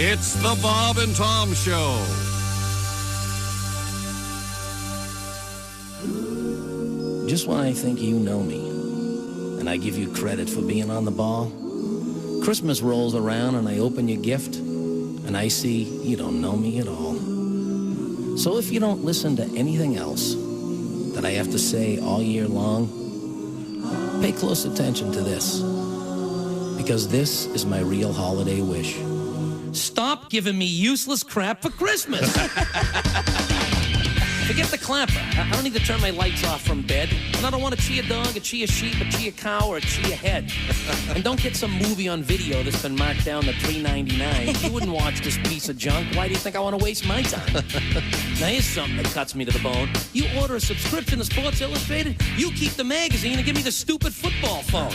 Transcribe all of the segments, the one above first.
It's the Bob and Tom Show. Just when I think you know me, and I give you credit for being on the ball, Christmas rolls around and I open your gift, and I see you don't know me at all. So if you don't listen to anything else that I have to say all year long, pay close attention to this, because this is my real holiday wish. Stop giving me useless crap for Christmas. Forget the clapper. I don't need to turn my lights off from bed. And I don't want to cheer a dog, a cheer a sheep, a cheer a cow, or a cheer head. And don't get some movie on video that's been marked down to $3.99. You wouldn't watch this piece of junk. Why do you think I want to waste my time? Now here's something that cuts me to the bone. You order a subscription to Sports Illustrated, you keep the magazine and give me the stupid football phone.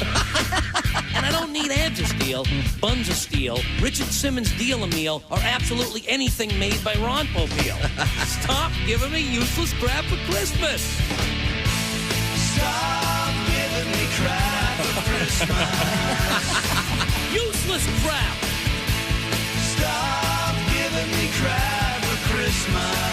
And I don't need ads of steel, buns of steel, Richard Simmons deal-a-meal, or absolutely anything made by Ron Popeil. Stop giving me useless crap for Christmas. Stop giving me crap for Christmas. Useless crap. Stop giving me crap for Christmas.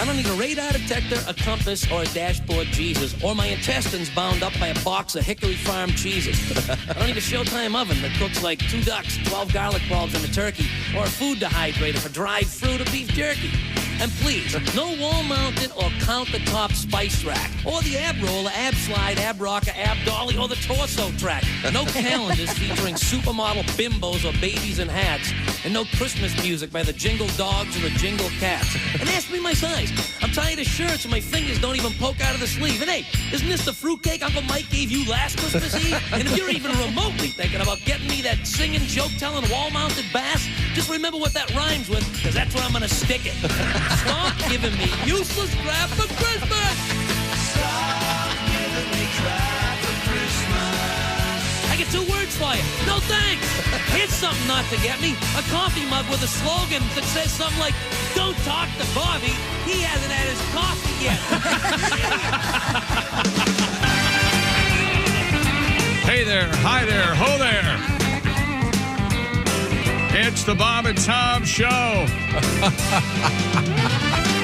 I don't need a radar detector, a compass, or a dashboard Jesus, or my intestines bound up by a box of Hickory Farm cheeses. I don't need a Showtime oven that cooks like 2 ducks, 12 garlic bulbs, and a turkey, or a food dehydrator for dried fruit or beef jerky. And please, no wall-mounted or countertop spice rack, or the ab roller, ab slide, ab rocker, ab dolly, or the torso track. No calendars featuring supermodel bimbos or babies in hats, and no Christmas music by the Jingle Dogs or the Jingle Cats. And ask me my size. I'm tired of shirts and my fingers don't even poke out of the sleeve. And hey, isn't this the fruitcake Uncle Mike gave you last Christmas Eve? And if you're even remotely thinking about getting me that singing, joke-telling, wall-mounted bass, just remember what that rhymes with, because that's where I'm going to stick it. Stop giving me useless crap for Christmas! Stop giving me crap for Christmas. I get 2 words for you. No thanks. Here's something not to get me. A coffee mug with a slogan that says something like, "Don't talk to Bobby. He hasn't had his coffee yet." Hey there, hi there, ho there. It's the Bob and Tom Show.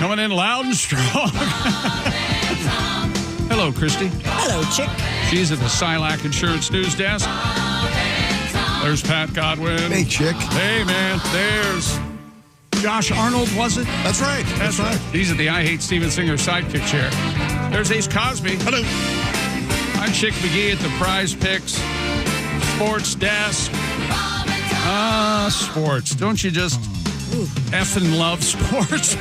Coming in loud and strong. Hello, Christy. Hello, chick. She's at the Silac Insurance News Desk. There's Pat Godwin. Hey, chick. Hey, man. There's Josh Arnold, was it? That's right. That's right. He's at the I Hate Steven Singer sidekick chair. There's Ace Cosby. Hello. I'm Chick McGee at the Prize Picks Sports Desk. Sports. Don't you just effing love sports?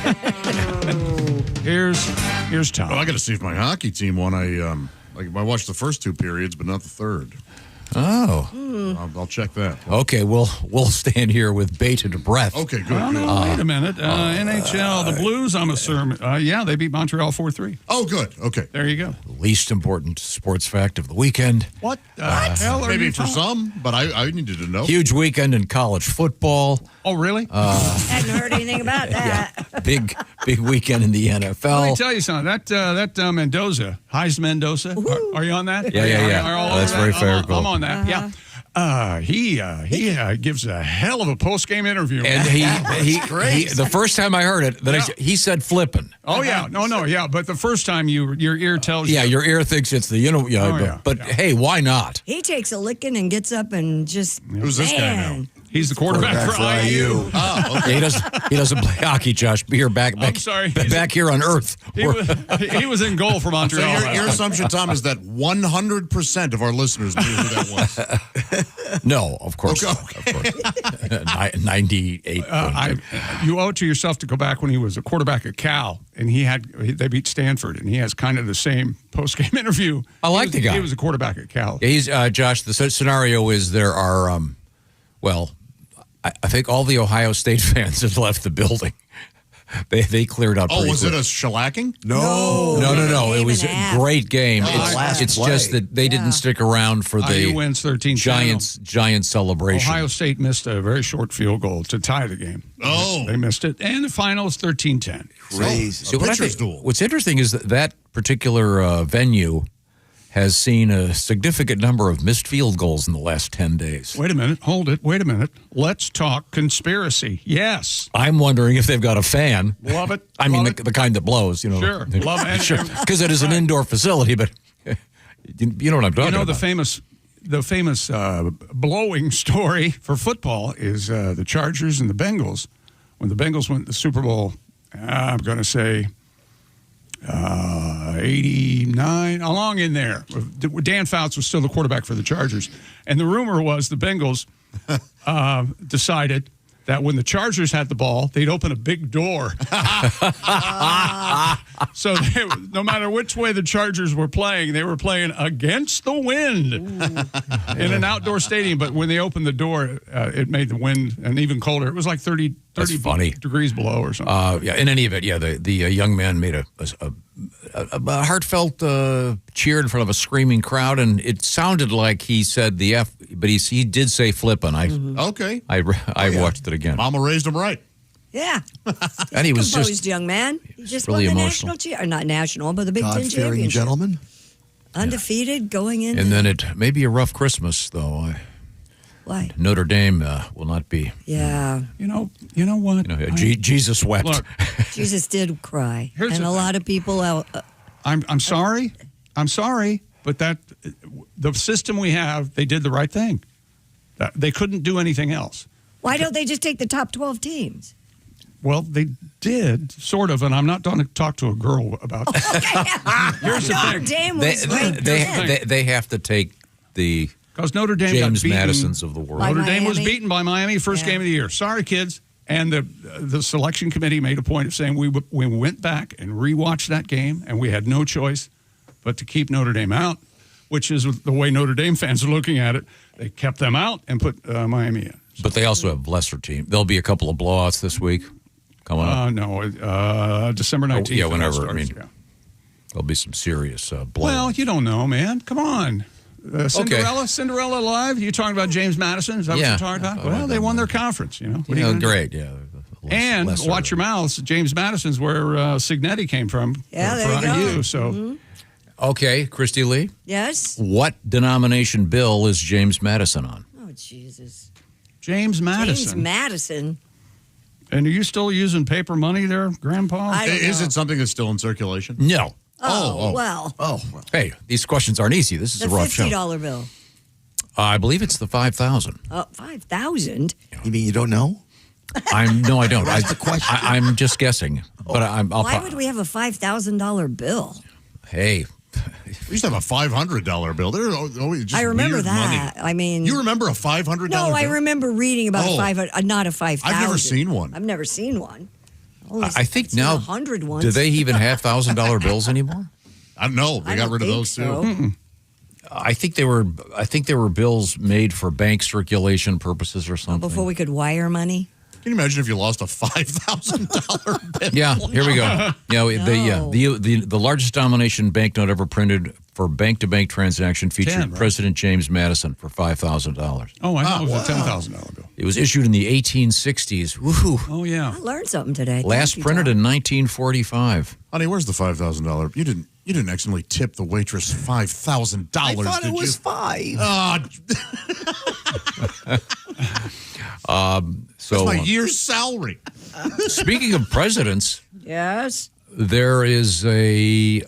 Here's Tom. Well, I got to see if my hockey team won. I watched the first 2 periods, but not the third. Oh. I'll check that. Okay, we'll stand here with bated breath. Okay, good. Oh, no, wait a minute. NHL, the Blues, I'm assuming. Yeah, they beat Montreal 4-3. Oh, good. Okay. There you go. Least important sports fact of the weekend. What the hell are Maybe you for some, but I needed to know. Huge weekend in college football. Oh, really? Hadn't heard anything about that. Yeah, big weekend in the NFL. Let me tell you something. That Mendoza, Heisman Mendoza, are you on that? Yeah. Are all That's over very that? fair. I'm on that. Yeah. He gives a hell of a post-game interview. And he the first time I heard it, he said flippin'. Oh, yeah. No, yeah. But the first time your ear tells you. Yeah, your ear thinks it's the, but hey, why not? He takes a licking and gets up and just, Who's this guy now? He's the quarterback for IU. Oh, okay. He doesn't play hockey, Josh. Be here back I'm sorry. back here on Earth. He was in goal for So Montreal. your assumption, Tom, is that 100% of our listeners knew who that was. No, of course. Okay. Of course. 98. You owe it to yourself to go back when he was a quarterback at Cal, and they beat Stanford, and he has kind of the same post-game interview. I like the guy. He was a quarterback at Cal. Yeah, he's Josh. The scenario is there are, I think all the Ohio State fans have left the building. They cleared out. Oh, was quick. it a shellacking? No. It was a great game. It's just that they didn't stick around for the IU wins 13-10. Giant celebration. Ohio State missed a very short field goal to tie the game. Oh. They missed it. And the final is 13-10. Crazy. So Pitcher's duel. what's interesting is that particular venue has seen a significant number of missed field goals in the last 10 days. Wait a minute. Hold it. Wait a minute. Let's talk conspiracy. Yes. I'm wondering if they've got a fan. Love it. I mean, Love the kind that blows, you know. Sure. Love it. Sure. Because it is an indoor facility, but you know what I'm talking about. The famous blowing story for football is the Chargers and the Bengals. When the Bengals went to the Super Bowl, I'm going to say 89, along in there. Dan Fouts was still the quarterback for the Chargers. And the rumor was the Bengals decided that when the Chargers had the ball, they'd open a big door. So no matter which way the Chargers were playing, they were playing against the wind in an outdoor stadium. But when they opened the door, it made the wind an even colder. It was like 30 degrees below or something. In any event, the young man made a heartfelt cheer in front of a screaming crowd, and it sounded like he said the F, but he did say flippin'. Okay. I watched it again. Mama raised him right. Yeah. And he was Composed just young man. He just really won the emotional. national not national, but the Big Ten God-fearing championship. gentleman. Undefeated going in. and then it may be a rough Christmas, though. Why? Notre Dame will not be. Yeah. You know what? Jesus wept. Look, Jesus did cry. Here's And the a lot of people out. I'm sorry. I'm sorry, but the system we have, they did the right thing. They couldn't do anything else. Why don't they just take the top 12 teams? Well, they did, sort of, and I'm not going to talk to a girl about that. Here's the Notre thing. Dame was ranked They have to take the Because Notre Dame James got beaten. Madisons of the world. By Notre Dame was Miami? beaten by Miami first game of the year. Sorry, kids. And the selection committee made a point of saying we went back and rewatched that game, and we had no choice but to keep Notre Dame out, which is the way Notre Dame fans are looking at it. They kept them out and put Miami in. But they also have lesser team. There'll be a couple of blowouts this week coming up. December 19th. yeah, whenever. Starts, I mean, there'll be some serious blowouts. Well, you don't know, man. Come on. Cinderella Live? You talking about James Madison? Is that what you're talking about? Well, they won their conference, you know. What are you gonna do? Great, yeah. And watch your mouths. James Madison's where Signetti came from. Yeah, there you go. IU, so. Okay, Christy Lee. Yes? What denomination bill is James Madison on? Oh, Jesus. James Madison. James Madison. And are you still using paper money there, Grandpa? I don't Is know. it something that's still in circulation? No. Well. Hey, these questions aren't easy. This is The a rough show. $50 bill. I believe it's the 5,000. $5,000? You mean you don't know? No, I don't. That's the question. I'm just guessing. But I'll Why would we have a $5,000 bill? Hey, We used to have a $500 bill. There always just I remember weird that. money. I mean, You remember a $500 no, bill? I remember reading about Oh. a 500, not a 5,000. I've never seen one. I've never seen one. I think seen now, 100 ones. do they even have $1,000 bills anymore? I don't know. They I got don't rid of think those so. too. I think they were bills made for bank circulation purposes or something. Before we could wire money? Can you imagine if you lost a $5,000 bill? Yeah, here we go. The largest denomination banknote ever printed for bank-to-bank transaction featured 10, right? President James Madison for $5,000. Oh, I know. It was a $10,000 bill. It was issued in the 1860s. Woohoo! Oh, yeah. I learned something today. Last Thank you, printed Tom. in 1945. Honey, where's the $5,000? You didn't accidentally tip the waitress $5,000, I thought did it was you? So, That's my year's salary. speaking of presidents, Yes. there is a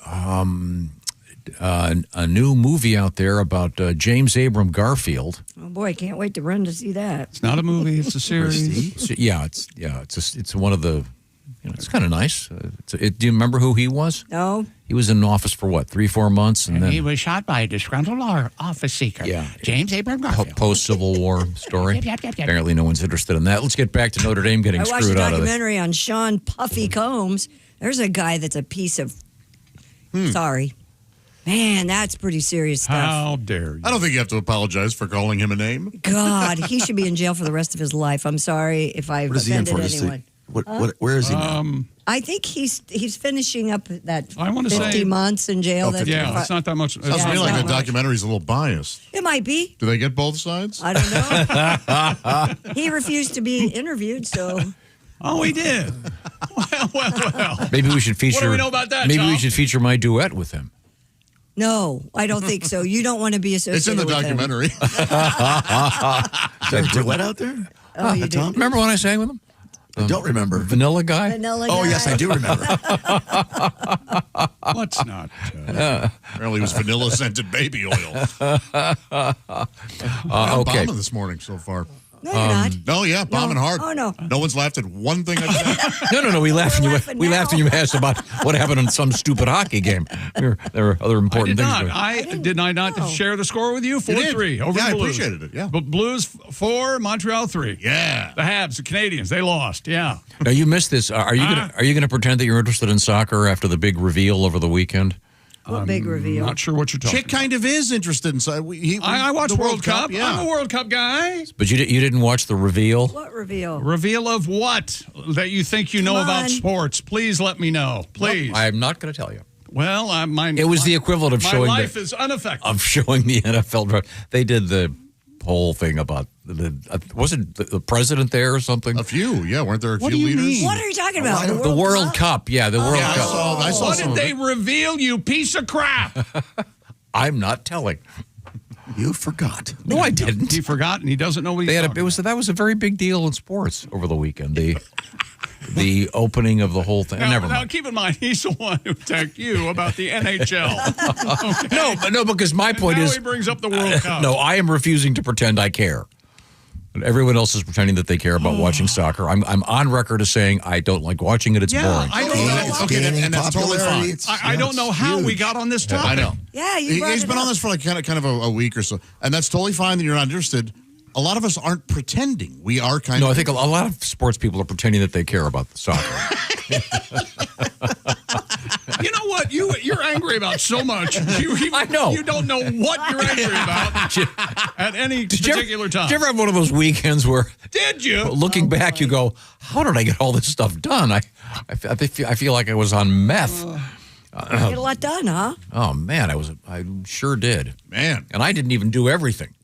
new movie out there about James Abram Garfield. Oh, boy, I can't wait to run to see that. It's not a movie. It's a series. It's one of the. It's kind of nice. Do you remember who he was? No? He was in office for what, 3-4 months, and then He was shot by a disgruntled office seeker. Yeah. James Abram Garfield. post Civil War story. Yep. Apparently, no one's interested in that. Let's get back to Notre Dame getting I watched a screwed out of it. documentary on Sean Puffy Combs. There's a guy that's a piece of. Sorry. Man, that's pretty serious stuff. How dare you? I don't think you have to apologize for calling him a name. God, he should be in jail for the rest of his life. I'm sorry if I've What is he in offended for? anyone. Where is he now? I think he's finishing up that I wanna 50 say- months in jail. That's Yeah, it's not that much. Sounds to me it's like not the much. documentary's a little biased. It might be. Do they get both sides? I don't know. He refused to be interviewed, so Oh, he did. Well. Maybe we should feature. What do we know about that, Maybe we Tom? should feature my duet with him. No, I don't think so. You don't want to be associated It's in the with him. documentary. Is there a duet out there? Oh, you do? Tom? Remember when I sang with him? I don't remember. Vanilla Guy? Vanilla Oh, guy. yes, I do remember. Let's not. Apparently, it was vanilla-scented baby oil. Okay. Bombing this morning so far. No, you're not. No, yeah, bombing hard. Oh, no. No one's laughed at one thing I've said. No. We laughed We're when laughing we laughed when now. you asked about what happened in some stupid hockey game. There were other I important did things. not. Did I not know. share the score with you? 4-3 over Yeah, the I Blues. appreciated it, yeah. But Blues 4, Montreal 3. Yeah. The Habs, the Canadians, they lost. Yeah. Now you missed this. Are you gonna pretend that you're interested in soccer after the big reveal over the weekend? What big reveal? Not sure what you're talking Chick kind of is interested in. I watch the World Cup. Yeah. I'm a World Cup guy. But you didn't watch the reveal. What reveal? Reveal of what that you think you know Come about on. sports? Please let me know. Please. I'm not going to tell you. Well, It was the equivalent of my showing life is unaffected. showing the NFL. They did the whole thing about wasn't the president there or something? A few, yeah. Weren't there a What few do you leaders? mean? What are you talking about? The World Cup. Yeah, the World Yeah, Cup. I saw What some did of they it. reveal, you piece of crap? I'm not telling. You forgot. No, I didn't. He forgot and he doesn't know what he's talking about. That was a very big deal in sports over the weekend. The opening of the whole thing. Never Now, mind. keep in mind, he's the one who attacked you about the NHL. No, because my point now is, he brings up the World Cup. no, I am refusing to pretend I care. And everyone else is pretending that they care about watching soccer. I'm on record as saying I don't like watching it. It's Yeah, boring. I don't Gaining- know. it's Okay, gaining and that's totally popularity. fine. I don't know how we got on this topic. I know. Yeah, you brought He's it been up. on this for like kind of a week or so, and that's totally fine that you're not interested. A lot of us aren't pretending. We are kind No, of. I think a lot of sports people are pretending that they care about the soccer. You know what? You're angry about so much. I know. You don't know what you're angry about at any particular time. Did you ever have one of those weekends where, Did you? looking back, you go, "How did I get all this stuff done?" I feel like I was on meth. Get a lot done, huh? Oh man, I sure did, Man. and I didn't even do everything.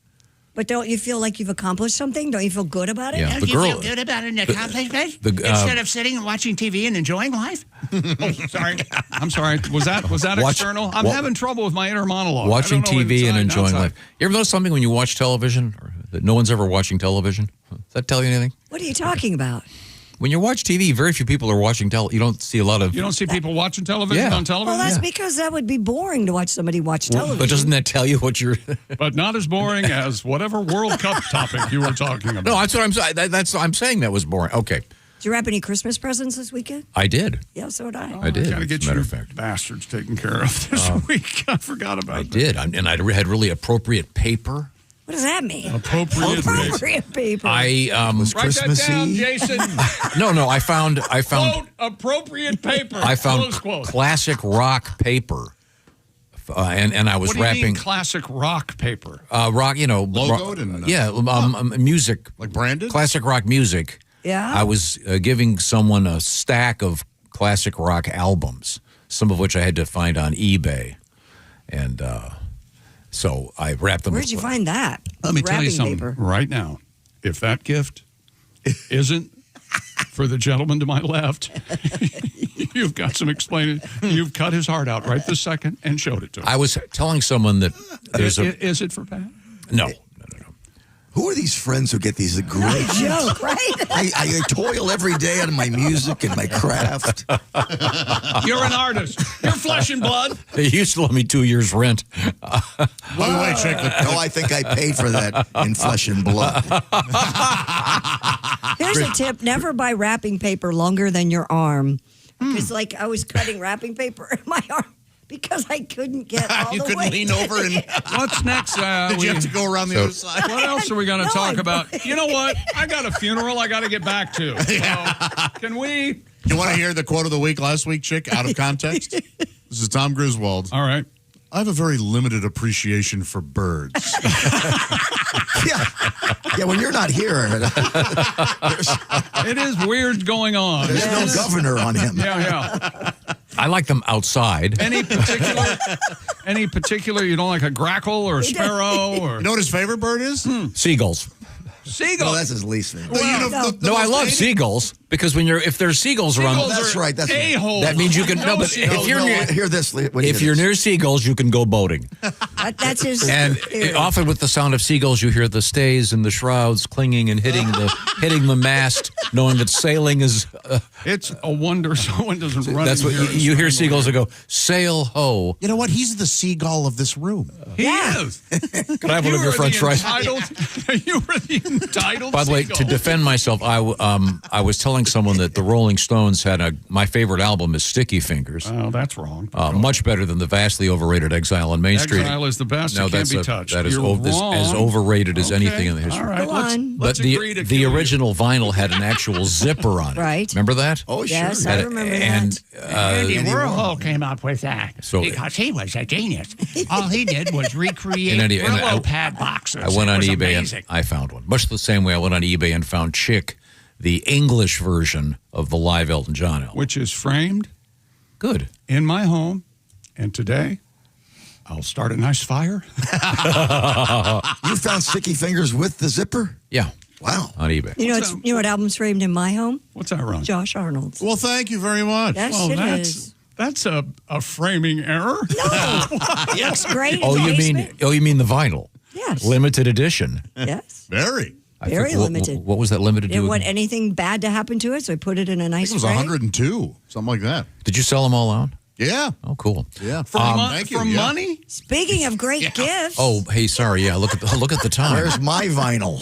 But don't you feel like you've accomplished something? Don't you feel good about it? Yeah. Don't The you girl- feel good about an accomplishment? the, Instead of sitting and watching TV and enjoying life? Oh, sorry. I'm sorry. Was that Watch- external? I'm wa- having trouble with my inner monologue. Watching I don't know TV inside and enjoying outside. life. You ever notice something when you watch television or that no one's ever watching television? Does that tell you anything? What are you talking about? When you watch TV, very few people are watching You don't see a lot of. You don't see people watching television Yeah. on television? Well, that's because that would be boring to watch somebody watch television. But doesn't that tell you what you're? But not as boring as whatever World Cup topic you were talking about. No, that's what I'm saying. I'm saying that was boring. Okay, Did you wrap any Christmas presents this weekend? I did. Yeah, so did I. I did. Got to as get a matter you of fact, bastards taken care of this week. I forgot about I that. did. And I had really appropriate paper. What does that mean? Appropriate. Appropriate paper. I Was Write that down, Christmassy? Jason. no. I found Quote, appropriate paper. I found Close quote. classic rock paper. And I was What do you wrapping mean classic rock paper? rock, Logoed and, music, like branded? classic rock music. Yeah? I was giving someone a stack of classic rock albums, some of which I had to find on eBay, and so I wrapped them. Where'd you find that? Let me tell you Wrapping something paper. right now. If that gift isn't for the gentleman to my left, you've got some explaining. You've cut his heart out right this second and showed it to him. I was telling someone that there's a Is it for Pat? no. Who are these friends who get these great Joke, right? I toil every day on my music and my craft. You're an artist. You're flesh and blood. They used to let me 2 years rent. Wait, check the. No, I think I paid for that in flesh and blood. Here's a tip: never buy wrapping paper longer than your arm. Because, like, I was cutting wrapping paper in my arm because I couldn't get all You the couldn't way. lean over and. What's next? Did you have to go around the other side? What else are we going to No, talk I- about? You know what? I got a funeral I got to get back to. So, can we? You want to hear the quote of the week last week, Chick, out of context? This is Tom Griswold. All right. I have a very limited appreciation for birds. Yeah, when you're not here, It is weird going on. there's no governor on him. Yeah. I like them outside. Any particular? You don't like a grackle or a sparrow or You know what his favorite bird is? Seagulls. Seagulls. No, that's his least favorite. No, I love seagulls because if there's seagulls around, That's right. That's right. a-holes. that means you can. No, but if you're near, hear this. if you're near seagulls, you can go boating. That's his. And theory. often with the sound of seagulls, you hear the stays and the shrouds clinging and hitting the mast, knowing that sailing is. It's a wonder someone doesn't run. That's what you hear seagulls that go, sail ho. You know what? He's the seagull of this room. He is. Can I have one of your French fries? You were the entitled. By the way, to defend myself, I was telling someone that the Rolling Stones had my favorite album is Sticky Fingers. Oh, that's wrong. Much better than the vastly overrated Exile on Main Street. Exile is the best. No, it can't that's be touched. that is You're wrong. as overrated as Okay. anything in the history. All right, Go on. But let's agree to the kill you. original vinyl had an actual zipper on it. Right. Remember that? Oh, sure. Yes, Had I it- remember and, that. Andy Andy Warhol came up with that So- because he was a genius. All he did was recreate And Andy- and Brillo I- pad boxes. I went It on was eBay amazing. and I found one. Much the same way I went on eBay and found Chick, the English version of the live Elton John album. Which is framed Good. in my home, and today I'll start a nice fire. You found Sticky Fingers with the zipper? Yeah, Wow. on eBay. You know what album's framed in my home? What's that, Ron? Josh Arnold's. Well, thank you very much. That Well, shit that's is. that's a framing error. It's great. Oh, in the you basement. mean the vinyl? Yes. Limited edition. Yes. Very. I Very think- limited. What was that limited Didn't to? want anything bad to happen to it, so I put it in a I nice think it was frame. 102, something like that. Did you sell them all out? Yeah. Oh, cool. Yeah. For, Thank you. for Yeah. money? Speaking of great gifts. Oh, hey, sorry. Yeah, look at the time. Where's my vinyl?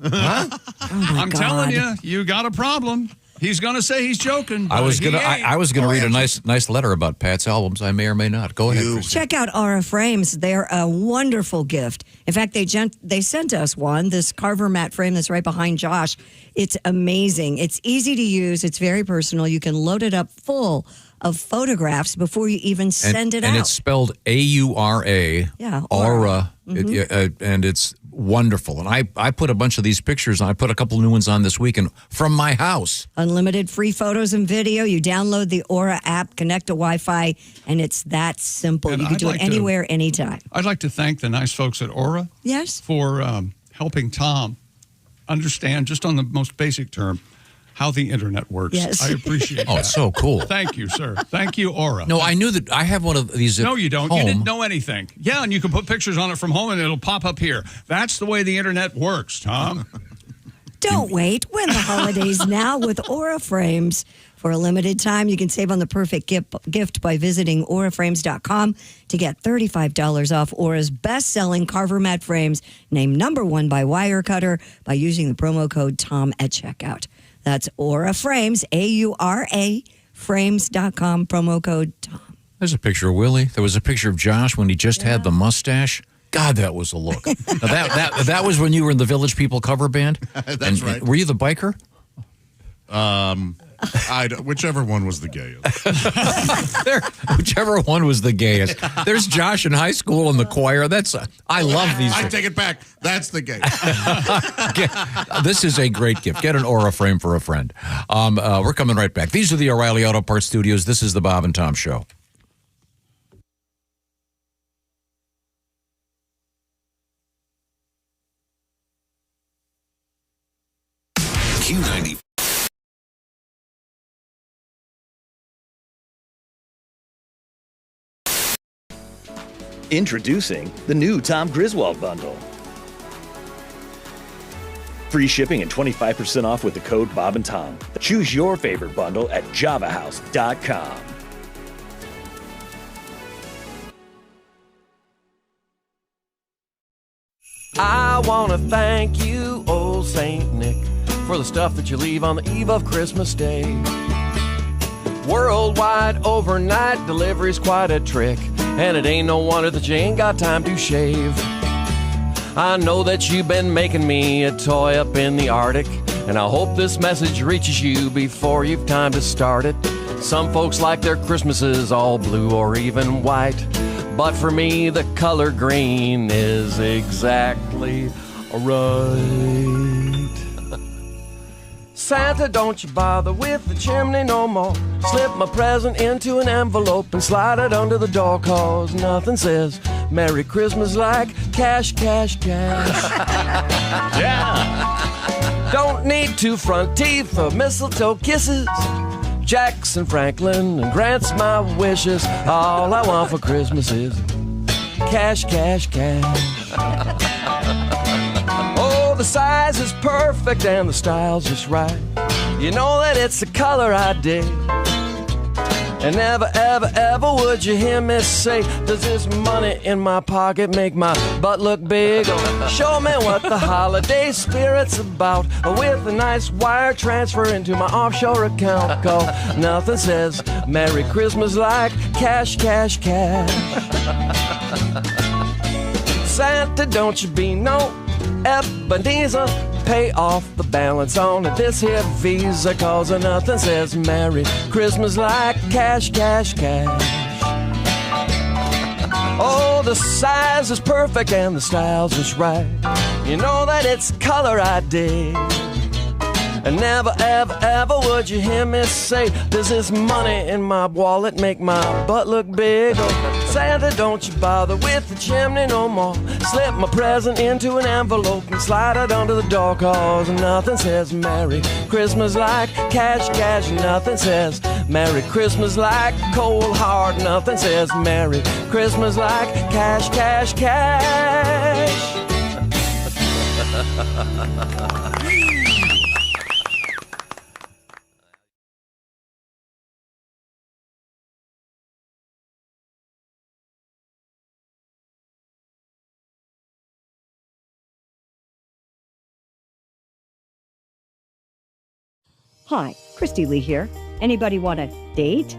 I'm telling you, you got a problem. He's going to say he's joking. I but was he gonna ain't. I was gonna read a nice letter about Pat's albums. I may or may not. Go ahead. Christy. Check out Aura Frames. They're a wonderful gift. In fact, they sent us one, this Carver mat frame that's right behind Josh. It's amazing. It's easy to use. It's very personal. You can load it up full of photographs before you even send it out. And it's spelled AURA. Yeah, Aura. And it's wonderful. And I put a bunch of these pictures, and I put a couple new ones on this weekend from my house. Unlimited free photos and video. You download the Aura app, connect to Wi-Fi, and it's that simple. And you can I'd do like it to- anywhere, anytime. I'd like to thank the nice folks at Aura Yes. for helping Tom understand, just on the most basic term, how the internet works. Yes. I appreciate Oh, that. it's so cool. Thank you, sir. Thank you, Aura. No, I knew that I have one of these at No, you don't. home. You didn't know anything. Yeah, and you can put pictures on it from home and it'll pop up here. That's the way the internet works, Tom. Don't wait. Win the holidays now with Aura Frames. For a limited time, you can save on the perfect gift by visiting auraframes.com to get $35 off Aura's best-selling Carver mat frames, named #1 by Wirecutter, by using the promo code TOM at checkout. That's Aura Frames, AURA, frames.com, promo code TOM. There's a picture of Willie. There was a picture of Josh when he just had the mustache. God, that was a look. Now that was when you were in the Village People cover band. That's right. Were you the biker? Whichever one was the gayest. Whichever one was the gayest. There's Josh in high school in the choir. I love these. I take it back. That's the gay. This is a great gift. Get an Aura frame for a friend. We're coming right back. These are the O'Reilly Auto Parts Studios. This is the Bob and Tom Show. Q90. Introducing the new Tom Griswold bundle. Free shipping and 25% off with the code Bob and Tom. Choose your favorite bundle at javahouse.com. I want to thank you, old Saint Nick, for the stuff that you leave on the eve of Christmas Day. Worldwide overnight delivery's quite a trick, and it ain't no wonder that you ain't got time to shave. I know that you've been making me a toy up in the Arctic, and I hope this message reaches you before you've time to start it. Some folks like their Christmases all blue or even white, but for me the color green is exactly right. Santa, don't you bother with the chimney no more. Slip my present into an envelope and slide it under the door, 'cause nothing says Merry Christmas like cash, cash, cash. Yeah. Don't need two front teeth or mistletoe kisses. Jackson Franklin and grants my wishes. All I want for Christmas is cash, cash, cash. Oh, the size is perfect and the style's just right. You know that it's the color I dig. And never, ever, ever would you hear me say, does this money in my pocket make my butt look big? Oh, show me what the holiday spirit's about, with a nice wire transfer into my offshore account. 'Cause nothing says Merry Christmas like cash, cash, cash. Santa, don't you be no Ebenezer. Pay off the balance on this here Visa, 'cause nothing says Merry Christmas like cash, cash, cash. Oh, the size is perfect and the style's just right. You know that it's color I dig. And never, ever, ever would you hear me say, does this money in my wallet make my butt look big? Oh, Santa, don't you bother with the chimney no more. Slip my present into an envelope and slide it under the door, 'cause nothing says Merry Christmas like cash, cash. Nothing says Merry Christmas like cold hard. Nothing says Merry Christmas like cash, cash, cash. Hi, Christy Lee here. Anybody want a date?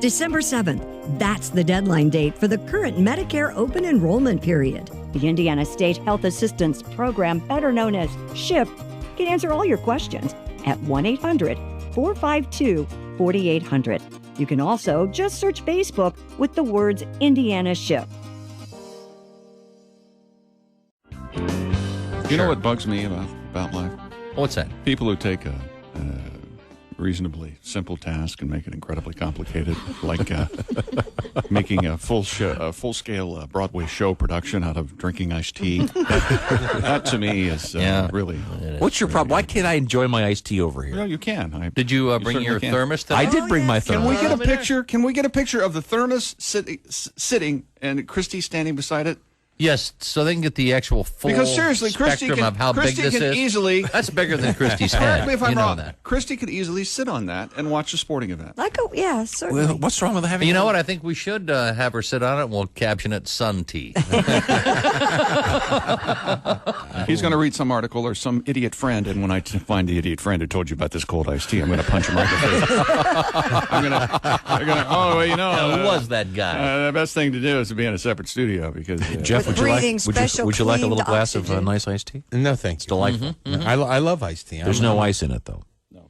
December 7th. That's the deadline date for the current Medicare open enrollment period. The Indiana State Health Assistance Program, better known as SHIP, can answer all your questions at 1-800-452-4800. You can also just search Facebook with the words Indiana SHIP. You know what bugs me about life? What's that? People who take a reasonably simple task and make it incredibly complicated, like making a full-scale Broadway show production out of drinking iced tea. That to me is really. What's your problem? Why can't I enjoy my iced tea over here? Well, you can. Did you bring your thermos? I did bring my thermos. Can we get a picture? Can we get a picture of the thermos sitting and Christy standing beside it? Yes, so they can get the actual full spectrum of how big this is. Easily, that's bigger than Christy's head. Correct me if I'm wrong. Christy could easily sit on that and watch a sporting event. Certainly. Well, what's wrong with having? You know what? I think we should have her sit on it, and we'll caption it "Sun Tea." He's going to read some article or some idiot friend, and when I find the idiot friend who told you about this cold iced tea, I'm going to punch him right in the face. Who was that guy? The best thing to do is to be in a separate studio because Jeff, would you like a little glass of nice iced tea? No, thanks. It's delightful. Mm-hmm. I love iced tea. There's no ice in it, though. No.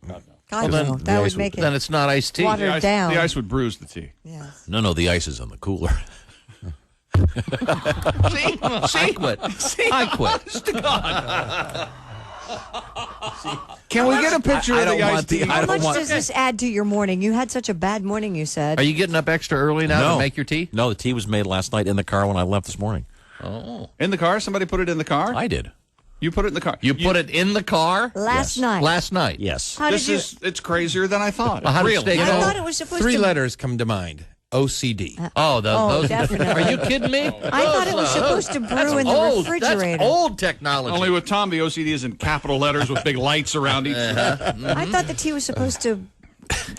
God, no. That would make it. Then it's not iced tea. Watered down. The ice would bruise the tea. Yes. No, the ice is in the cooler. I quit. I quit. God. Can we get a picture of the iced tea? How much does this add to your morning? You had such a bad morning, you said. Are you getting up extra early now to make your tea? No, the tea was made last night in the car when I left this morning. Oh. In the car? Somebody put it in the car? I did. You put it in the car? You put it in the car? Last night. Last night? Yes. It's crazier than I thought. Really? I thought it was supposed to... 3 letters come to mind. OCD. Those definitely. Are you kidding me? I thought it was supposed to brew in the refrigerator. That's old technology. Only with Tom, the OCD is in capital letters with big lights around each. I thought the tea was supposed to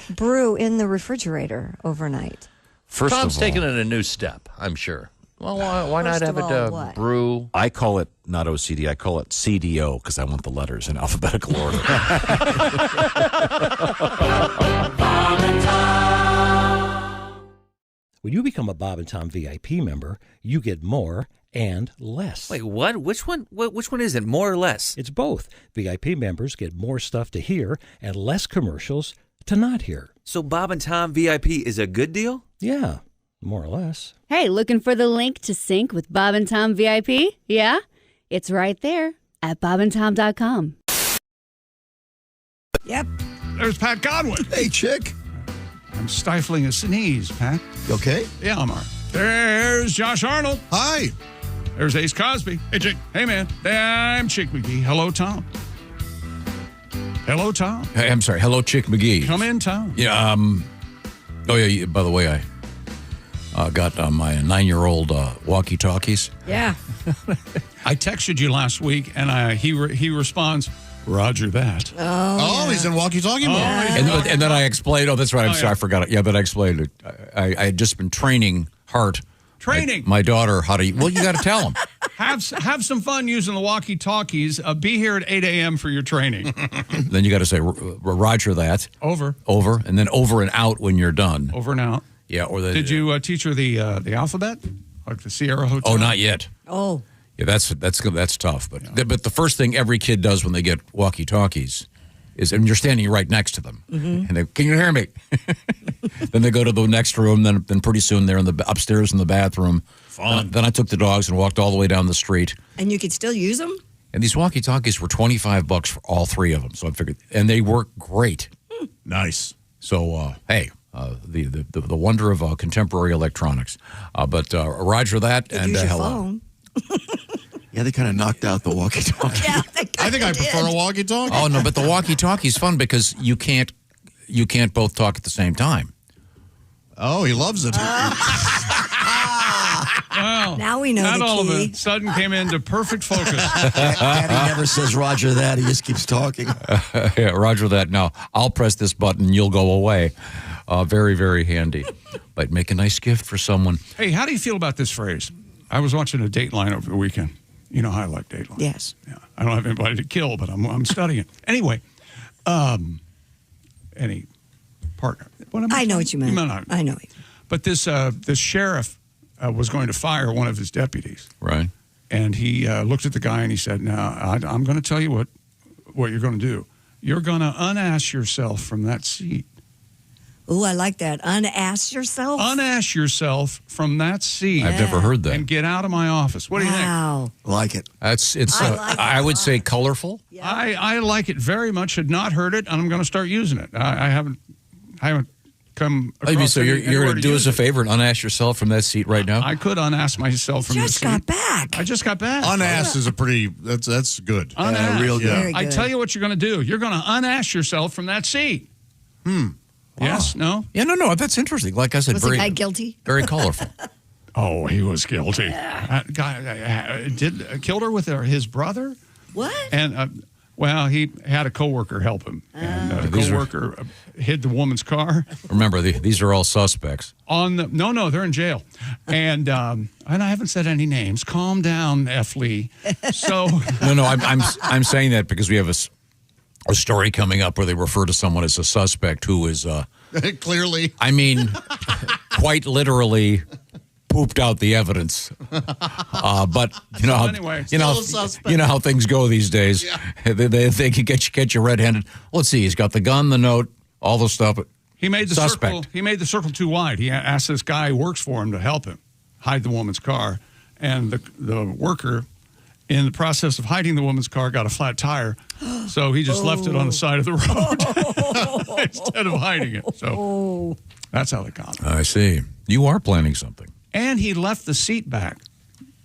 brew in the refrigerator overnight. Tom's taking it a new step, I'm sure. Well, why not have it brew? I call it not OCD. I call it CDO because I want the letters in alphabetical order. When you become a Bob and Tom VIP member, you get more and less. Wait, what? Which one is it? More or less? It's both. VIP members get more stuff to hear and less commercials to not hear. So Bob and Tom VIP is a good deal? Yeah, more or less. Hey, looking for the link to sync with Bob and Tom VIP? Yeah? It's right there at bobandtom.com. Yep. There's Pat Godwin. Hey, chick. I'm stifling a sneeze, Pat. You okay? Yeah, I'm all right. There's Josh Arnold. Hi. There's Ace Cosby. Hey, Chick. Hey, man. I'm Chick McGee. Hello, Tom. Hello, Tom. Hey, I'm sorry. Hello, Chick McGee. Come in, Tom. Yeah. Oh, yeah. By the way, I got my 9-year-old walkie-talkies. Yeah. I texted you last week, and he responds, Roger that. Oh, he's in walkie-talkie mode. And then I explained, that's right. I'm sorry, yeah. I forgot it. Yeah, but I explained it. I had just been training Hart. Training. My daughter how to, well, you got to tell him. Have some fun using the walkie-talkies. Be here at 8 a.m. for your training. Then you got to say, Roger that. Over. And then over and out when you're done. Over and out. Yeah. Or Did you teach her the alphabet? Like the Sierra Hotel? Oh, not yet. Oh. Yeah, that's tough. But the first thing every kid does when they get walkie-talkies is, and you're standing right next to them, and they, can you hear me? Then they go to the next room. Then pretty soon they're upstairs in the bathroom. Fun. Then I took the dogs and walked all the way down the street. And you could still use them? And these walkie-talkies were $25 for all three of them. So I figured, and they work great. Nice. So hey. The wonder of contemporary electronics, but Roger that Could and use your hello. phone. Yeah, they kind of knocked out the walkie-talkie. Yeah, I think I prefer a walkie-talkie. Oh no, but the walkie-talkie's fun because you can't both talk at the same time. Oh, he loves it. Well, Now we know that the all of key. a sudden came into perfect focus. Daddy never says Roger that. He just keeps talking. Yeah, Roger that. Now I'll press this button, you'll go away. Very, very handy. Might make a nice gift for someone. Hey, how do you feel about this phrase? I was watching a Dateline over the weekend. You know how I like Dateline. Yes. Yeah. I don't have anybody to kill, but I'm studying. Anyway, any partner. What am I know saying? what you meant. I know it. But this sheriff was going to fire one of his deputies. Right. And he looked at the guy and he said, now, I'm going to tell you what you're going to do. You're going to unass yourself from that seat. Ooh, I like that. Unass yourself? Unass yourself from that seat. I've never heard that. And get out of my office. What do you think? Wow. Like it. I would say colorful. Yeah. I like it very much. Had not heard it, and I'm going to start using it. I haven't come across So you're anywhere going to do us use a it. favor and unass yourself from that seat right now? I could unass myself from the Just seat. got back. I just got back. Unass is a pretty, that's good. Unass. real good. Very I good. tell you what you're going to do. You're going to unass yourself from that seat. Yes? No? Yeah, no, that's interesting. Like I said, Was very the guy guilty? very colorful. Oh, he was guilty. That guy killed her with his brother. What? And well, he had a coworker help him, and the These are- coworker hid the woman's car. Remember, these are all suspects. No, they're in jail, and I haven't said any names. Calm down, F. Lee. So No, I'm saying that because we have a story coming up where they refer to someone as a suspect who is Clearly. I mean, quite literally pooped out the evidence. But you know, anyway, you know how things go these days. Yeah. They can get you red-handed. Let's see, he's got the gun, the note, all the stuff. he made the Suspect. circle. He made the circle too wide. He asked this guy who works for him to help him hide the woman's car, and the worker, in the process of hiding the woman's car, got a flat tire. So he just left it on the side of the road instead of hiding it. So that's how they got him. I see. You are planning something. And he left the seat back.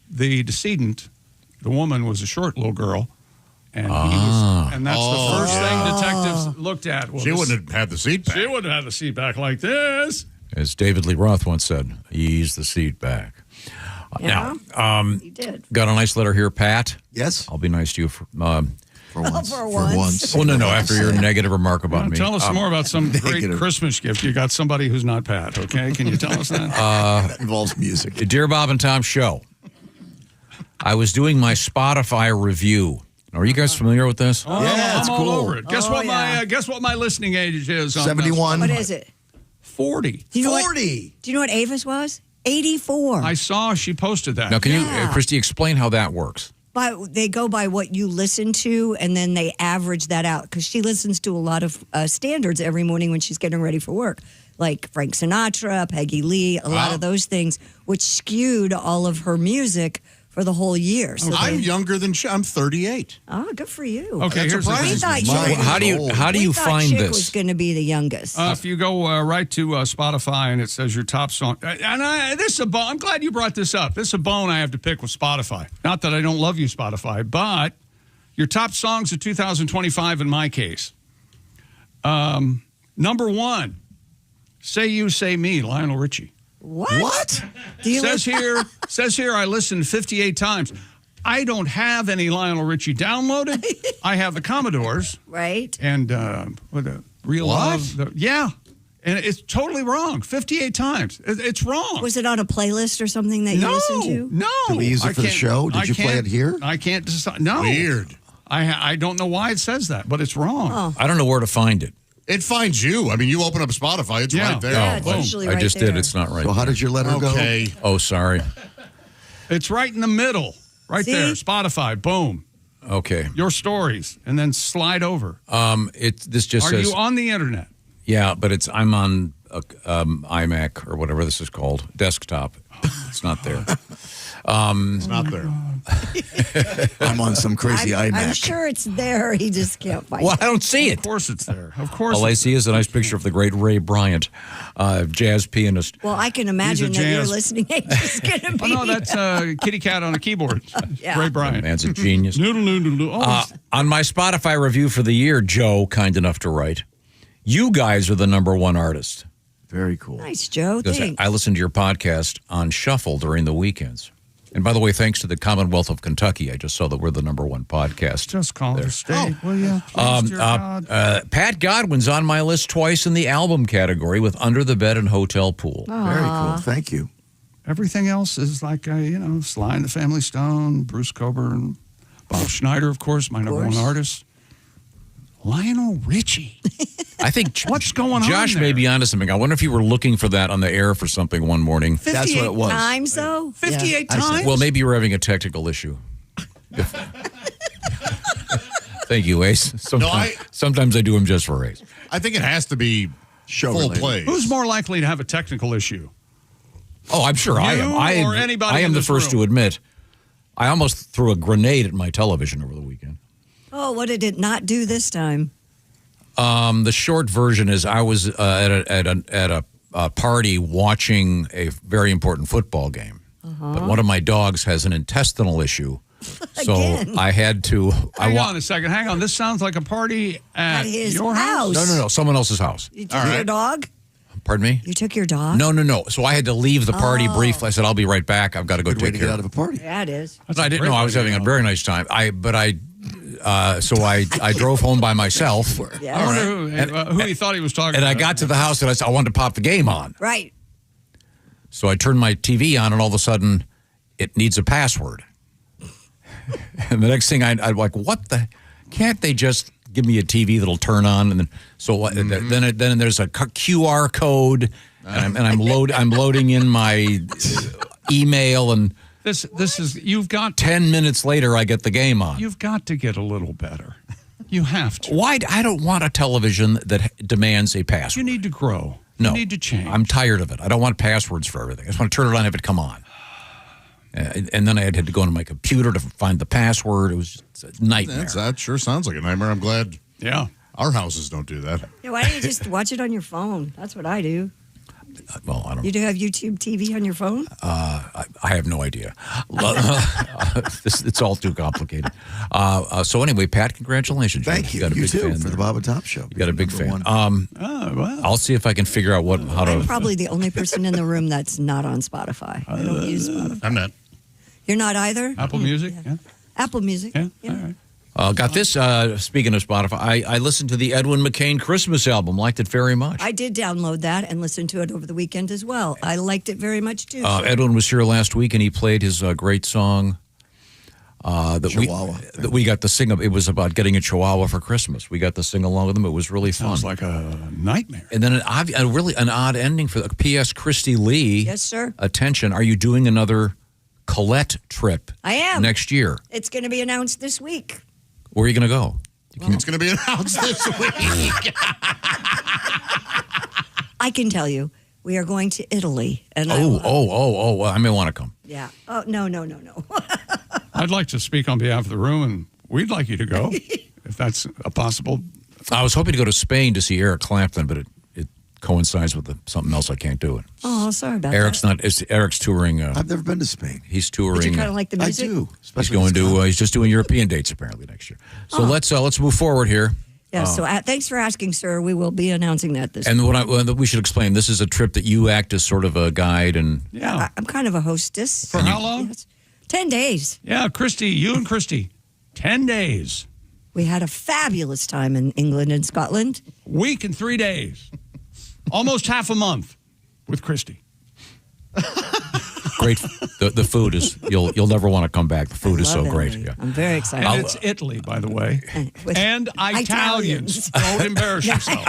The decedent, the woman, was a short little girl. And and that's the first thing detectives looked at. She wouldn't have had the seat back. She wouldn't have had the seat back like this. As David Lee Roth once said, ease the seat back. Yeah, Now, he did. got a nice letter here, Pat. Yes. I'll be nice to you for once. For once. Well, no. After your negative remark about me, Tell us more about some great Negative. Christmas gift. You got somebody who's not Pat, okay? Can you tell us that? That involves music. Dear Bob and Tom Show, I was doing my Spotify review. Are you guys familiar with this? Oh, Yeah, it's I'm cool. all over it. Guess what my listening age is? On 71. What is it? 40. Do you know 40. Do you know what Ava's was? 84. I saw she posted that. Now, can you, Yeah. Christy, explain how that works? But they go by what you listen to, and then they average that out because she listens to a lot of standards every morning when she's getting ready for work, like Frank Sinatra, Peggy Lee, a lot of those things, which skewed all of her music for the whole year. So I'm younger than Chick. I'm 38. Oh, good for you. Okay, here's the We thing. thought How do you find Chick this? was going to be the youngest. If you go right to Spotify and it says your top song, this is a bone. I'm glad you brought this up. This is a bone I have to pick with Spotify. Not that I don't love you, Spotify, but your top songs of 2025 in my case. Number 1, Say You, Say Me, Lionel Richie. What? Says here I listened 58 times. I don't have any Lionel Richie downloaded. I have the Commodores. Right. And Real Love. Yeah. And it's totally wrong. 58 times. It's wrong. Was it on a playlist or something that you listened to? No. Did we use it for the show? Did you play it here? I can't decide. No. Weird. I don't know why it says that, but it's wrong. Oh. I don't know where to find it. It finds you. I mean, you open up Spotify, it's right there. Yeah, it's usually right I just there. did. It's not right. So how did your letter go? Okay. Oh, sorry. It's right in the middle. Right See? there. Spotify. Boom. Okay. Your stories. And then slide over. This just Are says. you on the internet? Yeah, but I'm on iMac or whatever this is called, desktop. It's not there. It's not there. I'm on some crazy iMac. I'm sure it's there. He just can't find Well, it. I don't see it. Of course it's there. Of course. All I see is a nice picture of the great Ray Bryant, jazz pianist. Well, I can imagine that your listening age is going to be. Oh, no, that's Kitty Cat on a keyboard. Yeah. Ray Bryant. Man's a genius. Noodle, noodle, noodle. Oh, On my Spotify review for the year, Joe, kind enough to write, you guys are the number 1 artist. Very cool. Nice, Joe. Because Thanks. I listen to your podcast on shuffle during the weekends. And by the way, thanks to the Commonwealth of Kentucky, I just saw that we're the number 1 podcast. just call it a state, will you? Pat Godwin's on my list twice in the album category with Under the Bed and Hotel Pool. Very cool. Thank you. Everything else is like, Sly and the Family Stone, Bruce Coburn, Bob Schneider, of course, my number 1 artist. Lionel Richie. I think what's going on Josh there? may be onto something. I wonder if you were looking for that on the air for something one morning. 58 That's what it was. times, though? 58 times? Well, maybe you were having a technical issue. Thank you, Ace. Sometimes I do them just for Ace. I think it has to be Show full related. play. Who's more likely to have a technical issue? Oh, I'm sure I am. You or anybody I am in the this first room? to admit. I almost threw a grenade at my television over the weekend. Oh, what did it not do this time? The short version is I was at a party watching a very important football game, but one of my dogs has an intestinal issue, so Again. I had to. Hang on a second. Hang on. This sounds like a party at his your house. No, someone else's house. You took your dog? Pardon me? You took your dog? No. So I had to leave the party briefly. I said I'll be right back. I've got to go Good way take to care get out of a party. Yeah, it is. I didn't know I was having a very nice time. So I drove home by myself. Yeah. I wonder who he thought he was talking And about. I got to the house and I said, I wanted to pop the game on. Right. So I turned my TV on and all of a sudden it needs a password. And the next thing I'm like, what the? Can't they just give me a TV that'll turn on? And then then there's a QR code and I'm loading in my email and This is you've got 10 minutes later I get the game on. You've got to get a little better. You have to. Why? I don't want a television that demands a password. You need to grow. No, You need to change. I'm tired of it. I don't want passwords for everything. I just want to turn it on, have it come on. And then I had to go into my computer to find the password. It was just a nightmare. That sure sounds like a nightmare. I'm glad. Yeah. Our houses don't do that. Yeah, why don't you just watch it on your phone? That's what I do. Well, I don't. You do have YouTube TV on your phone? I have no idea. It's all too complicated. So anyway, Pat, congratulations. Thank you. got a You big too, fan for the there. Bob and Tom Show. You got a big Number fan. one. I'll see if I can figure out how to. I'm probably the only person in the room that's not on Spotify. I don't use Spotify. I'm not. You're not either? Apple Music? Yeah. Apple Music. Yeah. All right. Got this, speaking of Spotify, I listened to the Edwin McCain Christmas album, liked it very much. I did download that and listen to it over the weekend as well. I liked it very much too. Edwin was here last week and he played his great song Chihuahua. that we got to sing. It was about getting a Chihuahua for Christmas. We got to sing along with him. It was really fun. Sounds like a nightmare. And then an odd ending for the P.S. Christy Lee. Yes, sir. Attention, are you doing another Colette trip? I am. Next year. It's going to be announced this week. Where are you going to go? It's going to be announced this week. I can tell you, we are going to Italy. And Oh, I may want to come. yeah. Oh, no. I'd like to speak on behalf of the room, and we'd like you to go, if that's a possible. I was hoping to go to Spain to see Eric Clapton, but it coincides with something else. I can't do it. Oh, sorry about Eric's that. Eric's touring. I've never been to Spain. He's touring. Did you kind of like the music? I do. He's going to. He's just doing European dates apparently next year. So let's move forward here. Yeah. So thanks for asking, sir. We will be announcing that this. And what we should explain: this is a trip that you act as sort of a guide, and I'm kind of a hostess. For how long? Yes. 10 days. Yeah, Christy, you and Christy, 10 days. We had a fabulous time in England and Scotland. Week and 3 days. Almost half a month with Christy. Great. The food is you'll never want to come back. The food is so great. Yeah. I'm very excited. And it's Italy, by the way, and Italians. Don't embarrass yourself.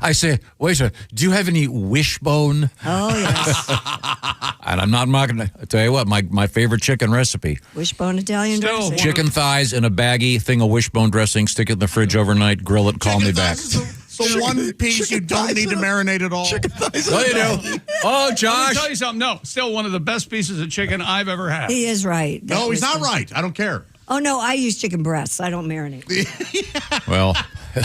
I say, wait a minute, do you have any wishbone? Oh yes. And I'm not mocking. I tell you what, my favorite chicken recipe: wishbone Italian dressing. chicken thighs in a baggie thing of wishbone dressing. Stick it in the fridge overnight. Grill it. Call me back. The one piece you don't need to marinate at all. Chicken thighs. Oh, you do. Oh, Let Josh. me tell you something. No, still one of the best pieces of chicken I've ever had. He is right. No, he's not right. I don't care. Oh no, I use chicken breasts. I don't marinate. Well,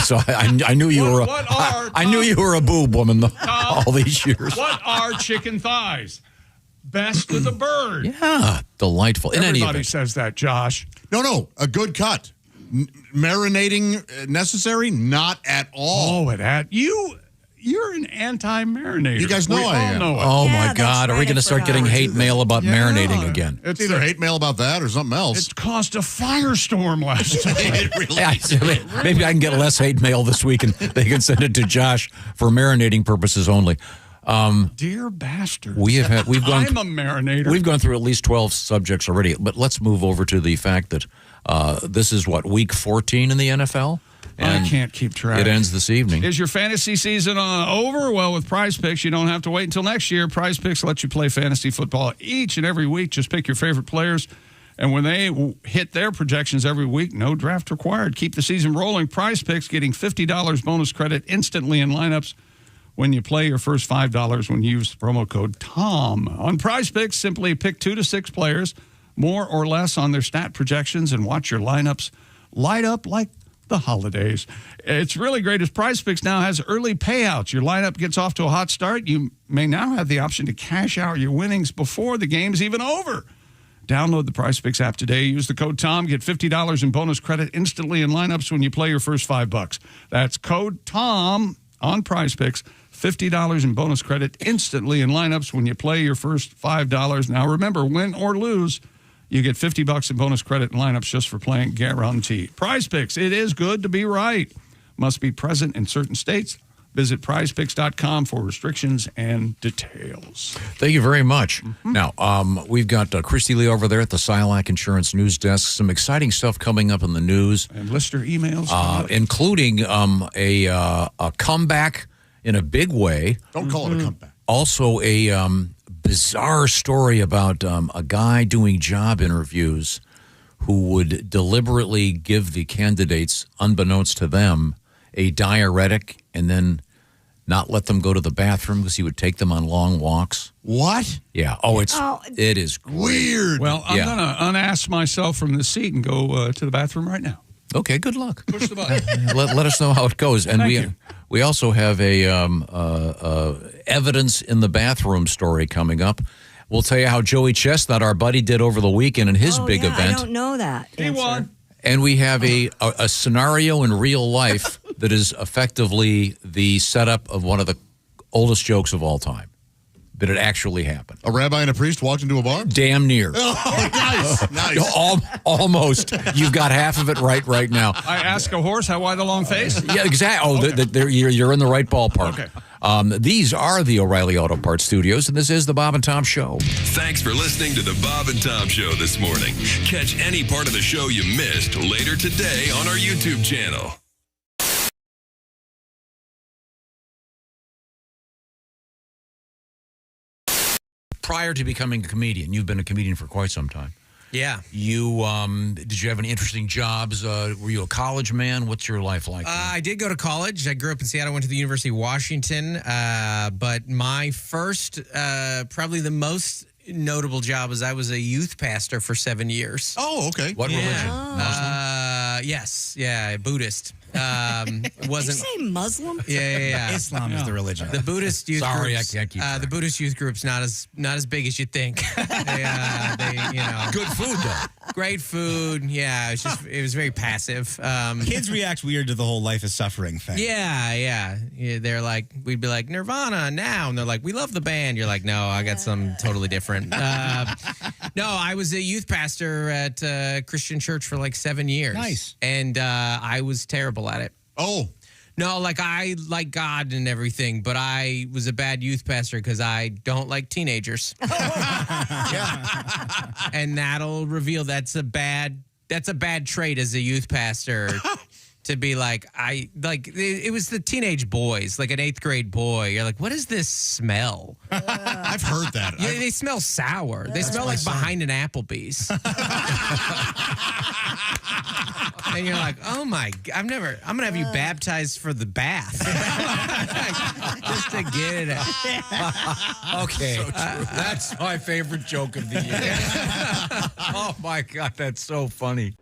so I knew you were. I knew you were a boob woman all these years. What are chicken thighs? Best of the bird. Yeah, delightful. In any Everybody event, says that, Josh. No, a good cut. Marinating necessary? Not at all. Oh, you're an anti-marinator. You guys know We I all am. know it. oh Yeah, my that's God, are we right, going to I start forgot. getting hate mail about marinating again? It's either hate mail about that or something else. It caused a firestorm last time. It really Yeah, maybe I can get less hate mail this week, and they can send it to Josh for marinating purposes only. Dear bastard. We've gone. I'm a marinator. We've gone through at least 12 subjects already, but let's move over to the fact that this is week 14 in the NFL. I can't keep track. It ends this evening. Is your fantasy season over? Well, with Prize Picks, you don't have to wait until next year. Prize Picks lets you play fantasy football each and every week. Just pick your favorite players, and when they hit their projections every week, no draft required. Keep the season rolling. Prize Picks getting $50 bonus credit instantly in lineups when you play your first $5 when you use the promo code TOM. On Prize Picks, simply pick 2 to 6 players, more or less on their stat projections, and watch your lineups light up like the holidays. It's really great as Prize Picks now has early payouts. Your lineup gets off to a hot start. You may now have the option to cash out your winnings before the game's even over. Download the Prize Picks app today. Use the code TOM. Get $50 in bonus credit instantly in lineups when you play your first $5. That's code TOM on Prize Picks. $50 in bonus credit instantly in lineups when you play your first $5. Now remember, win or lose, you get $50 in bonus credit in lineups just for playing, guaranteed. Prize Picks, it is good to be right. Must be present in certain states. Visit prizepicks.com for restrictions and details. Thank you very much. Now, we've got Christy Lee over there at the Silac Insurance News Desk. Some exciting stuff coming up in the news. And listener emails. Including a comeback in a big way. Don't call it a comeback. Also, a bizarre story about a guy doing job interviews who would deliberately give the candidates, unbeknownst to them, a diuretic and then not let them go to the bathroom because he would take them on long walks. What? Yeah. It is great. Weird. Well, I'm going to unask myself from the seat and go to the bathroom right now. Okay, good luck. Push the button. let us know how it goes. And Thank you. we also have a evidence in the bathroom story coming up. We'll tell you how Joey Chestnut, our buddy, did over the weekend in his big event. I don't know that. He won. And we have a scenario in real life that is effectively the setup of one of the oldest jokes of all time. That it actually happened. A rabbi and a priest walked into a bar? Damn near. Oh, nice. Nice. Almost. You've got half of it right now. I ask a horse how wide the long face? Yeah, exactly. Oh, Okay. You're in the right ballpark. Okay. These are the O'Reilly Auto Parts Studios, and this is the Bob and Tom Show. Thanks for listening to the Bob and Tom Show this morning. Catch any part of the show you missed later today on our YouTube channel. Prior to becoming a comedian, you've been a comedian for quite some time. Yeah. You did you have any interesting jobs? Were you a college man? What's your life like? I did go to college. I grew up in Seattle, went to the University of Washington. But my first, probably the most notable job was I was a youth pastor for 7 years. Oh, okay. What religion? Yes. Yeah, Buddhist. Did you Wasn't. say Muslim? Yeah. Islam is the religion. The Buddhist youth Sorry, groups, I can't keep track. the Buddhist youth group's not as big as you think. they Good food, though. great food. Yeah, it was very passive. Kids react weird to the whole life is suffering thing. Yeah. They're like, we'd be like, Nirvana now. And they're like, we love the band. You're like, no, I got something totally different. No, I was a youth pastor at a Christian church for like 7 years. Nice. And I was terrible at it. Oh. No, like I like God and everything, but I was a bad youth pastor because I don't like teenagers. And that'll reveal that's a bad trait as a youth pastor. To be like, it was the teenage boys, like an 8th grade boy. You're like, what is this smell? I've heard that. Yeah, they smell sour. They smell like behind an Applebee's. And you're like, oh my, I'm going to have you baptized for the bath. Just to get it out. Okay. That's my favorite joke of the year. Oh, my God. That's so funny.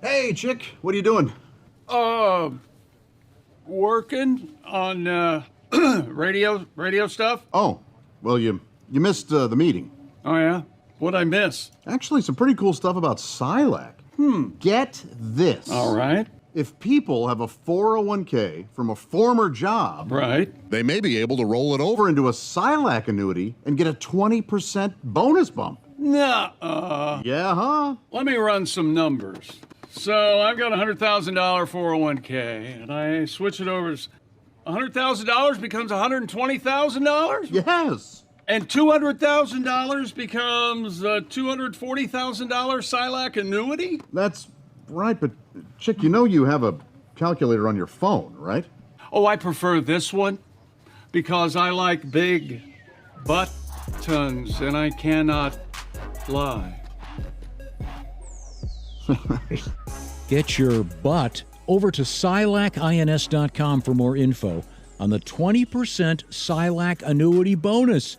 Hey, chick, what are you doing? Working on radio stuff. Oh, well, you missed the meeting. Oh yeah, what'd I miss? Actually, some pretty cool stuff about Silac. Get this. All right. If people have a 401k from a former job, right, they may be able to roll it over into a Silac annuity and get a 20% bonus bump. Nuh-uh. Yeah, huh? Let me run some numbers. So I've got a $100,000 401k, and I switch it over. $100,000 becomes $120,000? Yes. And $200,000 becomes a $240,000 Silac annuity? That's right, but chick, you know you have a calculator on your phone, right? Oh, I prefer this one because I like big buttons, and I cannot lie. Get your butt over to SilacINS.com for more info on the 20% Silac annuity bonus.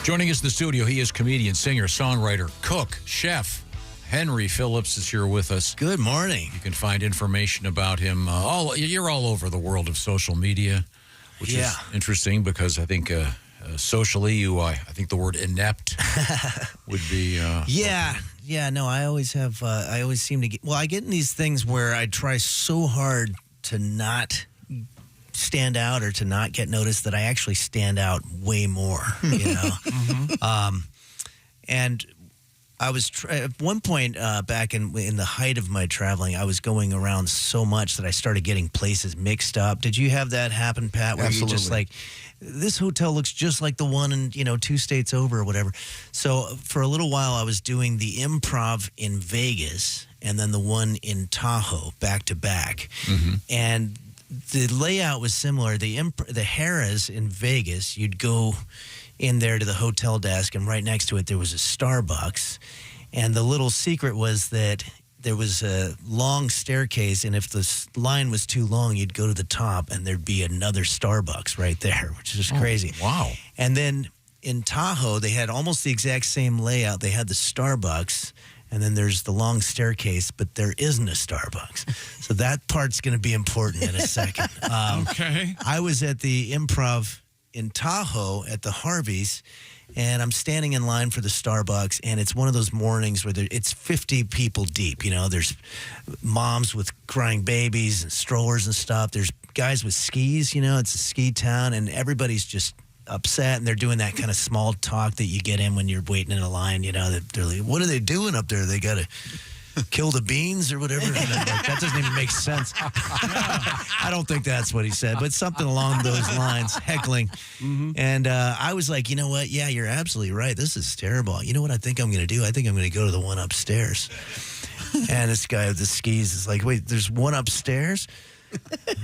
Joining us in the studio, he is comedian, singer, songwriter, cook, chef. Henry Phillips is here with us. Good morning. You can find information about him. You're all over the world of social media, which is interesting because I think socially, I think the word inept would be. No, I always have. I always seem to get. Well, I get in these things where I try so hard to not stand out or to not get noticed that I actually stand out way more. You know, and. I was at one point back in the height of my traveling, I was going around so much that I started getting places mixed up. Did you have that happen, Pat? Where Absolutely. you just like, this hotel looks just like the one in 2 states over or whatever. So for a little while, I was doing the Improv in Vegas and then the one in Tahoe back to back, and the layout was similar. The Harrah's in Vegas, you'd go in there to the hotel desk, and right next to it there was a Starbucks, and the little secret was that there was a long staircase, and if the line was too long, you'd go to the top and there'd be another Starbucks right there, which is just crazy. Wow. And then in Tahoe, they had almost the exact same layout. They had the Starbucks, and then there's the long staircase, but there isn't a Starbucks. So that part's going to be important in a second. Okay. I was at the Improv in Tahoe at the Harveys, and I'm standing in line for the Starbucks, and it's one of those mornings where it's 50 people deep. There's moms with crying babies and strollers and stuff. There's guys with skis, it's a ski town, and everybody's just upset, and they're doing that kind of small talk that you get in when you're waiting in a line. They're like, what are they doing up there? They got to kill the beans or whatever. That doesn't even make sense. I don't think that's what he said, but something along those lines, heckling. And I was like, you know what? Yeah, you're absolutely right. This is terrible. You know what I think I'm going to do? I think I'm going to go to the one upstairs. And this guy with the skis is like, wait, there's one upstairs?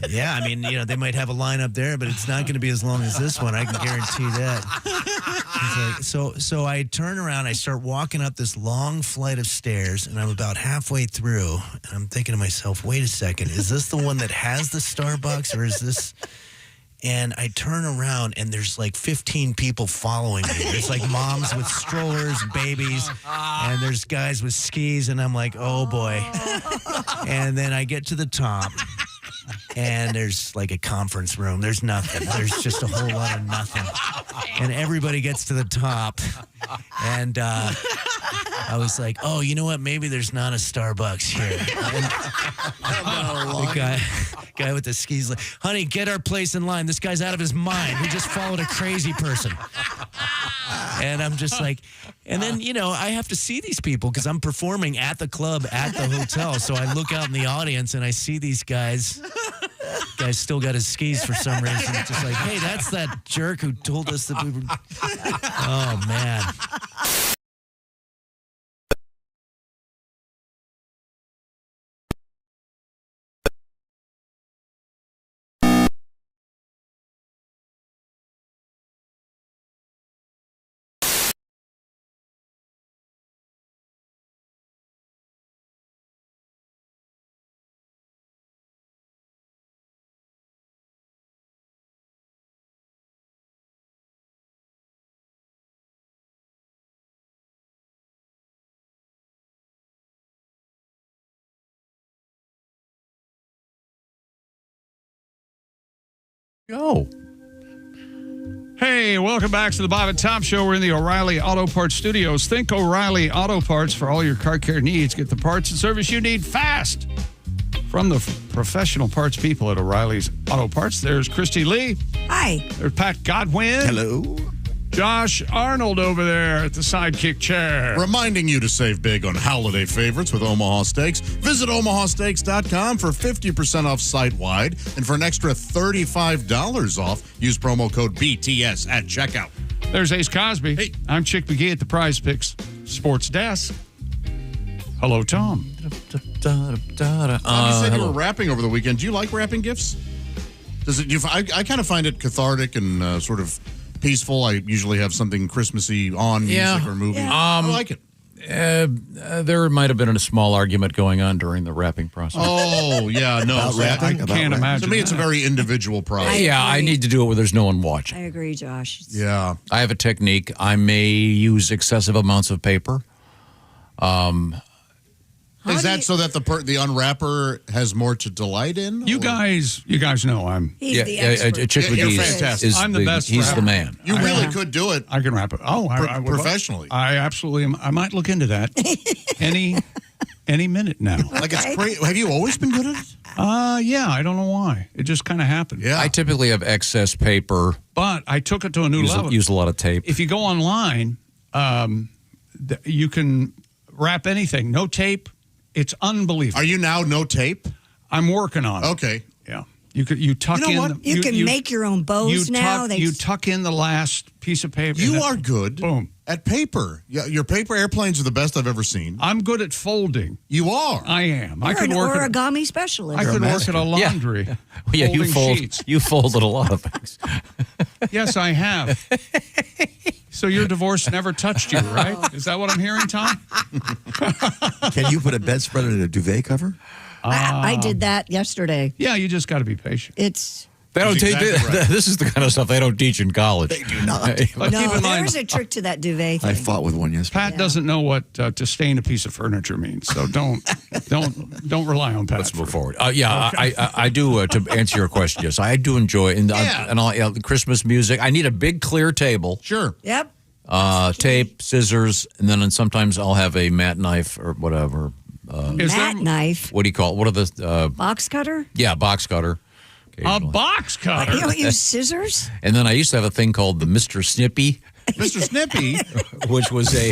Yeah, I mean, they might have a line up there, but it's not going to be as long as this one. I can guarantee that. He's like, so I turn around, I start walking up this long flight of stairs, and I'm about halfway through, and I'm thinking to myself, wait a second, is this the one that has the Starbucks, or is this... And I turn around, and there's like 15 people following me. There's like moms with strollers, babies, and there's guys with skis, and I'm like, oh, boy. And then I get to the top, and there's like a conference room. There's nothing. There's just a whole lot of nothing. And everybody gets to the top, and I was like, oh, you know what? Maybe there's not a Starbucks here. And the guy with the skis like, honey, get our place in line. This guy's out of his mind. We just followed a crazy person. And I'm just like, and then, I have to see these people because I'm performing at the club, at the hotel. So I look out in the audience and I see these guys. Guy's still got his skis for some reason. It's just like, hey, that's that jerk who told us that we were. Oh, man. Go. Hey, welcome back to the Bob and Tom Show. We're in the O'Reilly Auto Parts Studios. Think O'Reilly Auto Parts for all your car care needs. Get the parts and service you need fast. From the professional parts people at O'Reilly's Auto Parts, there's Christy Lee. Hi. There's Pat Godwin. Hello. Josh Arnold over there at the sidekick chair. Reminding you to save big on holiday favorites with Omaha Steaks. Visit omahasteaks.com for 50% off site-wide. And for an extra $35 off, use promo code BTS at checkout. There's Ace Cosby. Hey. I'm Chick McGee at the Prize Picks Sports Desk. Hello, Tom. Tom, you said you were rapping over the weekend. Do you like wrapping gifts? I kind of find it cathartic and sort of peaceful. I usually have something Christmassy on, music or movie. Yeah. I like it. There might have been a small argument going on during the wrapping process. Oh, yeah, no. I can't imagine. To me, it's a very individual process. I need to do it where there's no one watching. I agree, Josh. Yeah. I have a technique. I may use excessive amounts of paper. Is that so that the unwrapper has more to delight in? You guys know I'm. He's the expert. Chick You're McGee fantastic. I'm the best He's rapper. the man. You really could do it. I can wrap it. Oh, I would professionally. I absolutely am. I might look into that any minute now. Like it's great. Have you always been good at it? Yeah. I don't know why. It just kind of happened. Yeah. I typically have excess paper. But I took it to a new level. Use a lot of tape. If you go online, you can wrap anything. No tape. It's unbelievable. Are you now no tape? I'm working on it. Okay. Yeah. You tuck in. What? You can make your own bows now. You tuck in the last piece of paper. You are good. Boom. At paper. Yeah, your paper airplanes are the best I've ever seen. I'm good at folding. You are. I am. You're I could an work origami specialist. I could work at a laundry. Yeah, you fold. Sheets. You folded a lot of things. Yes, I have. So your divorce never touched you, right? Is that what I'm hearing, Tom? Can you put a bedspread in a duvet cover? I did that yesterday. Yeah, you just got to be patient. They don't teach exactly right. This is the kind of stuff they don't teach in college. They do not. But No, keep in there mind, is a trick to that duvet thing. I fought with one yesterday. Pat doesn't know what to stain a piece of furniture means, so don't rely on Pat. Let's move forward. I do. To answer your question, yes, I do enjoy the Christmas music. I need a big clear table. Sure. Yep. Tape, scissors, and then sometimes I'll have a mat knife or whatever. Mat knife. What do you call it? What are the Box cutter? Yeah, box cutter. A box cutter. You don't use scissors? And then I used to have a thing called the Mr. Snippy. Mr. Snippy? Which was a,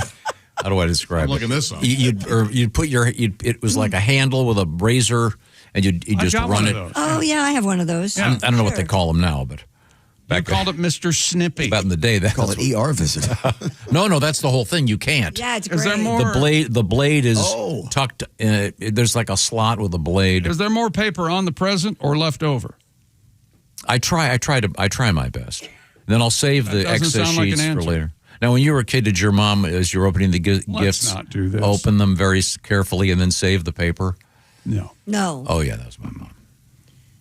how do I describe I'm looking this up. You'd put it was like a handle with a razor, and you'd just run it. Oh, yeah, I have one of those. Yeah. I don't know what they call them now, but You called it Mr. Snippy. Back in the day, that Call it ER visit. No, that's the whole thing. You can't. Yeah, it's great. Is there more? The blade is tucked. There's like a slot with a blade. Is there more paper on the present or left over? I try my best. Then I'll save the excess sheets for later. Now, when you were a kid, did your mom, as you're opening the gifts, not do this. open them very carefully and then save the paper? No. No. Yeah, that was my mom.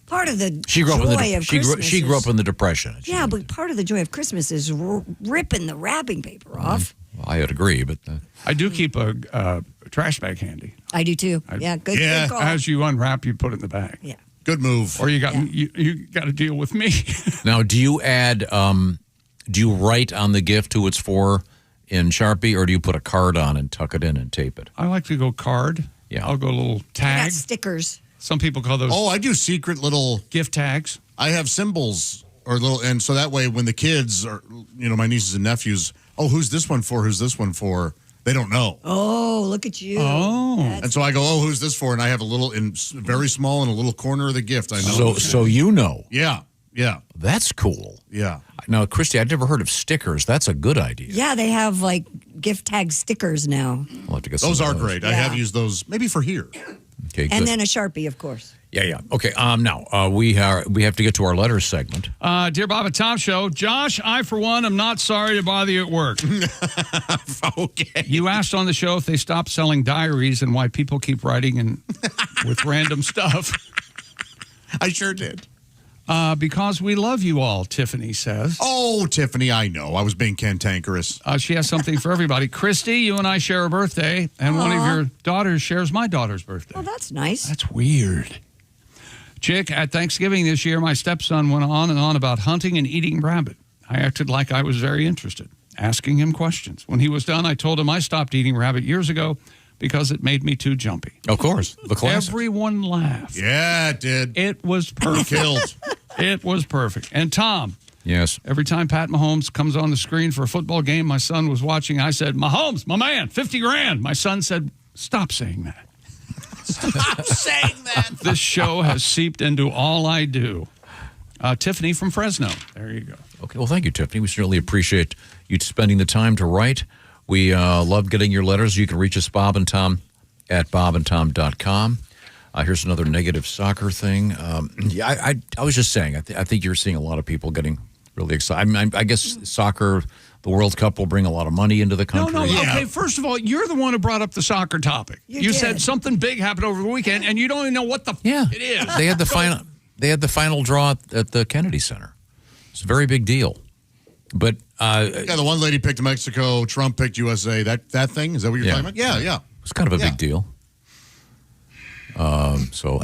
Part of the She grew up joy of Christmas. she grew up in the Depression. Yeah, but part of the joy of Christmas is ripping the wrapping paper off. Well, I would agree, but I do keep a trash bag handy. I do too. Good call. As you unwrap, you put it in the bag. Yeah. Good move. Or you got to deal with me. Now, do you add? Do you write on the gift who it's for in Sharpie, or do you put a card on and tuck it in and tape it? I like to go card. Yeah. I'll go a little I tag. got stickers. Some people call those. Oh, I do secret little gift tags. I have symbols or little, and so that way when the kids are, my nieces and nephews, who's this one for? Who's this one for? They don't know. Oh, look at you. And so I go, who's this for? And I have a little, very small in a little corner of the gift. I know. So you know. Yeah. That's cool. Yeah. Now, Christy, I'd never heard of stickers. That's a good idea. Yeah, they have like gift tag stickers now. We'll have to get those some are of those. great. I have used those maybe for here. Okay, And then a Sharpie, of course. Yeah. Okay. Now we have to get to our letters segment. Dear Bob and Tom Show, Josh, I for one am not sorry to bother you at work. Okay. You asked on the show if they stopped selling diaries and why people keep writing with random stuff. I sure did. Because we love you all, Tiffany says. Oh, Tiffany, I know. I was being cantankerous. She has something for everybody. Christy, you and I share a birthday, and one of your daughters shares my daughter's birthday. Oh, that's nice. That's weird. Chick, at Thanksgiving this year, my stepson went on and on about hunting and eating rabbit. I acted like I was very interested, asking him questions. When he was done, I told him I stopped eating rabbit years ago because it made me too jumpy. Of course, the classic. Everyone laughed. Yeah, it did. It was perfect. Killed. It was perfect. And Tom. Yes. Every time Pat Mahomes comes on the screen for a football game, my son was watching. I said, Mahomes, my man, 50 grand. My son said, stop saying that. Stop saying that. This show has seeped into all I do. Tiffany from Fresno. There you go. Okay. Well, thank you, Tiffany. We certainly appreciate you spending the time to write. We love getting your letters. You can reach us, Bob and Tom, at bobandtom.com. Here's another negative soccer thing. I was just saying, I think you're seeing a lot of people getting really excited. I guess soccer, the World Cup will bring a lot of money into the country. No. Okay, first of all, you're the one who brought up the soccer topic. You said something big happened over the weekend, and you don't even know what it is. They had the final. They had the final draw at the Kennedy Center. It's a very big deal. But the one lady picked Mexico, Trump picked USA. That thing, is that what you're talking about? Yeah. It's kind of a big deal. So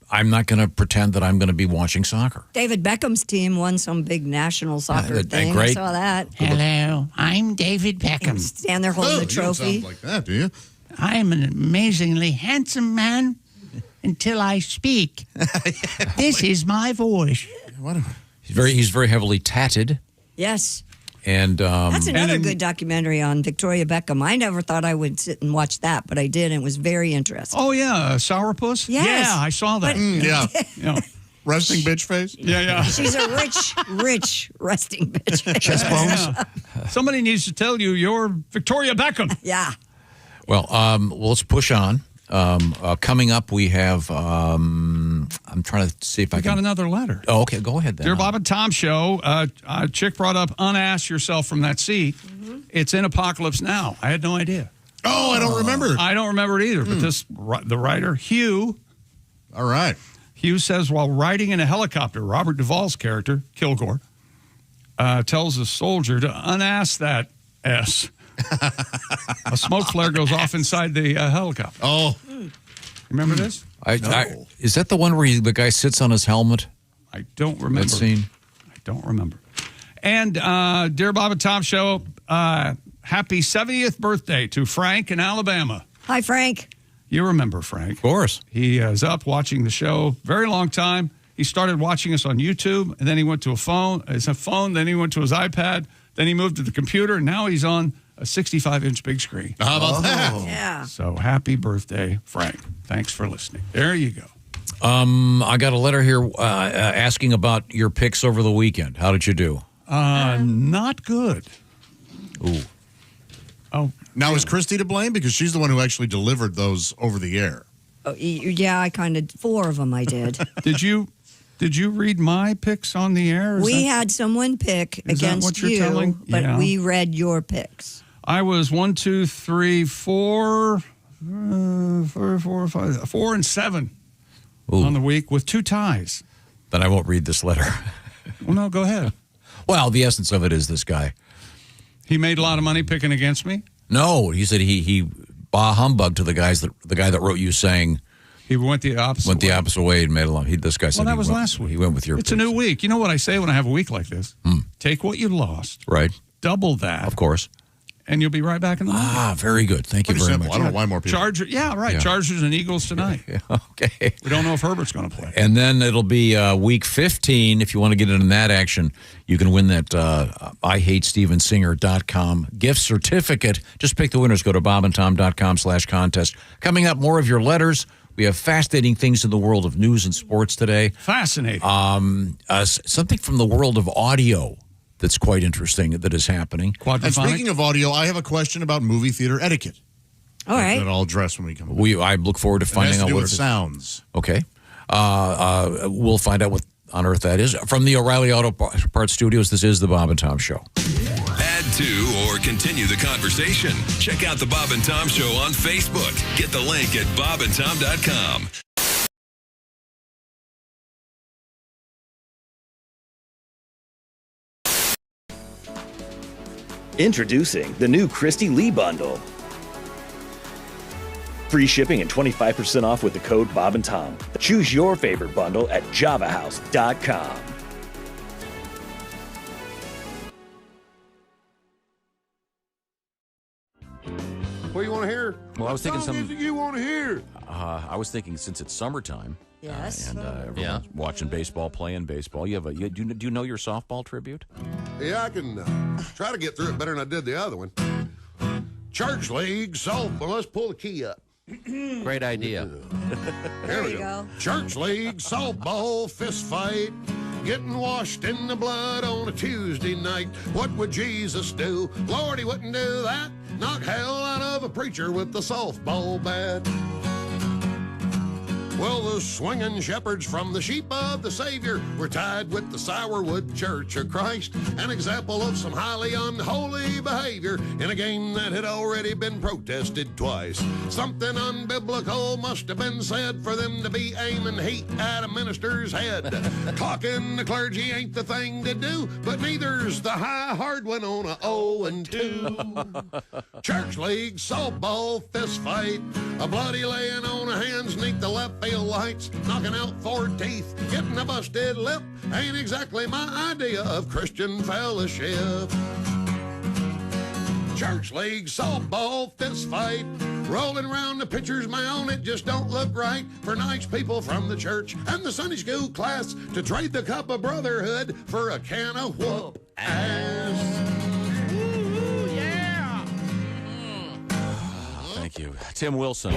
I'm not going to pretend that I'm going to be watching soccer. David Beckham's team won some big national soccer thing. Great. I saw that. Hello, I'm David Beckham. Stand there holding the trophy. You don't sound like that, do you? I'm an amazingly handsome man until I speak. This is my voice. He's very heavily tatted. Yes. And that's another good documentary on Victoria Beckham. I never thought I would sit and watch that, but I did, and it was very interesting. Oh, yeah, Sourpuss? Yes. Yeah, I saw that. Yeah. Resting bitch face? Yeah. She's a rich resting bitch. Chest bones? Somebody needs to tell you're Victoria Beckham. Yeah. Well, let's push on. Coming up, we have. I'm trying to see if I got another letter. Oh, okay. Go ahead then. Dear Bob and Tom Show, Chick brought up unask yourself from that seat. Mm-hmm. It's in Apocalypse Now. I had no idea. Oh, I don't remember. I don't remember it either. But the writer, Hugh. All right. Hugh says while riding in a helicopter, Robert Duvall's character, Kilgore, tells a soldier to unask that S. A smoke flare goes off inside the helicopter. Oh. Remember this? Is that the one where the guy sits on his helmet? I don't remember. That scene? I don't remember. And Dear Bob and Tom Show, happy 70th birthday to Frank in Alabama. Hi, Frank. You remember Frank. Of course. He is up watching the show very long time. He started watching us on YouTube, and then he went to his phone, then he went to his iPad, then he moved to the computer, and now he's on a 65-inch big screen. How about that? Yeah. So happy birthday, Frank. Thanks for listening. There you go. I got a letter here asking about your picks over the weekend. How did you do? Not good. Ooh. Oh. Now, is Christy to blame? Because she's the one who actually delivered those over the air. Oh, yeah, I kind of 4 of them I did. Did you read my picks on the air? We had someone pick against you, but we read your picks. I was 1, 2, 3, 4, 4, 5, 4 and 7 on the week with 2 ties. Then I won't read this letter. Well, no, go ahead. Well, the essence of it is this guy. He made a lot of money picking against me? No, he said he bah humbug to the guy that wrote you saying he went the opposite way and made a lot. This guy said that was last week. He went with your It's picks. a new week. You know what I say when I have a week like this? Take what you lost. Right. Double that. Of course. And you'll be right back in the money. Very good. Thank you very simple. much. I don't know why more people. Chargers and Eagles tonight. Okay. We don't know if Herbert's going to play. And then it'll be week 15. If you want to get in that action, you can win that IHateStevenSinger.com gift certificate. Just pick the winners. Go to bobandtom.com/contest. Coming up, more of your letters. We have fascinating things in the world of news and sports today. Fascinating. Something from the world of audio that's quite interesting that is happening. And speaking of audio, I have a question about movie theater etiquette. All right. That I'll address when we come back. I look forward to finding out what it is. Sounds. Okay. We'll find out what on earth that is. From the O'Reilly Auto Parts Studios, this is the Bob and Tom Show. Add to or continue the conversation. Check out the Bob and Tom Show on Facebook. Get the link at bobandtom.com. Introducing the new Christy Lee Bundle. Free shipping and 25% off with the code Bob and Tom. Choose your favorite bundle at javahouse.com. What do you want to hear? Well, I was thinking some music you want to hear. I was thinking since it's summertime. Yes. And everyone's watching baseball, playing baseball. Do you know your softball tribute? Yeah, I can try to get through it better than I did the other one. Church league softball. Let's pull the key up. Great idea. There you go. Church league softball fist fight. Getting washed in the blood on a Tuesday night. What would Jesus do? Lord, he wouldn't do that. Knock hell out of a preacher with the softball bat. Well, the swinging shepherds from the sheep of the Savior were tied with the Sourwood Church of Christ, an example of some highly unholy behavior in a game that had already been protested twice. Something unbiblical must have been said for them to be aiming heat at a minister's head. Clocking the clergy ain't the thing to do, but neither's the high hard one on a 0-2. Church league softball fist fight, a bloody laying on of hands neath the left field lights, knocking out 4 teeth, getting a busted lip, ain't exactly my idea of Christian fellowship. Church league softball fist fight, rolling around the pitcher's mound, it just don't look right for nice people from the church and the Sunday school class to trade the cup of brotherhood for a can of whoop ass. Ooh, yeah. Thank you. Tim Wilson.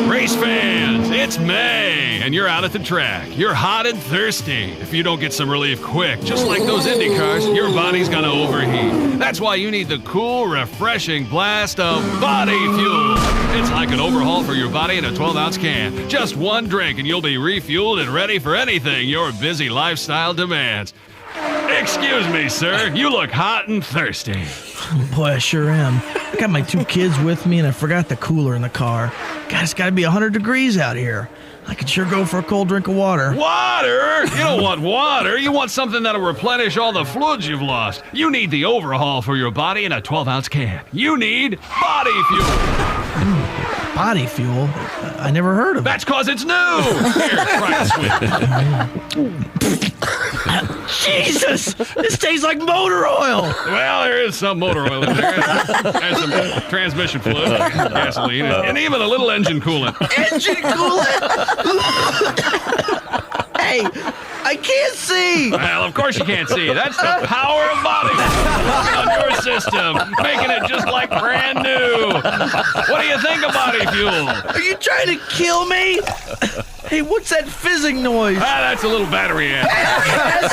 Race fans, it's May, and you're out at the track. You're hot and thirsty. If you don't get some relief quick, just like those Indy cars, your body's gonna overheat. That's why you need the cool, refreshing blast of body fuel. It's like an overhaul for your body in a 12-ounce can. Just one drink, and you'll be refueled and ready for anything your busy lifestyle demands. Excuse me, sir. You look hot and thirsty. Boy, I sure am. I got my 2 kids with me, and I forgot the cooler in the car. God, it's got to be 100 degrees out here. I could sure go for a cold drink of water. Water? You don't want water. You want something that'll replenish all the fluids you've lost. You need the overhaul for your body in a 12-ounce can. You need body fuel. Body fuel? I never heard of it. That's because it's new. Here, try this. Jesus! This tastes like motor oil. Well, there is some motor oil in there. And some transmission fluid, gasoline, and even a little engine coolant. Engine coolant? Hey, I can't see. Well, of course you can't see. That's the power of body fuel on your system, making it just like brand new. What do you think of body fuel? Are you trying to kill me? Hey, what's that fizzing noise? That's a little battery amp.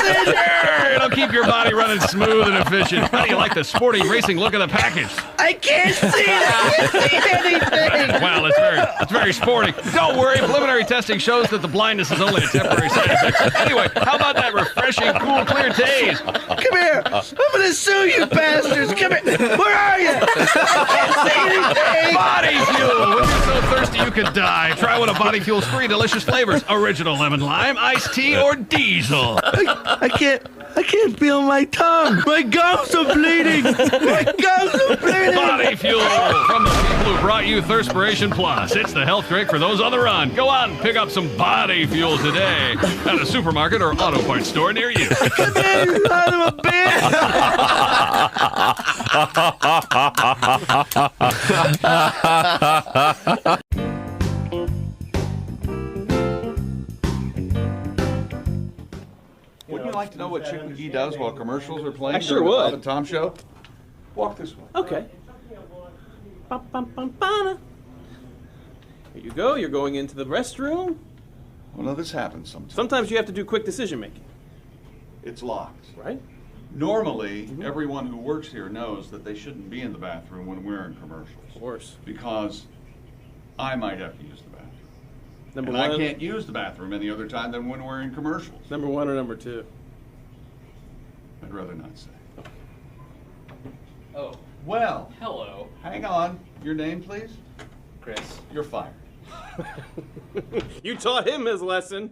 Sure, it'll keep your body running smooth and efficient. How do you like the sporty racing look of the package? I can't see it. I can't see anything. Well, it's very sporty. Don't worry, preliminary testing shows that the blindness is only a temporary side effect. Anyway, how about that refreshing, cool, clear taste? Come here. I'm going to sue you bastards. Come here. Where are you? I can't see anything. Body fuel. When you're so thirsty you could die, try one of Body Fuel's 3 delicious flavors: original lemon lime, iced tea, or diesel. I can't feel my tongue. My gums are bleeding. My gums are bleeding. Body Fuel from the people who brought you Thirspiration Plus. It's the health drink for those on the run. Go out and pick up some Body Fuel today at a supermarket or auto parts store near you. Come here, you son of a bitch. Wouldn't you like to know what Chick McGee does while commercials are playing? I sure during the would. Bob and Tom Show? Walk this way. Okay. Here you go. You're going into the restroom. Well, no, this happens sometimes. Sometimes you have to do quick decision making. It's locked. Right? Normally, everyone who works here knows that they shouldn't be in the bathroom when we're in commercials. Of course. Because I might have to use the bathroom. Number and one. I can't use the bathroom any other time than when we're in commercials. Number 1 or number 2? I'd rather not say. Oh. Well. Hello. Hang on. Your name, please? Chris. You're fired. You taught him his lesson.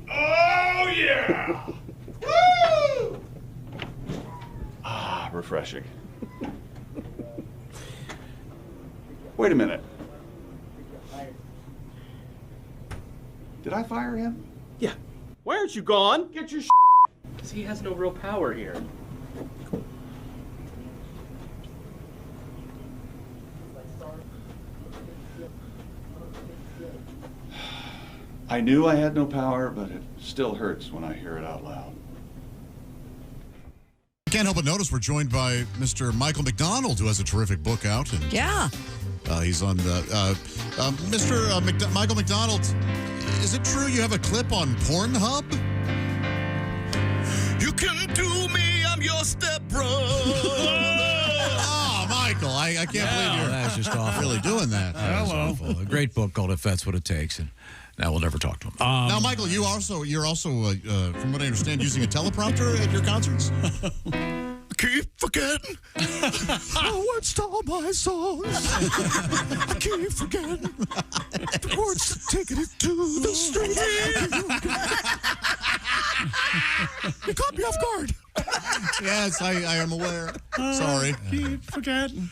Oh, yeah! Woo! Ah, refreshing. Wait a minute. Did I fire him? Yeah. Why aren't you gone? Get your Because he has no real power here. I knew I had no power, but it still hurts when I hear it out loud. I can't help but notice we're joined by Mr. Michael McDonald, who has a terrific book out. And Yeah. he's on the Mr. Michael McDonald. Is it true you have a clip on Pornhub? You can do me, I'm your stepbrother. Oh, Michael, I can't believe you're That's just awful. really doing that. Hello. A great book called If That's What It Takes, and now we'll never talk to him. Now, Michael, you're also, from what I understand, using a teleprompter at your concerts. Keep forgetting the words to all my songs. I keep forgetting the words to taking it to the street. You caught me off guard. Yes, I am aware. Sorry. Keep forgetting.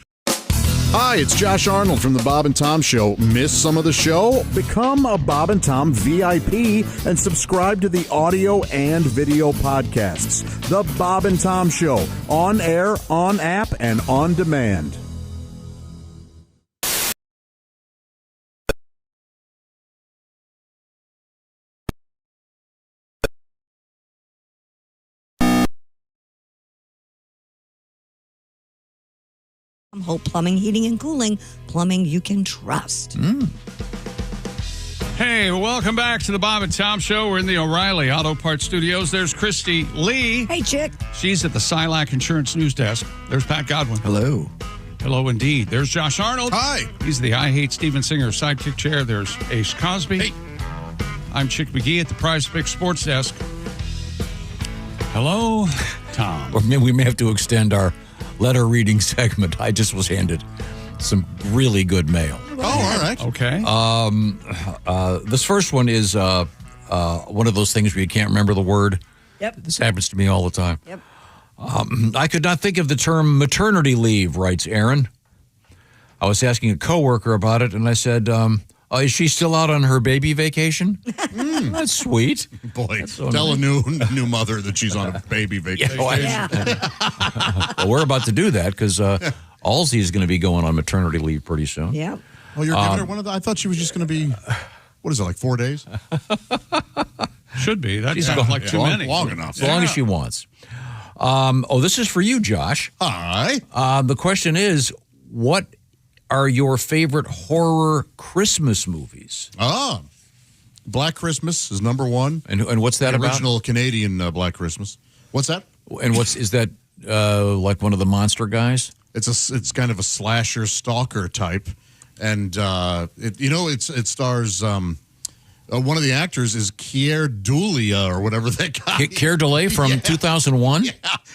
Hi, it's Josh Arnold from the Bob and Tom Show. Miss some of the show? Become a Bob and Tom VIP and subscribe to the audio and video podcasts. The Bob and Tom Show, on air, on app, and on demand. Hope Plumbing, Heating, and Cooling. Plumbing you can trust. Hey, welcome back to the Bob and Tom Show. We're in the O'Reilly Auto Parts Studios. There's Christy Lee. Hey, chick. She's at the Silac Insurance News Desk. There's Pat Godwin. Hello. Hello, indeed. There's Josh Arnold. Hi. He's the I Hate Steven Singer sidekick chair. There's Ace Cosby. Hey. I'm Chick McGee at the Prize Picks Sports Desk. Hello, Tom. Or we may have to extend our letter reading segment. I just was handed some really good mail. Oh, all right. Okay. This first one is one of those things where you can't remember the word. Yep. This happens to me all the time. Yep. I could not think of the term maternity leave, writes Aaron. I was asking a coworker about it, and I said, is she still out on her baby vacation? That's sweet. Boy, so tell nice. a new mother that she's on a baby vacation. Well, we're about to do that because Halsey is going to be going on maternity leave pretty soon. Yeah. Oh, you're giving her one of the. I thought she was just going to be. what is it, like 4 days? Should be. That She's sounds gone like too many. Long enough. As long as she wants. This is for you, Josh. Hi. The question is, what are your favorite horror Christmas movies? Black Christmas is number one. And what's that the about? Original Canadian Black Christmas. What's that? And is that like one of the monster guys? It's kind of a slasher stalker type, and it stars one of the actors is Keir Dullea or whatever that guy. Keir Dullea from 2001. Yeah,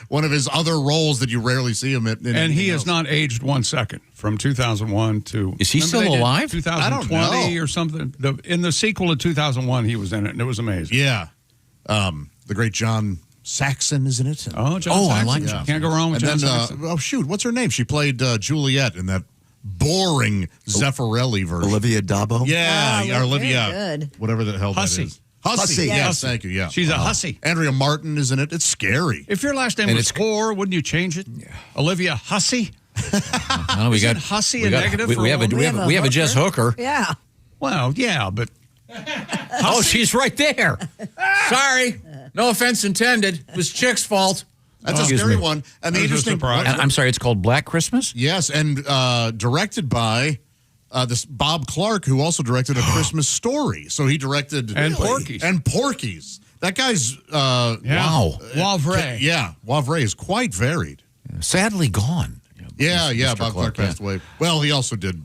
one of his other roles that you rarely see him in. And he has not aged 1 second from 2001 to. Is he still alive? 2020 or something. In the sequel to 2001, he was in it, and it was amazing. Yeah, the great John Saxon is in it. Oh, John Saxon. I like John. Can't go wrong with John Saxon. What's her name? She played Juliet in that boring Zeffirelli version. Olivia D'Abo? Yeah, Olivia. Good. Whatever the hell Hussey. that is. Hussey. Yes, thank you. Yeah. She's a hussy. Andrea Martin is in it. It's scary. If your last name was Hoare, wouldn't you change it? Yeah. Olivia Hussey? We got Hussey a negative? We have a Jess Hooker. Yeah. Well, yeah, but. Oh, she's right there. Sorry. No offense intended. It was Chick's fault. That's a scary one. And the interesting part. I'm sorry, it's called Black Christmas? Yes, and directed by this Bob Clark, who also directed A Christmas Story. So he directed Porky's. And Porky's. That guy's wow. Wavre. Wavre is quite varied. Sadly gone. Yeah, Bob Clark passed away. Well, he also did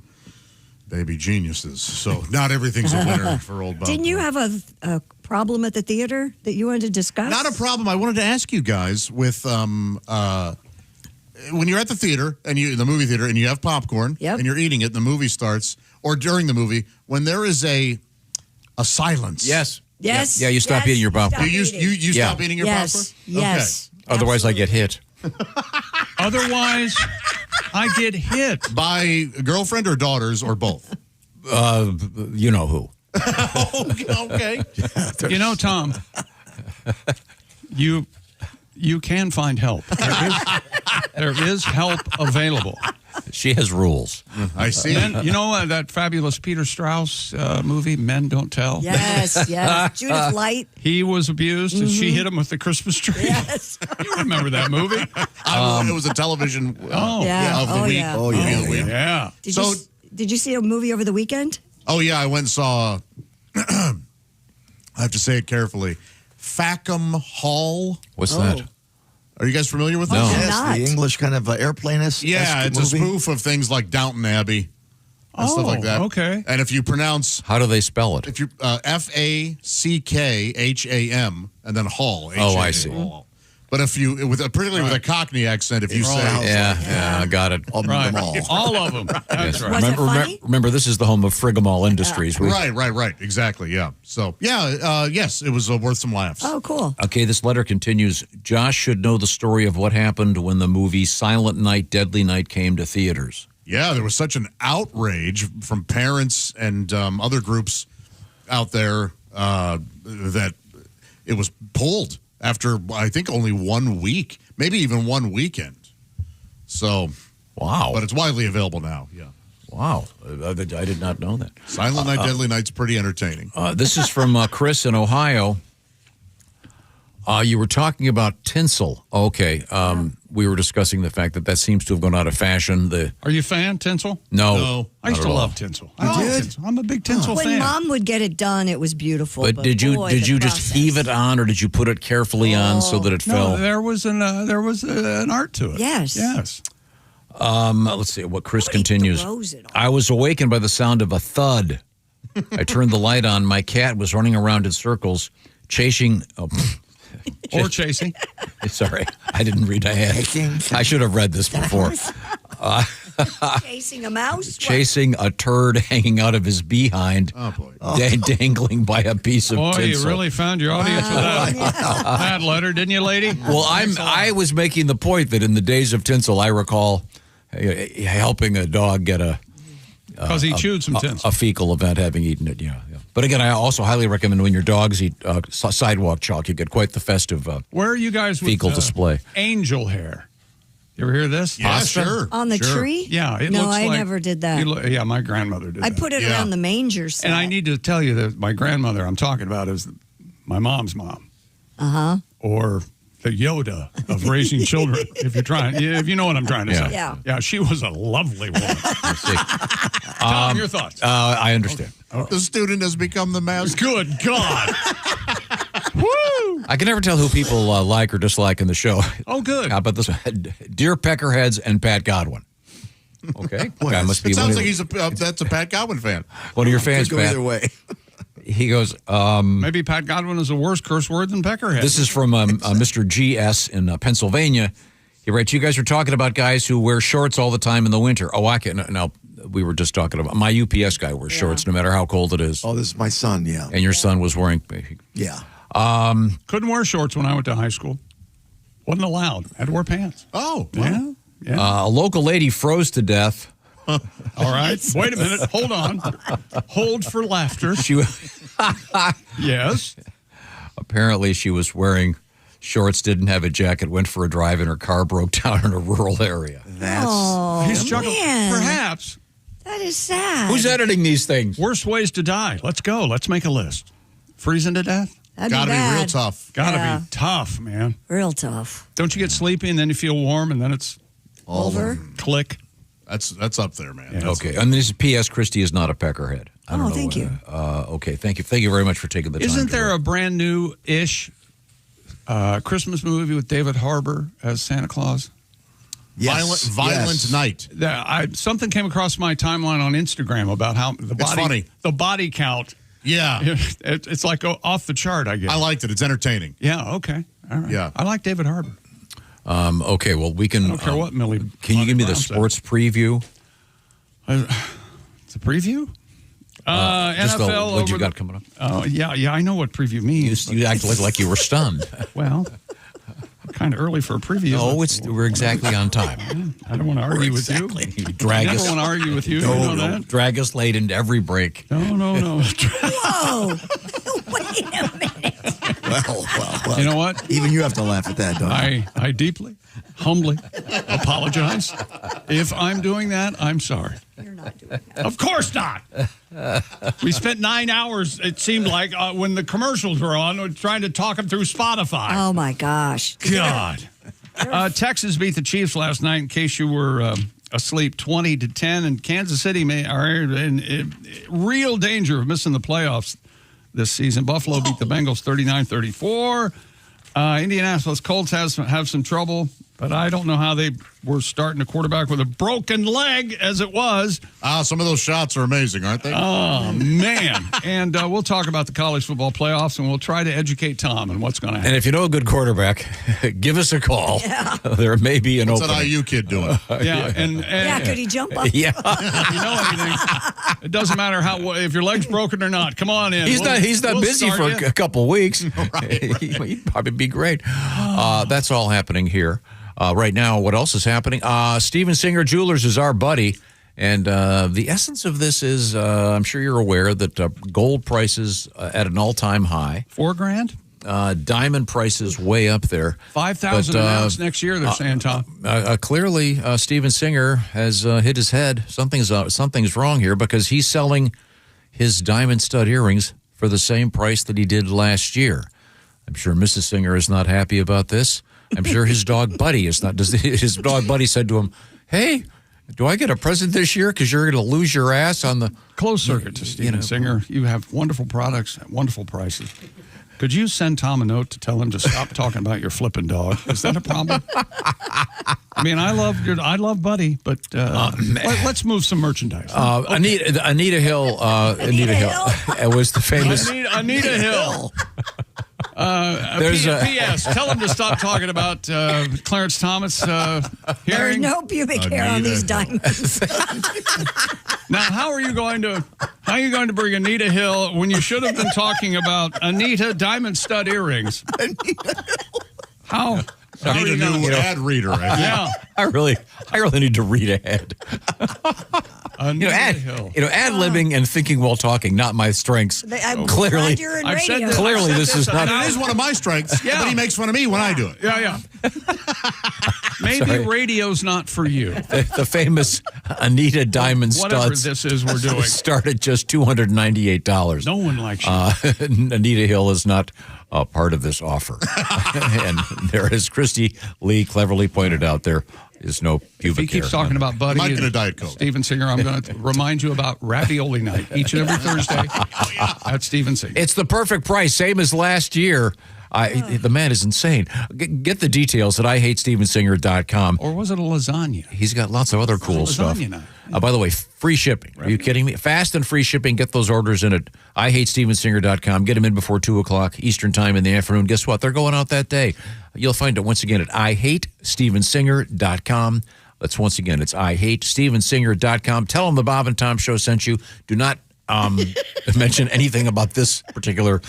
Baby Geniuses. So not everything's a winner for old Bob. Didn't you have a problem at the theater that you wanted to discuss? Not a problem. I wanted to ask you guys with when you're at the theater and the movie theater and you have popcorn and you're eating it and the movie starts, or during the movie, when there is a silence. Yes. Yes. Yeah, you stop eating your popcorn. You stop eating your popcorn? Yes. Okay. Otherwise, I get hit. Otherwise, I get hit. By girlfriend or daughters or both? You know who. Okay. You know, Tom, you can find help. There is help available. She has rules. I see. You know that fabulous Peter Strauss movie, Men Don't Tell? Yes. Judith Light. He was abused, and she hit him with the Christmas tree. Yes. You remember that movie? It was a television of the week. Yeah. Yeah. Did you see a movie over the weekend? Oh, yeah. I went and saw, I have to say it carefully, Fackham Hall. What's that? Are you guys familiar with this? No. Yes, the English kind of airplane-esque Yeah, it's movie. a spoof of things like Downton Abbey and stuff like that. Okay. And if you pronounce... How do they spell it? If you Fackham and then Hall. Oh, I see. Hall. But if you, particularly with a Cockney accent, if you say... Yeah, I got it. All of them. That's right. Was it funny? Remember, this is the home of Frigamall Industries. Right. Exactly, yeah. So, yes, it was worth some laughs. Oh, cool. Okay, this letter continues. Josh should know the story of what happened when the movie Silent Night, Deadly Night came to theaters. Yeah, there was such an outrage from parents and other groups out there that it was pulled after, I think, only 1 week, maybe even one weekend. So, wow. But it's widely available now, yeah. Wow. I did not know that. Silent Night, Deadly Night's pretty entertaining. This is from Chris in Ohio. You were talking about tinsel. Okay. We were discussing the fact that seems to have gone out of fashion. Are you a fan, tinsel? No. I used to love tinsel. Tinsel. I'm a big tinsel When fan. Mom would get it done, it was beautiful. But did you just heave it on, or did you put it carefully on so that it fell? No, there was an art to it. Yes. Let's see what Chris continues. I was awakened by the sound of a thud. I turned the light on. My cat was running around in circles, chasing. Or chasing. Sorry, I didn't read ahead. I should have read this before. Chasing a mouse? Chasing a turd hanging out of his behind, dangling by a piece of tinsel. You really found your audience with that letter, didn't you, lady? Well, I was making the point that in the days of tinsel, I recall helping a dog get because he chewed some tinsel. A fecal event, having eaten it, yeah. But again, I also highly recommend when your dogs eat sidewalk chalk, you get quite the festive Where are you guys with fecal display. Angel hair? You ever hear this? Yeah, Pasta? sure. On the tree? Yeah, it No, looks I like- never did that. Yeah, my grandmother did I that. put it around the manger set. And I need to tell you that my grandmother I'm talking about is my mom's mom. Uh-huh. Or the Yoda of raising children, if you know what I'm trying to say. Yeah. Yeah, she was a lovely woman. Tom, your thoughts? I understand. The student has become the master. Good God. Woo! I can never tell who people like or dislike in the show. Oh, good. How about this one? Dear Peckerheads and Pat Godwin. Okay. Guy must be It sounds one like of, that's a Pat Godwin fan. one of your fans, Could go Pat. either way. He goes, Maybe Pat Godwin is a worse curse word than Peckerhead. this is from Mr. GS in Pennsylvania. He writes, you guys are talking about guys who wear shorts all the time in the winter. Oh, I can. No, we were just talking about my UPS guy wears shorts no matter how cold it is. Oh, this is my son, yeah. And your son was wearing. Yeah. Couldn't wear shorts when I went to high school. Wasn't allowed. Had to wear pants. Oh, Yeah. Yeah. A local lady froze to death. All right. Wait a minute. Hold on. Hold for laughter. Yes. Apparently, she was wearing shorts, didn't have a jacket, went for a drive, and her car broke down in a rural area. He's struggling. man. Perhaps. That is sad. Who's editing these things? Worst ways to die. Let's go. Let's make a list. Freezing to death? That'd Gotta be bad. real tough. Gotta be tough, man. Real tough. Don't you get sleepy and then you feel warm and then it's Over? click? That's up there, man. Yeah. Okay. And this is P.S. Christie is not a peckerhead. I don't know thank you. Okay. Thank you. Thank you very much for taking the time. Isn't to there read. a brand new-ish Christmas movie with David Harbour as Santa Claus? Yes. Violent Yes. Night. Something came across my timeline on Instagram about how the body count. Yeah. It's like off the chart, I guess. I liked it. It's entertaining. Yeah, okay. All right. Yeah. I like David Harbour. Okay, well, we can. I don't care what Millie. Can you give me the Brown said. sports preview? It's a preview? Just NFL. what you over got the- coming up? Oh, yeah, I know what preview means. You act like you were stunned. Well, kind of early for a preview. No, we're exactly on time. I don't want to argue with you. You drag I us. never want to argue with you. You know that? Drag us late into every break. No. Whoa. Wait a minute. Well. You know what? Even you have to laugh at that, don't you? I deeply, humbly apologize. If I'm doing that, I'm sorry. You're not doing that. Of course not. We spent 9 hours, it seemed like, when the commercials were on, trying to talk them through Spotify. Oh, my gosh. God. Texas beat the Chiefs last night, in case you were asleep, 20-10, and Kansas City are in real danger of missing the playoffs this season. Buffalo beat the Bengals 39-34. Indianapolis Colts have some trouble, but I don't know how they were starting a quarterback with a broken leg as it was. Some of those shots are amazing, aren't they? Oh, man. And we'll talk about the college football playoffs, and we'll try to educate Tom on what's going to happen. And if you know a good quarterback, give us a call. Yeah. There may be an What's opening. that IU kid doing? Yeah, and could he jump up? Yeah. if you know anything, it doesn't matter if your leg's broken or not. Come on in. He's not we'll busy start for you. a couple weeks. He'd probably be great. That's all happening here. Right now, what else is happening? Steven Singer Jewelers is our buddy. And the essence of this is, I'm sure you're aware that gold prices at an all-time high. $4,000? Diamond prices way up there. 5,000 an ounce next year, they're saying, Tom. Clearly, Steven Singer has hit his head. Something's wrong here because he's selling his diamond stud earrings for the same price that he did last year. I'm sure Mrs. Singer is not happy about this. I'm sure his dog Buddy is not. His dog Buddy said to him, "Hey, do I get a present this year? Because you're going to lose your ass on the closed circuit to Steven Singer. You have wonderful products at wonderful prices. Could you send Tom a note to tell him to stop talking about your flipping dog? Is that a problem? I mean, I love Buddy, but let's move some merchandise. Okay. Anita Hill. It was the famous Anita Hill. P.S. Tell him to stop talking about Clarence Thomas There's hearing. no pubic hair on these diamonds. Now, how are you going to bring Anita Hill when you should have been talking about Anita diamond stud earrings? How? I need a new ad reader. Yeah. I really need to read ahead. Ad-libbing and thinking while talking, not my strengths. I'm clearly, glad you're in I've said radio. this- clearly this is not. It is one of my strengths, Yeah. but he makes fun of me when I do it. Yeah. Maybe Sorry. radio's not for you. The famous Anita Diamond Whatever Studs this is we're doing. started just $298. No one likes you. Anita Hill is not a part of this offer. And there, as Christy Lee cleverly pointed out, there is no If pubic he keeps hair. talking about Buddy Might get a and Diet Coke. Steven Singer, I'm going to remind you about ravioli night each and every Thursday at Steven Singer. It's the perfect price, same as last year. The man is insane. Get the details at IHateStevenSinger.com. Or was it a lasagna? He's got lots of other cool stuff. Lasagna night. By the way, free shipping. Are you kidding me? Fast and free shipping. Get those orders in at IHateStevenSinger.com. Get them in before 2 o'clock Eastern time in the afternoon. Guess what? They're going out that day. You'll find it once again at IHateStevenSinger.com. That's once again, it's IHateStevenSinger.com. Tell them the Bob and Tom Show sent you. Do not mention anything about this particular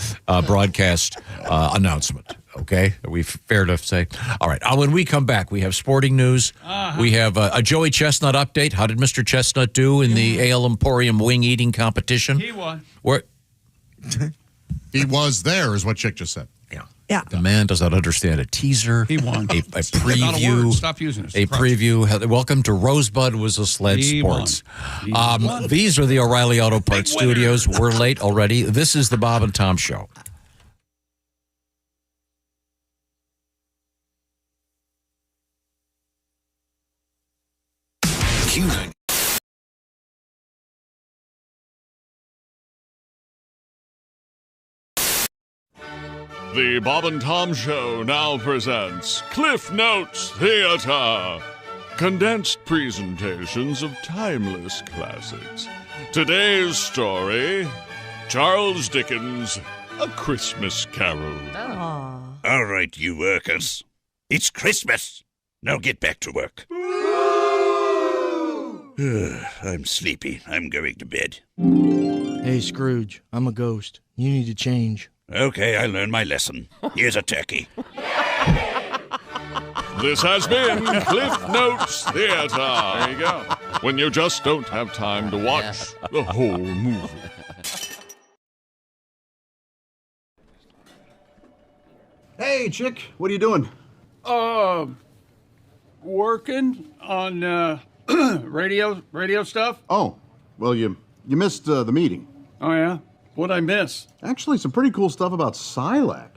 broadcast announcement. Okay? Are we fair to say? All right. When we come back, we have sporting news. We have a Joey Chestnut update. How did Mr. Chestnut do in the Ale Emporium wing eating competition? He won. Where? He was there, is what Chick just said. Yeah. The man does not understand a teaser. He won. A Not a preview. word. Stop using it. A preview. Welcome to Rosebud was a sled He sports. won. These are the O'Reilly Auto Parts Studios. We're late already. This is the Bob and Tom Show. The Bob and Tom Show now presents Cliff Notes Theater. Condensed presentations of timeless classics. Today's story, Charles Dickens' A Christmas Carol. All right, you workers. It's Christmas. Now get back to work. I'm sleepy. I'm going to bed. Hey, Scrooge, I'm a ghost. You need to change. Okay, I learned my lesson. Here's a turkey. This has been Cliff Notes Theater. There you go. When you just don't have time to watch the whole movie. Hey, Chick, what are you doing? Working on radio stuff. Oh, well, you missed the meeting. Oh, yeah? What'd I miss? Actually, some pretty cool stuff about Silac.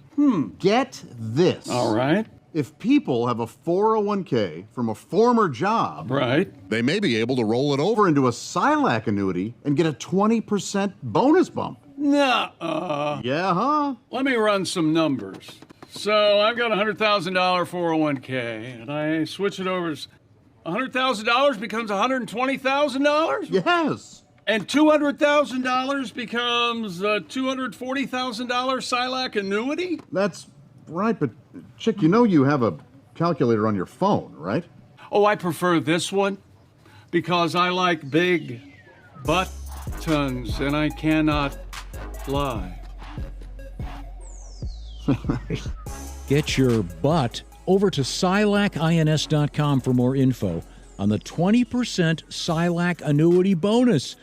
Get this. All right. If people have a 401k from a former job, Right. they may be able to roll it over into a Silac annuity and get a 20% bonus bump. Nuh-uh. Yeah, huh? Let me run some numbers. So I've got a $100,000 401k, and I switch it over. $100,000 becomes $120,000? Yes. And $200,000 becomes a $240,000 Silac annuity? That's right, but Chick, you know you have a calculator on your phone, right? Oh, I prefer this one because I like big buttons and I cannot lie. Get your butt over to SilacINS.com for more info on the 20% Silac annuity bonus.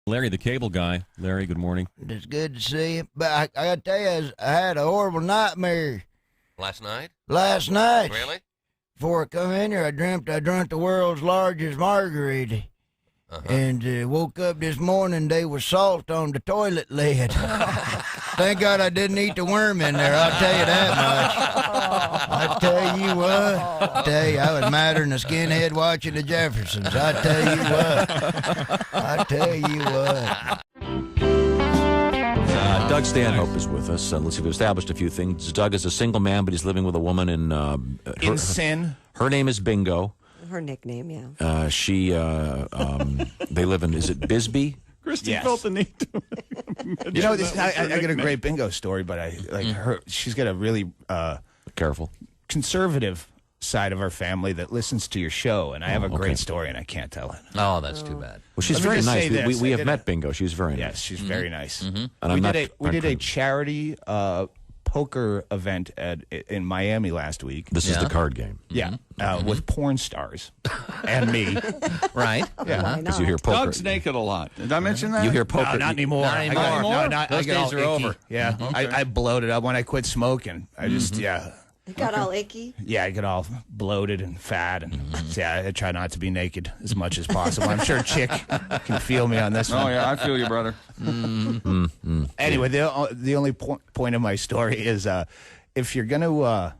Larry, the cable guy. Larry, good morning. It's good to see you. But I got to tell you, I had a horrible nightmare Last night? last night. Really? Before I come in here, I dreamt I drank the world's largest margarita. And woke up this morning, there was salt on the toilet lid. Thank God I didn't eat the worm in there, I'll tell you that much. I tell you what, I was madder than a skinhead watching the Jeffersons. I tell you what. Doug Stanhope is with us. Let's see, we've established a few things. Doug is a single man, but he's living with a woman in sin. Her name is Bingo. Her nickname, yeah. They live in, is it Bisbee? Christy Yes. felt the need to. You know, I got a great bingo story, but she's got a really Careful. conservative side of our family that listens to your show, and I have a great story, and I can't tell it. Oh, that's too bad. Well, she's very nice. We have met Bingo. She's very nice. Yes, she's very nice. And we did a charity poker event in Miami last week. This is the card game. Yeah, with porn stars and me. Right? Yeah, because you hear poker. Doug's naked a lot. Did I mention that? You hear poker. No, not anymore. Not anymore. Those days are over. Yeah, I bloated up when I quit smoking. I just It got all icky. Yeah, I get all bloated and fat, and I try not to be naked as much as possible. I'm sure Chick can feel me on this one. Oh yeah, I feel you, brother. Anyway, the only point of my story is if you're gonna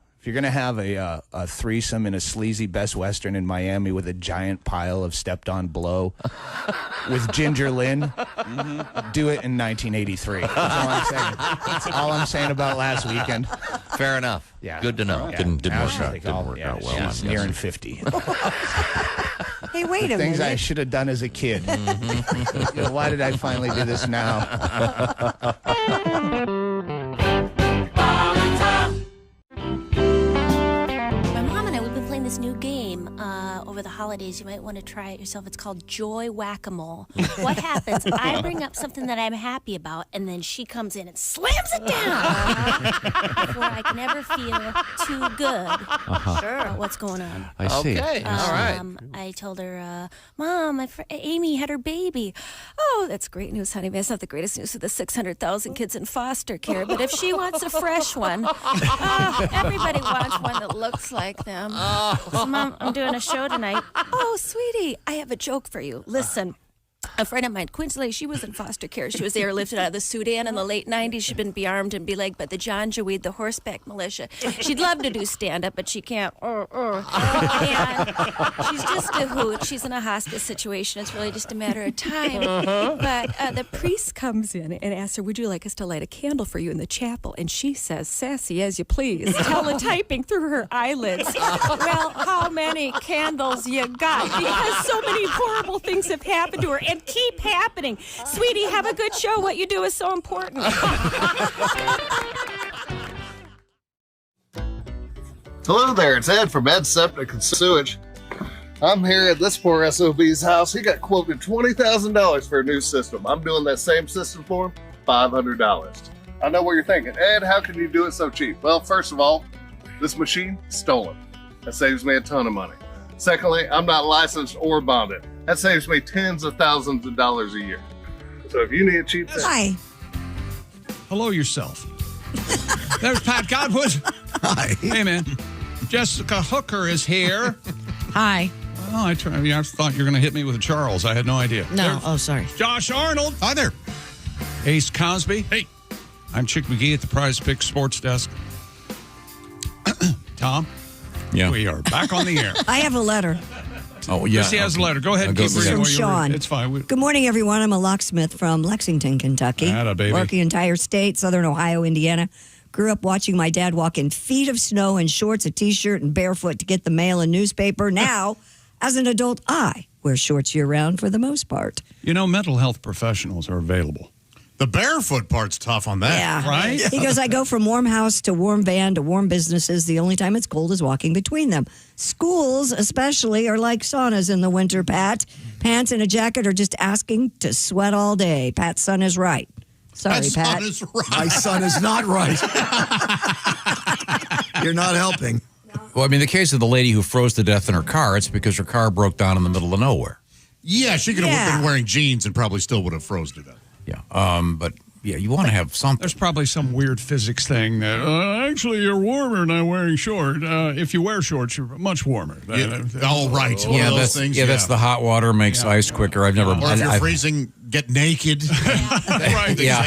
have a threesome in a sleazy Best Western in Miami with a giant pile of stepped-on blow with Ginger Lynn, do it in 1983. That's all I'm saying. That's all I'm saying about last weekend. Fair enough. Yeah. Good to know. Yeah. Didn't Now work she's out. like, Didn't work out well. She's nearing 50. Hey, wait a Things I minute. should have done as a kid. Why did I finally do this now? My mom and I, we've been playing this new game over the holidays. You might want to try it yourself. It's called Joy Whack-A-Mole. What happens? I bring up something that I'm happy about, and then she comes in and slams it down before I can ever feel too good about what's going on. I see. Okay. All right. I told her, Mom, my friend Amy had her baby. Oh, that's great news, honey. It's not the greatest news for the 600,000 kids in foster care, but if she wants a fresh one, everybody wants one that looks like them. So, Mom, I'm doing a show tonight. Oh, sweetie, I have a joke for you. Listen. A friend of mine, Quinsley, she was in foster care. She was airlifted out of the Sudan in the late 90s. She'd been bearmed and belegged by the Janjaweed, the horseback militia. She'd love to do stand-up, but she can't. And she's just a hoot. She's in a hospice situation. It's really just a matter of time. But the priest comes in and asks her, would you like us to light a candle for you in the chapel? And she says, sassy as you please, teletyping through her eyelids. Well, how many candles you got? Because so many horrible things have happened to her and keep happening. Sweetie, have a good show. What you do is so important. Hello there, it's Ed from Ed Septic and Sewage. I'm here at this poor SOB's house. He got quoted $20,000 for a new system. I'm doing that same system for him, $500. I know what you're thinking. Ed, how can you do it so cheap? Well, first of all, this machine, stolen. That saves me a ton of money. Secondly, I'm not licensed or bonded. That saves me tens of thousands of dollars a year. So if you need a cheap thing. Hi. Hello yourself. There's Pat Godwood. Hi. Hey, man. Jessica Hooker is here. Hi. Oh, I thought you were going to hit me with a Charles. I had no idea. No. Oh, sorry. Josh Arnold. Hi there. Ace Cosby. Hey. I'm Chick McGee at the Prize Picks Sports Desk. Tom. Yeah. We are back on the air. I have a letter. Oh, yeah. Chrissy has a letter. Go ahead and keep This is reading. from Sean. It's fine. Good morning, everyone. I'm a locksmith from Lexington, Kentucky. Atta, baby. Work the entire state, southern Ohio, Indiana. Grew up watching my dad walk in feet of snow in shorts, a T-shirt, and barefoot to get the mail and newspaper. Now, as an adult, I wear shorts year-round for the most part. You know, mental health professionals are available. The barefoot part's tough on that. Yeah. Right? He goes, I go from warm house to warm van to warm businesses. The only time it's cold is walking between them. Schools, especially, are like saunas in the winter, Pat. Pants and a jacket are just asking to sweat all day. Pat's son is right. Sorry, That Pat. son is right. My son is not right. You're not helping. Well, I mean, the case of the lady who froze to death in her car, it's because her car broke down in the middle of nowhere. Yeah, she could have been wearing jeans and probably still would have froze to death. Yeah. But yeah, you want to have something. There's probably some weird physics thing that actually you're warmer not wearing shorts. If you wear shorts, you're much warmer. All right. One Yeah, of those that's things. that's the hot water makes ice quicker. I've never. Or if you're freezing, get naked. Right. Yeah,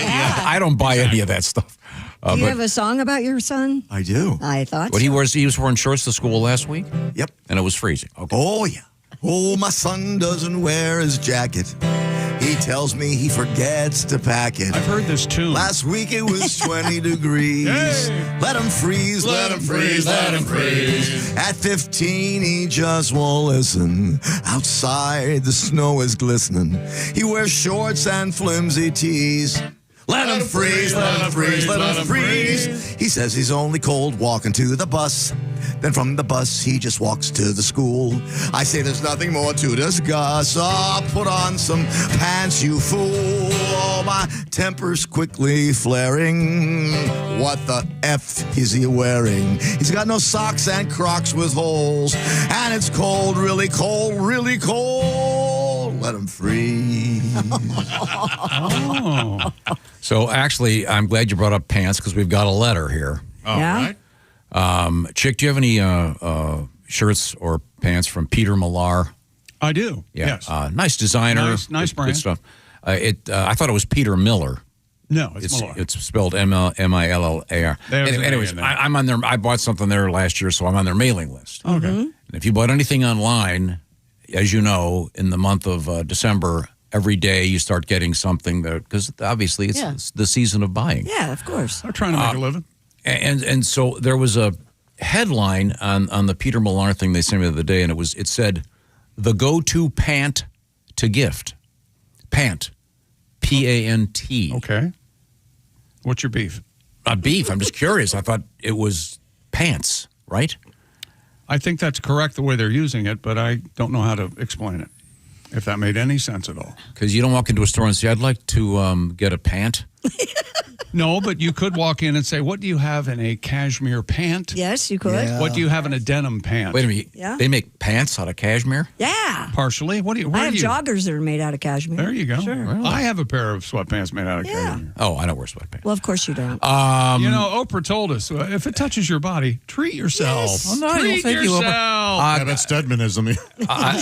I don't buy any of that stuff. Do you have a song about your son? I do. I thought But so. he was wearing shorts to school last week. Yep. And it was freezing. Okay. Oh, yeah. Oh, my son doesn't wear his jacket. He tells me he forgets to pack it. I've heard this too. Last week it was 20 degrees. Hey. Let him freeze, let him freeze, let him freeze. At 15, he just won't listen. Outside, the snow is glistening. He wears shorts and flimsy tees. Let him freeze, let him freeze, let him freeze. He says he's only cold walking to the bus. Then from the bus, he just walks to the school. I say there's nothing more to discuss. Oh, put on some pants, you fool. Oh, my temper's quickly flaring. What the F is he wearing? He's got no socks and Crocs with holes. And it's cold, really cold, really cold. Let him freeze. Oh. So actually, I'm glad you brought up pants because we've got a letter here. All right. Chick, do you have any shirts or pants from Peter Millar? I do. Yeah. Yes. Nice designer. Nice brand. Good stuff. I thought it was Peter Miller. No, it's Millar. It's spelled M-I-L-L-A-R. Anyways, I'm on their. I bought something there last year, so I'm on their mailing list. Okay. And if you bought anything online, as you know, in the month of December, every day you start getting something because obviously it's the season of buying. Yeah, of course. They're trying to make a living. And so there was a headline on the Peter Millar thing they sent me the other day, and it said, "The go-to pant to gift." Pant. P-A-N-T. Okay. What's your beef? Beef. I'm just curious. I thought it was pants, right? I think that's correct the way they're using it, but I don't know how to explain it, if that made any sense at all. Because you don't walk into a store and say, "I'd like to get a pant." No, but you could walk in and say, "What do you have in a cashmere pant?" Yes, you could. Yeah. What do you have in a denim pant? Wait a minute. Yeah. They make pants out of cashmere? Yeah. Partially. Where I have do you? joggers that are made out of cashmere. There you go. Sure. Really? I have a pair of sweatpants made out of cashmere. Oh, I don't wear sweatpants. Well, of course you don't. Oprah told us if it touches your body, treat yourself. Yes. Oh, no, Treat thank you, yourself. Yeah, that's Stedmanism.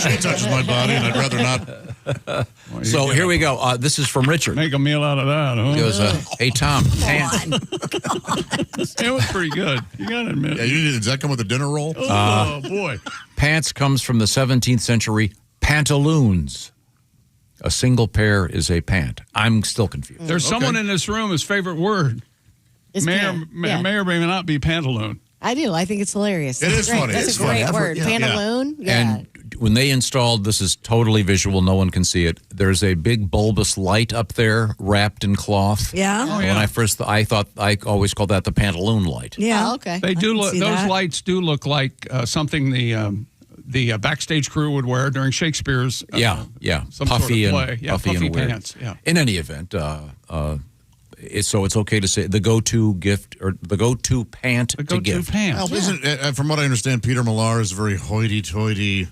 She touches my body, and I'd rather not. So here we go. This is from Richard. Make a meal out of that, huh? He goes, "Hey, Tom, pants." It was pretty good. You got to admit. Yeah, does that come with a dinner roll? Oh, boy. Pants comes from the 17th century pantaloons. A single pair is a pant. I'm still confused. There's someone in this room, his favorite word It's may pant. Yeah. or may not be pantaloon. I do. I think it's hilarious. It That's is great. funny. That's It's a great funny. word. Yeah. Pantaloon. Yeah. And when they installed, this is totally visual, no one can see it. There's a big bulbous light up there wrapped in cloth. Yeah. Oh, When yeah. I always called that the pantaloon light. Yeah. Oh, okay. They do can look. see Those that. lights do look like something the backstage crew would wear during Shakespeare's. Yeah. Some Puffy sort of and play. Yeah, puffy puffy and weird. pants. Yeah. In any event, it's okay to say the go-to gift or the go-to pant The to go-to gift. pants. Well, isn't from what I understand, Peter Millar is very hoity-toity.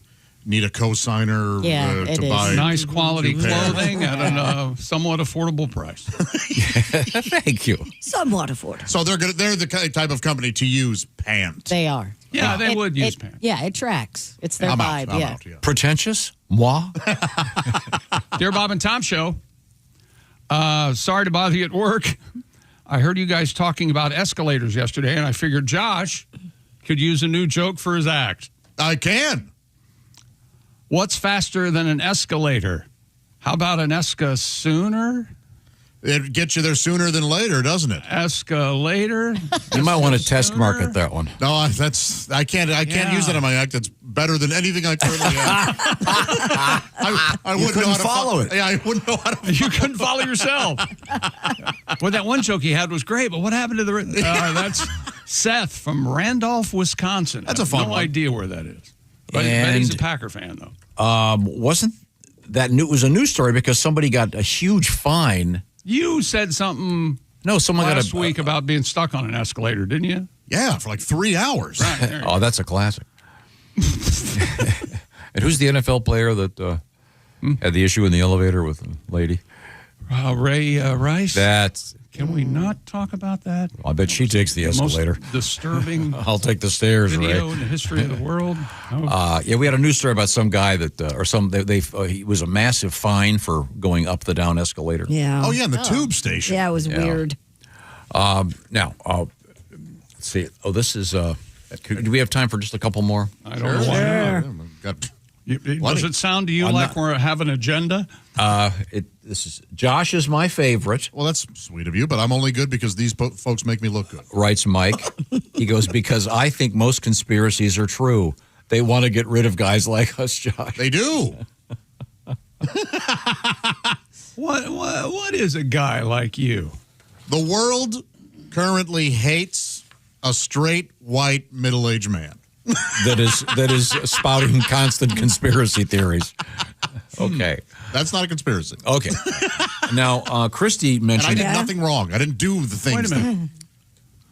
Need a cosigner Yeah, it to is. buy Nice quality two pairs. clothing at a somewhat affordable price. Thank you. Somewhat affordable. So they're the type of company to use pants. They are. Yeah, they would use it, pants. Yeah, it tracks. It's their I'm vibe. out. yeah. I'm out. Pretentious? Moi? Dear Bob and Tom Show, sorry to bother you at work. I heard you guys talking about escalators yesterday, and I figured Josh could use a new joke for his act. I can. What's faster than an escalator? How about an esca-sooner? It gets you there sooner than later, doesn't it? Escalator? You might want to test market that one. No, I can't use that on my act. That's better than anything I currently have. I wouldn't know how to follow it. Yeah, I wouldn't know how to. You couldn't follow yourself. Well, that one joke he had was great, but what happened to the... that's Seth from Randolph, Wisconsin. That's a I have fun no one. idea where that is. But he's a Packer fan, though. Wasn't that new? It was a news story because somebody got a huge fine. You said something someone last got week about being stuck on an escalator, didn't you? Yeah, for like 3 hours. Right, Oh, that's a classic. And who's the NFL player that had the issue in the elevator with the lady? Ray Rice. Can we not talk about that? I bet she takes the escalator. Most disturbing I'll take the stairs, video Ray. in the history of the world. Yeah, we had a news story about some guy that, he was a massive fine for going up the down escalator. Yeah. Oh, yeah, in the tube station. Yeah, it was weird. Now, let's see. Oh, this is, do we have time for just a couple more? I don't know why not. Got Does it sound to you like we have an agenda? Josh is my favorite. Well, that's sweet of you, but I'm only good because these folks make me look good. Writes Mike. He goes, because I think most conspiracies are true. They want to get rid of guys like us, Josh. They do. What is a guy like you? The world currently hates a straight, white, middle-aged man. that is spouting constant conspiracy theories. Okay. That's not a conspiracy. Okay. Now, Christy mentioned... And I did nothing wrong. I didn't do the things. Wait a minute.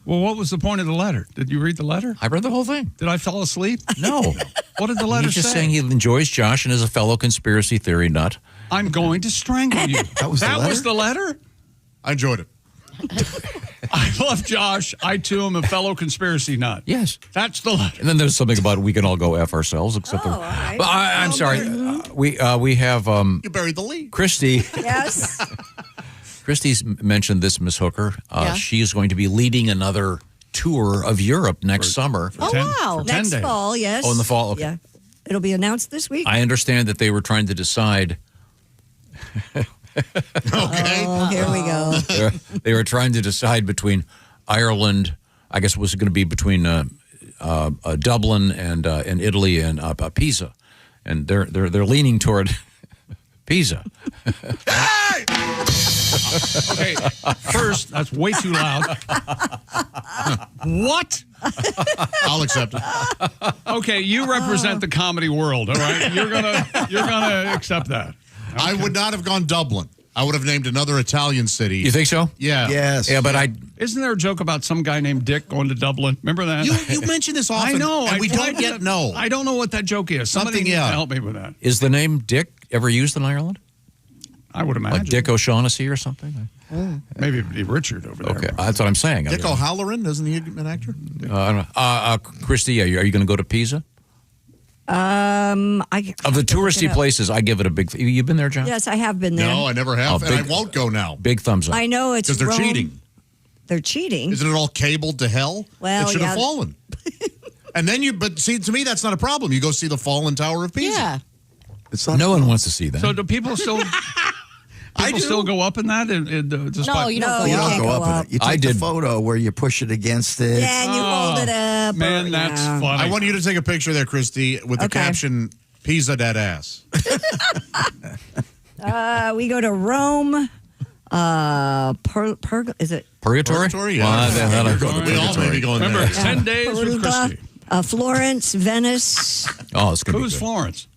Well, what was the point of the letter? Did you read the letter? I read the whole thing. Did I fall asleep? No. What did the letter He's just say? saying he enjoys Josh and is a fellow conspiracy theory nut. I'm going to strangle you. That was the letter? I enjoyed it. I love Josh. I, too, am a fellow conspiracy nut. Yes. That's the letter. And then there's something about we can all go F ourselves, except for... right. But I'm sorry. We have... You buried the lead. Christy. Yes. Christy's mentioned this, Miss Hooker. She is going to be leading another tour of Europe next summer. Wow. Next fall, yes. Oh, in the fall, okay. Yeah. It'll be announced this week. I understand that they were trying to decide... Okay. Oh, here we go. They were trying to decide between Ireland, I guess it was going to be between Dublin and Italy and Pisa. And they're leaning toward Pisa. Okay, first, that's way too loud. What? I'll accept it. Okay, you represent the comedy world, all right? You're gonna accept that. I would not have gone Dublin. I would have named another Italian city. You think so? Yeah. Yes. Yeah, but Isn't there a joke about some guy named Dick going to Dublin? Remember that? You mention this often. I know. And we don't yet know. I don't know what that joke is. Somebody needs to help me with that. Is the name Dick ever used in Ireland? I would imagine. Like Dick O'Shaughnessy or something? Maybe it'd be Richard over there. Okay, that's what I'm saying. Dick O'Halloran, isn't he an actor? I don't know. Christy, are you going to go to Pisa? Of the touristy places, I give it a big... You've been there, John? Yes, I have been there. No, I never have, and I won't go now. Big thumbs up. I know it's because they're Rome. cheating. They're cheating. Isn't it all cabled to hell? Well, it should have yeah. fallen. And then but see, to me, that's not a problem. You go see the fallen Tower of Pisa. Yeah. It's not No one wants to see that. So do people still... People still go up in that? No, you don't go You up. don't go up in it. You take the photo where you push it against it. Yeah, and you hold it up. Man, that's funny. I want you to take a picture there, Christy, with the caption, Pisa that ass. We go to Rome. Is it Purgatory? Purgatory, yeah. We all may be going there. Remember, 10 days with Christy. Florence, Venice. Oh, it's going to be Who's good. Florence?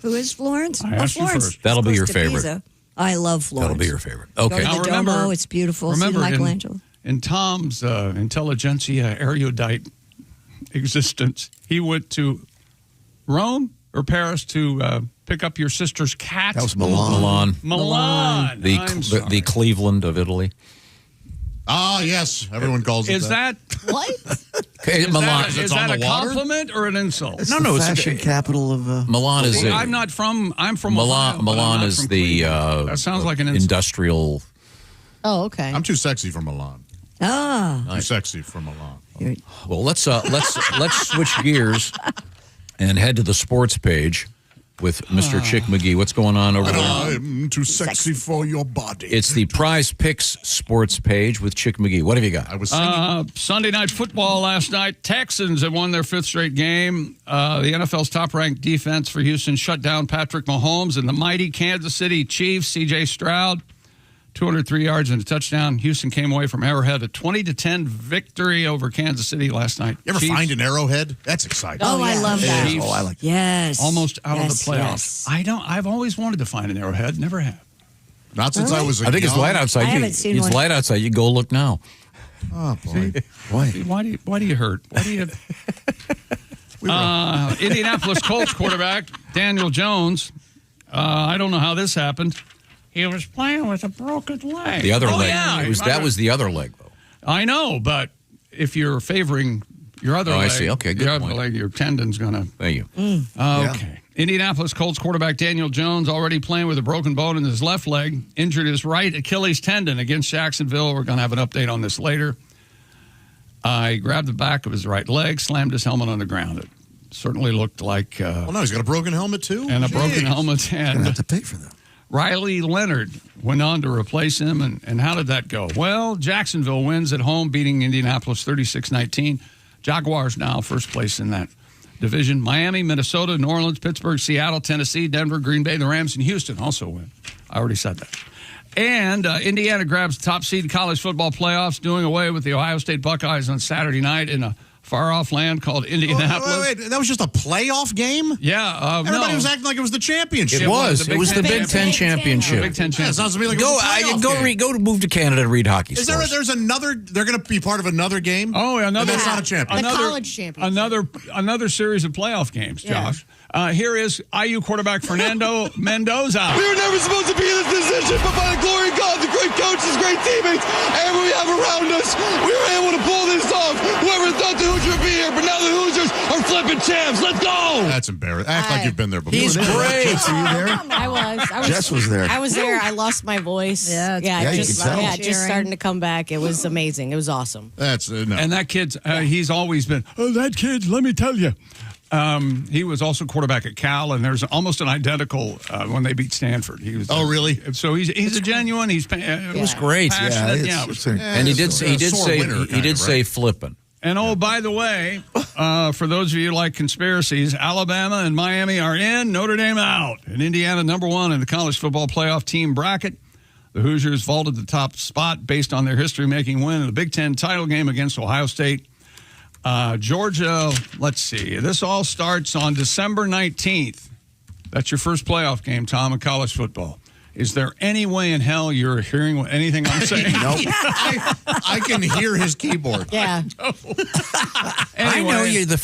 Who is Florence? I asked you Florence. first. That'll be It's your close to favorite. Pisa. I love Florence. That'll be your favorite. Go Okay. to Now the remember- Duomo. It's beautiful. See Remember, Michelangelo. in Tom's intelligentsia erudite existence, he went to Rome or Paris to pick up your sister's cat. That was Milan. Milan. The Cleveland of Italy. Ah, yes. Everyone calls it Is that What? Okay, is Milan. that, is on that the a water? compliment or an insult? It's No, the no, it's fashion capital of Milan is I'm not from. I'm from Milan. Ohio, but I'm Milan not is from the Cleveland. That sounds like an insult. industrial. Oh, okay. I'm too sexy for Milan. Ah. Too sexy for Milan. Well, let's switch gears and head to the sports page with Mr. Chick McGee. What's going on over there? I'm too sexy for your body. It's the Prize Picks sports page with Chick McGee. What have you got? I was singing. Sunday night football last night. Texans have won their fifth straight game. The NFL's top-ranked defense for Houston shut down Patrick Mahomes and the mighty Kansas City Chiefs. C.J. Stroud, 203 yards and a touchdown. Houston came away from Arrowhead, a 20-10 victory over Kansas City last night. You ever Chiefs, find an arrowhead? That's exciting. Oh, I love that. Chiefs, I like Yes. almost out of the Yes, playoffs. yes. I've always wanted to find an Arrowhead. Never have. Not since I was a I think it's young- light outside. I haven't seen It's one. light outside. You go look now. Oh, boy. Why do you hurt? Why do you? Indianapolis Colts quarterback Daniel Jones. I don't know how this happened. He was playing with a broken leg. The other leg. Yeah, That was the other leg, though. I know, but if you're favoring your other Oh, I leg, see. Okay, good your other point. leg, your tendon's gonna. Thank you. Okay. Indianapolis Colts quarterback Daniel Jones already playing with a broken bone in his left leg, injured his right Achilles tendon against Jacksonville. We're going to have an update on this later. He grabbed the back of his right leg, slammed his helmet on the ground. It certainly looked like. Well, no, he's got a broken helmet, too? And a Jeez. broken helmet. You're going to And have to pay for them. Riley Leonard went on to replace him. And how did that go? Well, Jacksonville wins at home, beating Indianapolis 36-19. Jaguars now first place in that division. Miami, Minnesota, New Orleans, Pittsburgh, Seattle, Tennessee, Denver, Green Bay, the Rams, and Houston also win. I already said that. And Indiana grabs the top seed in college football playoffs, doing away with the Ohio State Buckeyes on Saturday night in a far-off land called Indianapolis. Wait, that was just a playoff game? Yeah. Everybody was acting like it was the championship. It was the Big Ten championship. Big Ten championship. Yeah, it sounds to me like it was a playoff game. Go move to Canada and read hockey Is scores. there's another, they're going to be part of another game? Oh, another. That's not a championship. The college championship. Another series of playoff games, Josh. Here is IU quarterback Fernando Mendoza. We were never supposed to be in this position, but by the glory of God, the great coaches, great teammates, everyone we have around us, we were able to pull this off. Whoever thought the Hoosiers would be here, but now the Hoosiers are flipping champs. Let's go! That's embarrassing. Act like you've been there before. He's great. Jess, are you there? I was. Jess was there. I was there. I lost my voice. Yeah, you could tell. just starting to come back. It was amazing. It was awesome. That's no. And that kid's, he's always been, that kid, let me tell you. He was also quarterback at Cal, and there's almost an identical when they beat Stanford. He was. Oh, really? So he's a genuine. It was great. Passionate. Yeah, it was, And he did say flipping. And oh, by the way, for those of you who like conspiracies, Alabama and Miami are in, Notre Dame out, and Indiana #1 in the college football playoff team bracket. The Hoosiers vaulted the top spot based on their history-making win in the Big Ten title game against Ohio State. Georgia, let's see. This all starts on December 19th. That's your first playoff game, Tom, in college football. Is there any way in hell you're hearing anything I'm saying? Nope. I can hear his keyboard. Yeah. I know you. The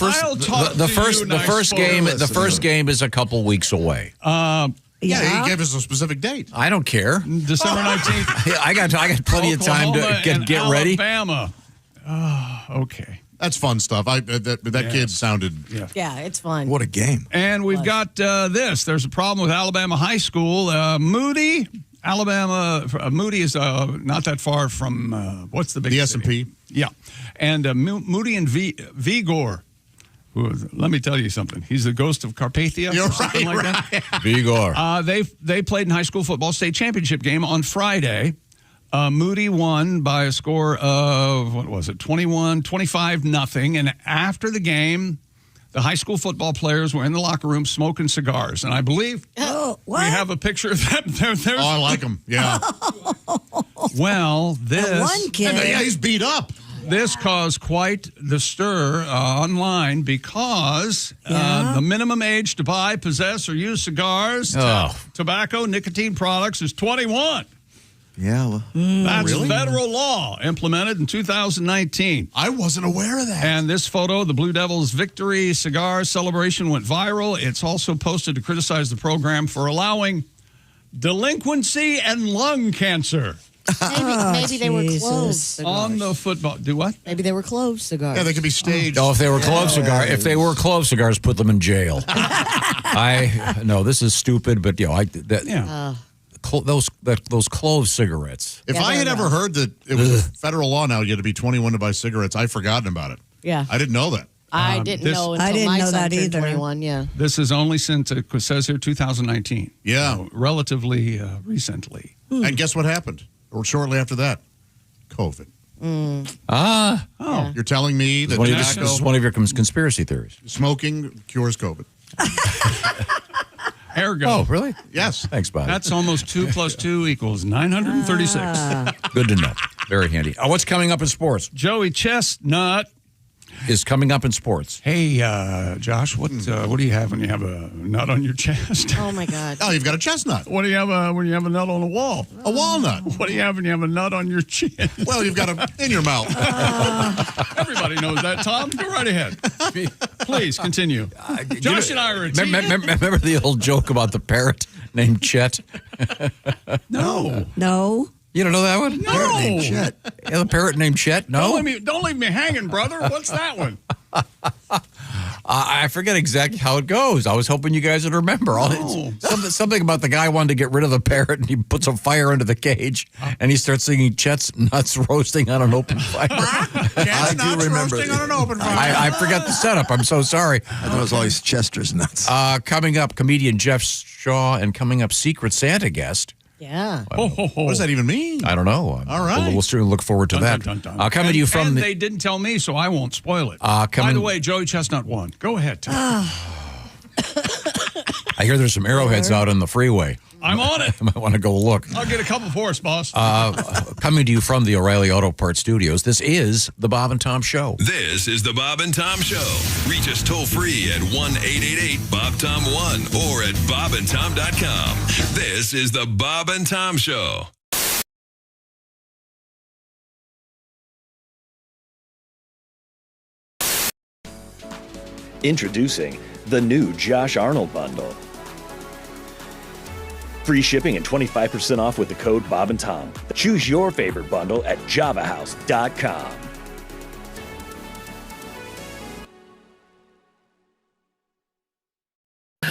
first game is a couple weeks away. Yeah, he gave us a specific date. I don't care. December 19th. I got plenty of time to get ready. Alabama. Okay. That's fun stuff. That kid sounded. Yeah, it's fun. What a game. And we've got this. There's a problem with Alabama High School. Moody, Alabama. Moody is not that far from, what's the big The city? S&P. Yeah. And Moody and Vigor. Let me tell you something. He's the ghost of Carpathia. You're or something like that. Vigor. They played in high school football state championship game on Friday. Moody won by a score of, 25-0. And after the game, the high school football players were in the locker room smoking cigars. And I believe we have a picture of them. Oh, I like them. Yeah. Well, this. One kid. Yeah, he's beat up. This caused quite the stir online because the minimum age to buy, possess, or use cigars, tobacco, nicotine products is 21. Yeah, well, that's federal law implemented in 2019. I wasn't aware of that. And this photo, the Blue Devils' victory cigar celebration, went viral. It's also posted to criticize the program for allowing delinquency and lung cancer. Maybe they were closed cigars. On the football. Do what? Maybe they were closed cigars. Yeah, they could be staged. Oh, if they were clove cigars, put them in jail. This is stupid, but those clove cigarettes. If I had ever heard that it was federal law now, you had to be 21 to buy cigarettes, I'd forgotten about it. Yeah. I didn't know that. I didn't know until my son turned 21, yeah. This is only since, it says here, 2019. Yeah. So relatively recently. And guess what happened? Or shortly after that? COVID. You're telling me that this is one of your conspiracy theories. Smoking cures COVID. Ergo. Oh, really? Yes. Thanks, Bob. That's almost 2 + 2 = 936. Good to know. Very handy. What's coming up in sports? Joey Chestnut is coming up in sports. Hey, Josh, what do you have when you have a nut on your chest? Oh, my God. Oh, you've got a chestnut. What do you have when you have a nut on a wall? A walnut. What do you have when you have a nut on your chin? Well, you've got a in your mouth. Everybody knows that, Tom. Go right ahead. Please, continue. Josh and I are a team. Remember the old joke about the parrot named Chet? No. You don't know that one? No. Parrot named Chet. Yeah, the parrot named Chet? No? Don't leave me hanging, brother. What's that one? I forget exactly how it goes. I was hoping you guys would remember. Something about the guy wanted to get rid of the parrot, and he puts a fire under the cage, and he starts singing Chet's Nuts Roasting on an Open Fire. Chet's Nuts Roasting on an Open Fire. I forgot the setup. I'm so sorry. I thought it was always Chester's Nuts. Coming up, comedian Jeff Shaw, and coming up, Secret Santa guest. Yeah. What does that even mean? I don't know. All right. We'll certainly look forward to that. Coming to you from they didn't tell me, so I won't spoil it. By the way, Joey Chestnut won. Go ahead, Tom. I hear there's some arrowheads out on the freeway. I'm on it. I might want to go look. I'll get a couple for us, boss. Coming to you from the O'Reilly Auto Parts Studios, this is the Bob and Tom Show. This is the Bob and Tom Show. Reach us toll free at 1-888-BOB-TOM-1 or at bobandtom.com. This is the Bob and Tom Show. Introducing the new Josh Arnold bundle. Free shipping and 25% off with the code Bob and Tom. Choose your favorite bundle at javahouse.com.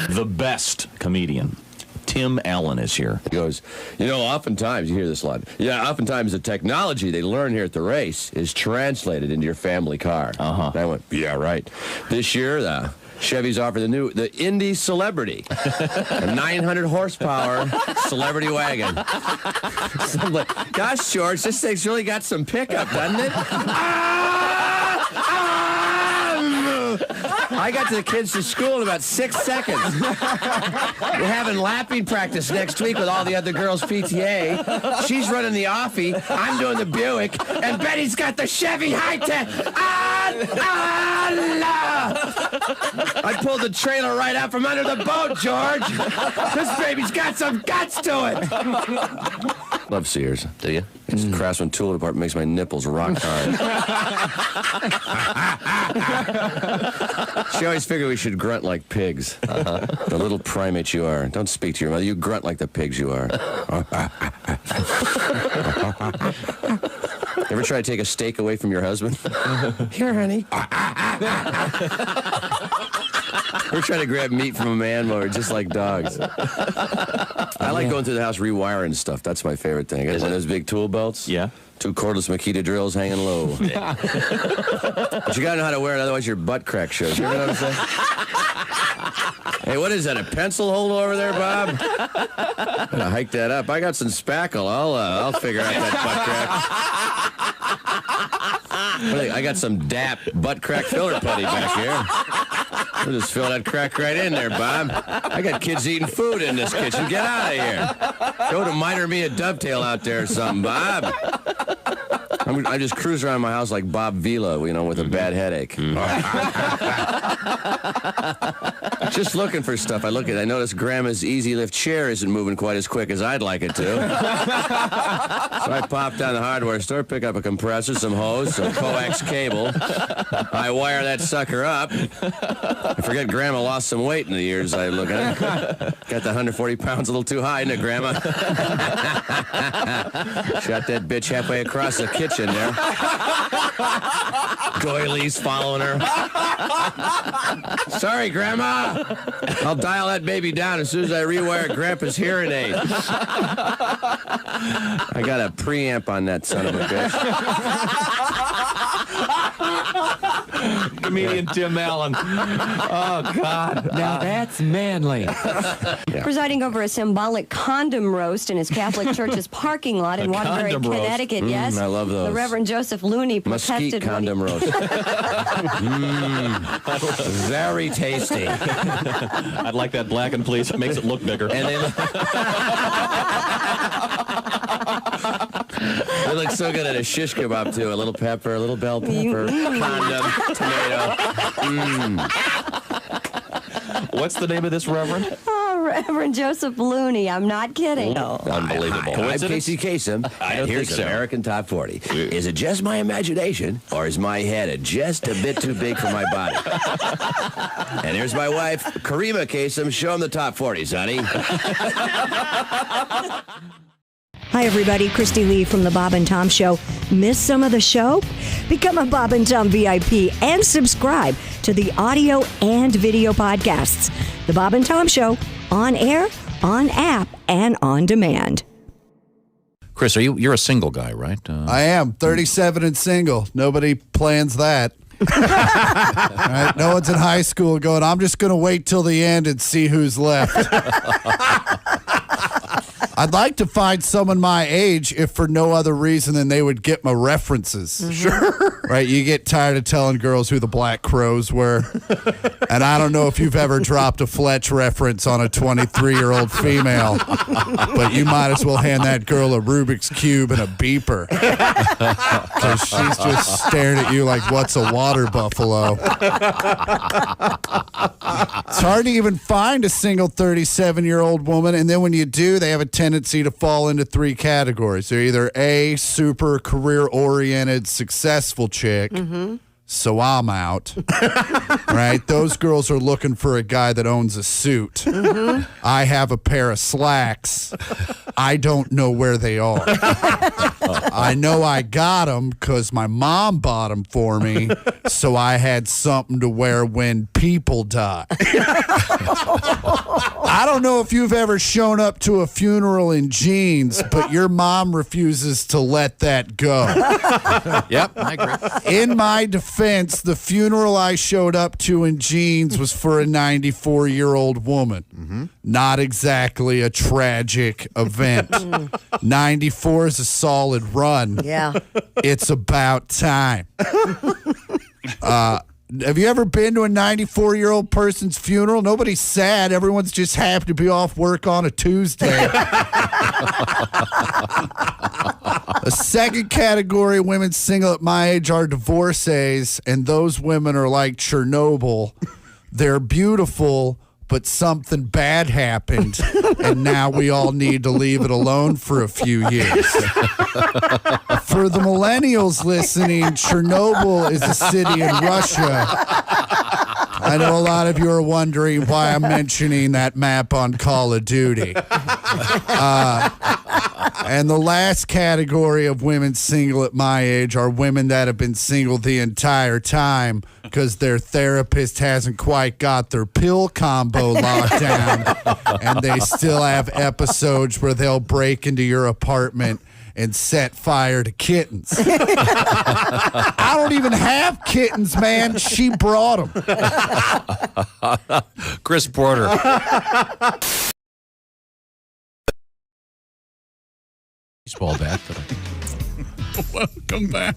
The best comedian, Tim Allen, is here. He goes, oftentimes, you hear this a lot. Yeah, oftentimes the technology they learn here at the race is translated into your family car. Uh-huh. And I went, yeah, right. This year, the Chevy's offered the Indy Celebrity, a 900 horsepower celebrity wagon. So I'm like, gosh, George, this thing's really got some pickup, doesn't it? I got to the kids to school in about 6 seconds. We're having lapping practice next week with all the other girls' PTA. She's running the Offie. I'm doing the Buick. And Betty's got the Chevy High-Tech. I pulled the trailer right out from under the boat, George. This baby's got some guts to it. Love Sears. Do you? It's Craftsman tool department makes my nipples rock hard. She always figured we should grunt like pigs. The little primate you are. Don't speak to your mother. You grunt like the pigs you are. Ever try to take a steak away from your husband? Here, honey. We're trying to grab meat from a man while we're just like dogs. I like going through the house rewiring stuff. That's my favorite thing. One of those big tool belts. Yeah. 2 cordless Makita drills hanging low. But you gotta know how to wear it, otherwise your butt crack shows. You ever notice that? Hey, what is that, a pencil holder over there, Bob? I'm gonna hike that up. I got some spackle. I'll figure out that butt crack. I got some DAP butt crack filler putty back here. We'll just fill that crack right in there, Bob. I got kids eating food in this kitchen. Get out of here. Go to Miner Me a Dovetail out there or something, Bob. I just cruise around my house like Bob Vila, with a bad headache. Just looking for stuff. I notice Grandma's Easy Lift chair isn't moving quite as quick as I'd like it to. So I pop down the hardware store, pick up a compressor, some hose, some coax cable. I wire that sucker up. I forget Grandma lost some weight in the years I look at it. Got the 140 pounds a little too high, isn't it, Grandma? Shot that bitch halfway across the kitchen there. Doilies following her. Sorry, Grandma. I'll dial that baby down as soon as I rewire Grandpa's hearing aid. I got a preamp on that son of a bitch. Comedian Tim Allen. Oh, God. Now that's manly. Yeah. Presiding over a symbolic condom roast in his Catholic church's parking lot in Waterbury, Connecticut. Yes, I love those. The Reverend Joseph Looney Mesquite protested condom roast. Very tasty. I'd like that blackened, please. It makes it look bigger. And they look so good at a shish kebab, too. A little pepper, a little bell pepper, condom, tomato. What's the name of this Reverend? Oh, Reverend Joseph Looney. I'm not kidding. No. Unbelievable. I'm Casey Kasem, and here's the American Top 40. Is it just my imagination, or is my head just a bit too big for my body? And here's my wife, Karima Kasem. Show him the Top 40s, honey. Hi, everybody. Christy Lee from the Bob and Tom Show. Miss some of the show? Become a Bob and Tom VIP and subscribe to the audio and video podcasts. The Bob and Tom Show, on air, on app, and on demand. Chris, you're a single guy, right? I am 37 and single. Nobody plans that. Right? No one's in high school going, I'm just going to wait till the end and see who's left. I'd like to find someone my age if for no other reason than they would get my references. Sure. Right? You get tired of telling girls who the Black Crows were. And I don't know if you've ever dropped a Fletch reference on a 23-year-old female, but you might as well hand that girl a Rubik's Cube and a beeper. Because she's just staring at you like, what's a water buffalo? It's hard to even find a single 37-year-old woman, and then when you do, they have a tendency to fall into three categories. They're either A, super career-oriented, successful chick, so I'm out. Right? Those girls are looking for a guy that owns a suit. I have a pair of slacks. I don't know where they are. I know I got them because my mom bought them for me, so I had something to wear when people die. I don't know if you've ever shown up to a funeral in jeans, but your mom refuses to let that go. Yep, I agree. In my defense, the funeral I showed up to in jeans was for a 94-year-old woman. Not exactly a tragic event. 94 is a solid run. Yeah. It's about time. Have you ever been to a 94-year-old person's funeral? Nobody's sad. Everyone's just happy to be off work on a Tuesday. A second category of women single at my age are divorcees, and those women are like Chernobyl. They're beautiful, but something bad happened, and now we all need to leave it alone for a few years. For the millennials listening, Chernobyl is a city in Russia. I know a lot of you are wondering why I'm mentioning that map on Call of Duty. And the last category of women single at my age are women that have been single the entire time because their therapist hasn't quite got their pill combo locked down, and they still have episodes where they'll break into your apartment and set fire to kittens. I don't even have kittens, man. She brought them. Chris Porter. Baseball bat today. Welcome back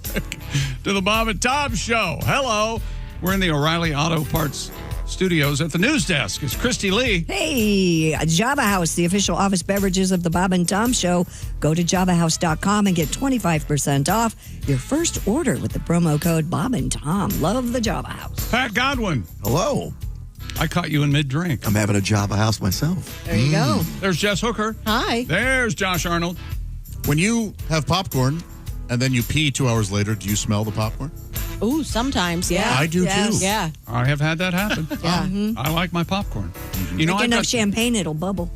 to the Bob and Tom Show. Hello. We're in the O'Reilly Auto Parts studios at the news desk. It's Christy Lee. Hey, Java House, the official office beverages of the Bob and Tom Show. Go to javahouse.com and get 25% off your first order with the promo code Bob and Tom. Love the Java House. Pat Godwin. Hello. I caught you in mid-drink. I'm having a Java House myself. There you go. There's Jess Hooker. Hi. There's Josh Arnold. When you have popcorn and then you pee 2 hours later, do you smell the popcorn? Ooh, sometimes, yeah. I do too. Yeah. I have had that happen. Yeah. I like my popcorn. You know, Drink enough champagne, it'll bubble.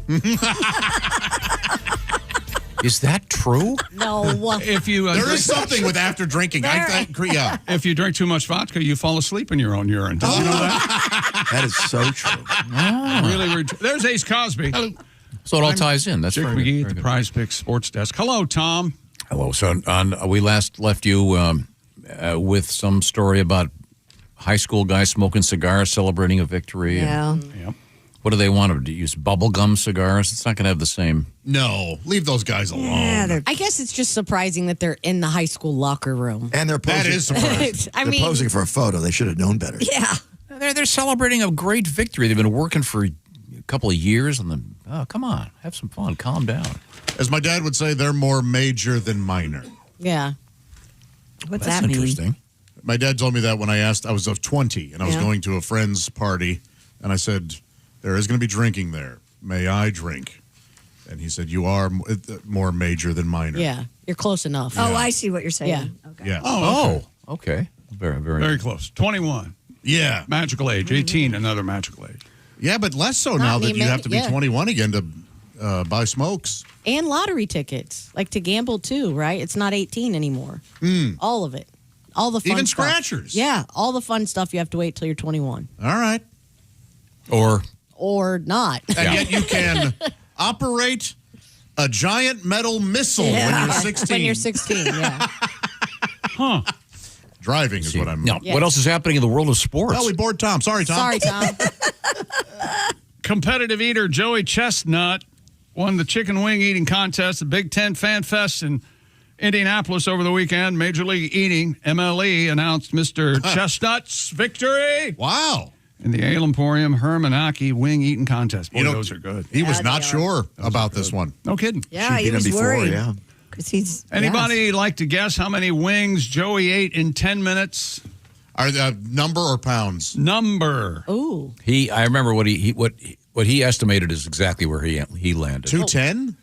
Is that true? No. If you there is something with after drinking. Yeah. If you drink too much vodka, you fall asleep in your own urine. Did you know that? That is so true. Really, there's Ace Cosby. So it all ties in. That's Dick very McGee good. at the Prize Picks Sports Desk. Hello, Tom. Hello. So we last left you with some story about high school guys smoking cigars, celebrating a victory. Yeah. Yep. What do they want to use? Bubblegum cigars? It's not going to have the same. No, leave those guys alone. Yeah, I guess it's just surprising that they're in the high school locker room. And they're posing. That is surprising. They're posing for a photo. They should have known better. Yeah. They're celebrating a great victory. They've been working for a couple of years, and then come on, have some fun, calm down. As my dad would say, they're more major than minor. Yeah. What's That's that mean? interesting. My dad told me that when I was of 20 and I was going to a friend's party, and I said, there is going to be drinking there. May I drink? And he said, you are more major than minor. Yeah. You're close enough. Oh, I see what you're saying. Yeah. Okay. Yeah. Oh, okay. Very, very, Very close. 21. Yeah. Magical age. 18, another magical age. Yeah, but less so now that you have to be 21 again to buy smokes. And lottery tickets, like to gamble too, right? It's not 18 anymore. All of it. All the fun Even stuff. scratchers. Yeah, all the fun stuff you have to wait till you're 21. All right. Or not. And yet you can operate a giant metal missile when you're 16. When you're 16, yeah. Huh. Driving is what I'm... Now, what else is happening in the world of sports? Well, we bored Tom. Sorry, Tom. Sorry, Tom. Competitive eater Joey Chestnut won the chicken wing eating contest, the Big Ten Fan Fest in Indianapolis over the weekend. Major League Eating, MLE, announced Mr. Chestnut's victory. Wow. In the Ale Emporium Hermanaki Wing Eating Contest. Boy, those are good. He was not sure about this one. No kidding. Yeah, he was worried. Because he's Anybody like to guess how many wings Joey ate in 10 minutes? Are the number or pounds? Number. Ooh. I remember what he estimated is exactly where he landed. 210?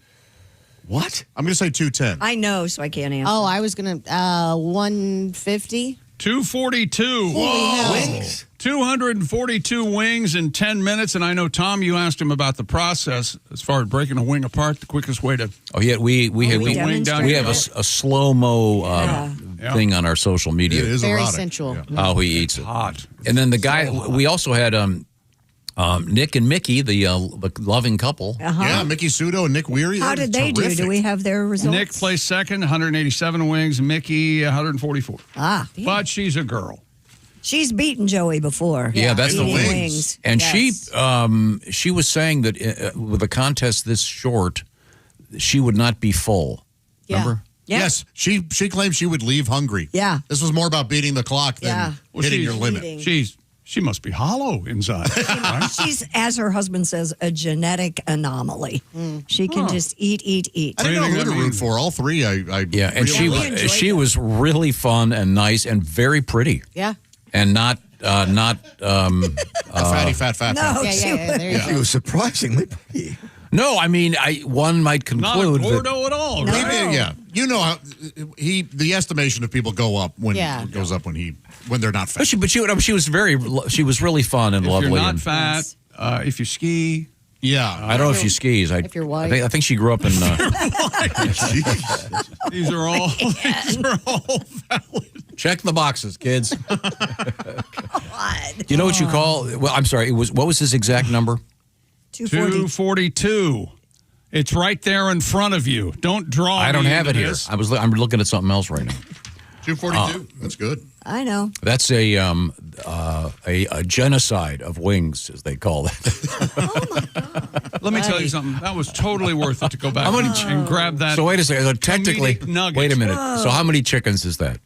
What? I'm going to say 210. I know, so I can't answer. Oh, I was going to 150. 242. Whoa. Wings. 242 wings in 10 minutes. And I know, Tom, you asked him about the process as far as breaking a wing apart, the quickest way to. Oh, yeah. We have a slow-mo thing on our social media. It is Very erotic. sensual. How he eats it. Hot. And then the guy, we also had Nick and Mickey, the loving couple. Yeah, Mickey Sudo and Nick Weary. How did they do? Do we have their results? Nick placed second, 187 wings. Mickey, 144. But she's a girl. She's beaten Joey before. Yeah, that's the Eating wings. And she was saying that with a contest this short, she would not be full. Remember? Yeah. Yes, she claimed she would leave hungry. Yeah. This was more about beating the clock than hitting your limit. She must be hollow inside. Right? She's, as her husband says, a genetic anomaly. She can just eat. I didn't know who to root for. All three, Yeah, and she was really fun and nice and very pretty. Yeah. And not fatty, fat. No, She was surprisingly pretty. No, I mean, one might conclude not a Gordo at all, No. right? Yeah, you know how the estimation of people go up when it goes up when they're not fat. But she was really fun and If lovely. you're not and, fat, if you ski. Yeah. I don't know if she skis. If you're white. I think she grew up in. These are all valid. Check the boxes, kids. God. Do you know what you call? Well, I'm sorry. What was his exact number? 242. It's right there in front of you. Don't draw. I don't me have it into here. this. I'm looking at something else right now. 242. That's good. I know. That's a genocide of wings, as they call it. Let me tell you something. That was totally worth it to go back and grab that. So wait a second. So technically, comedic nugget. wait a minute. So how many chickens is that?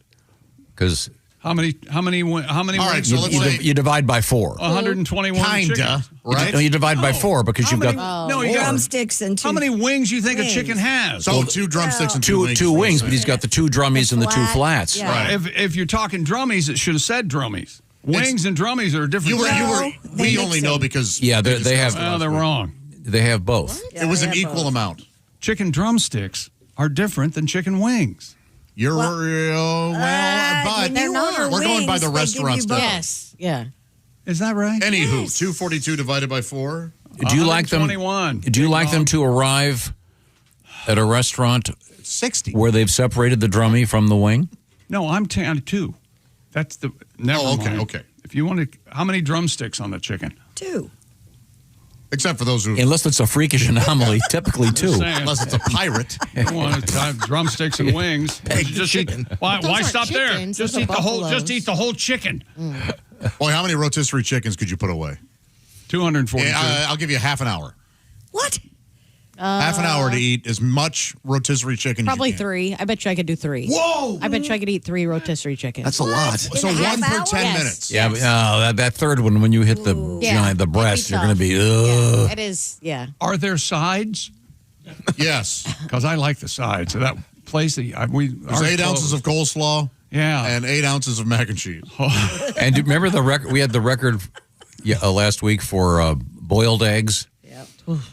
Because How many? All right, so let's say you divide by 4. 121 kinda, chickens. right? No, you divide by 4 because you've got No, you got Drumsticks and two. How many wings you think wings. a chicken has? So 2 drumsticks and 2 wings. two wings, but he's got the 2 drummies and the 2 flat. flats. Yeah. Right. If you're talking drummies, it should have said drummies. Wings and drummies are different. We only know because Yeah, they have. Well, they're wrong. They have both. It was an equal amount. Chicken drumsticks are different than chicken wings. You're but they're not. we're going by the Wings, they give restaurant you stuff. Yes. Yeah. Is that right? Anywho, 242 divided by 4. Do you like them? 121. Do you like them to arrive at a restaurant 60 where they've separated the drummy from the wing? No, I'm 2. That's the. Never mind. Okay. If you want to, how many drumsticks on the chicken? 2. Except for those who, Unless it's a freakish anomaly, typically 2. saying. unless it's a pirate. You want to have drumsticks and wings? Just eat, why aren't stop there? chickens, Just those are eat the whole. buffaloes. Just eat the whole chicken. Boy, how many rotisserie chickens could you put away? 242. I'll give you half an hour. What? Half an hour to eat as much rotisserie chicken Probably as you can. 3. I bet you I could do 3. Whoa! I bet you I could eat 3 rotisserie chickens. That's a lot. So In a 1 half per hour? 10 Yes. minutes. Yeah, but that third one, when you hit the giant, the breast, you're going to be, Yeah, it is. Yeah. Are there sides? Yes. Because I like the sides. So that place that There's 8 ounces of coleslaw. Yeah. And 8 ounces of mac and cheese. And do you remember the record? We had the record last week for boiled eggs.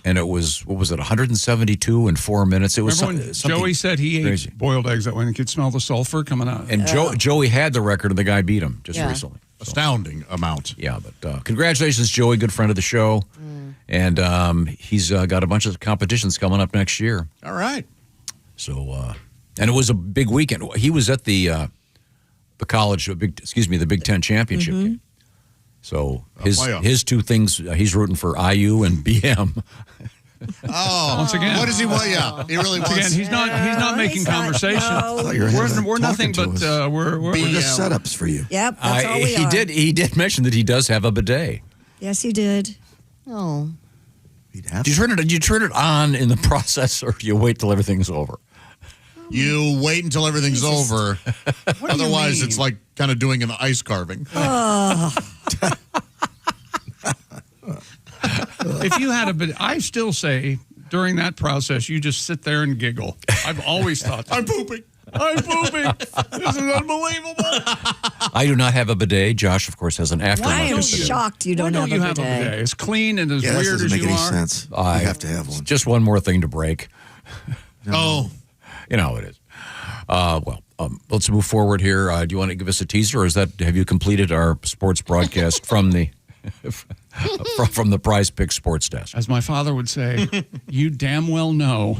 And it was, what was it, 172 in 4 minutes? It was Remember when something Joey said he crazy. ate boiled eggs that way and he could smell the sulfur coming out? And Joey had the record, and the guy beat him just recently. Astounding amount. Yeah, but congratulations, Joey, good friend of the show. And he's got a bunch of competitions coming up next year. All right. So, and it was a big weekend. He was at the college, the Big Ten championship game. So his 2 things, he's rooting for IU and BM. Oh, once again, what does he want? Yeah, he really wants. Again, he's not making conversation. We're nothing but we're just setups for you. Yep, that's all we are. He did mention that he does have a bidet. Yes, he did. Oh. Do you turn it on in the process, or do you wait till everything's over? You wait until everything's over. What do you Otherwise, mean? it's like kind of doing an ice carving. If you had a bit, I still say during that process, you just sit there and giggle. I've always thought that. I'm pooping. This is unbelievable. I do not have a bidet. Josh, of course, has an aftermarket. Why am I bidet. shocked you don't Why have don't you a have a bidet? bidet? As clean and as Yeah, that weird doesn't as make you any are. sense. I You have to have one. Just one more thing to break. Oh. You know how it is. Let's move forward here. Do you want to give us a teaser, or have you completed our sports broadcast from the from the Prize Picks Sports Desk? As my father would say, you damn well know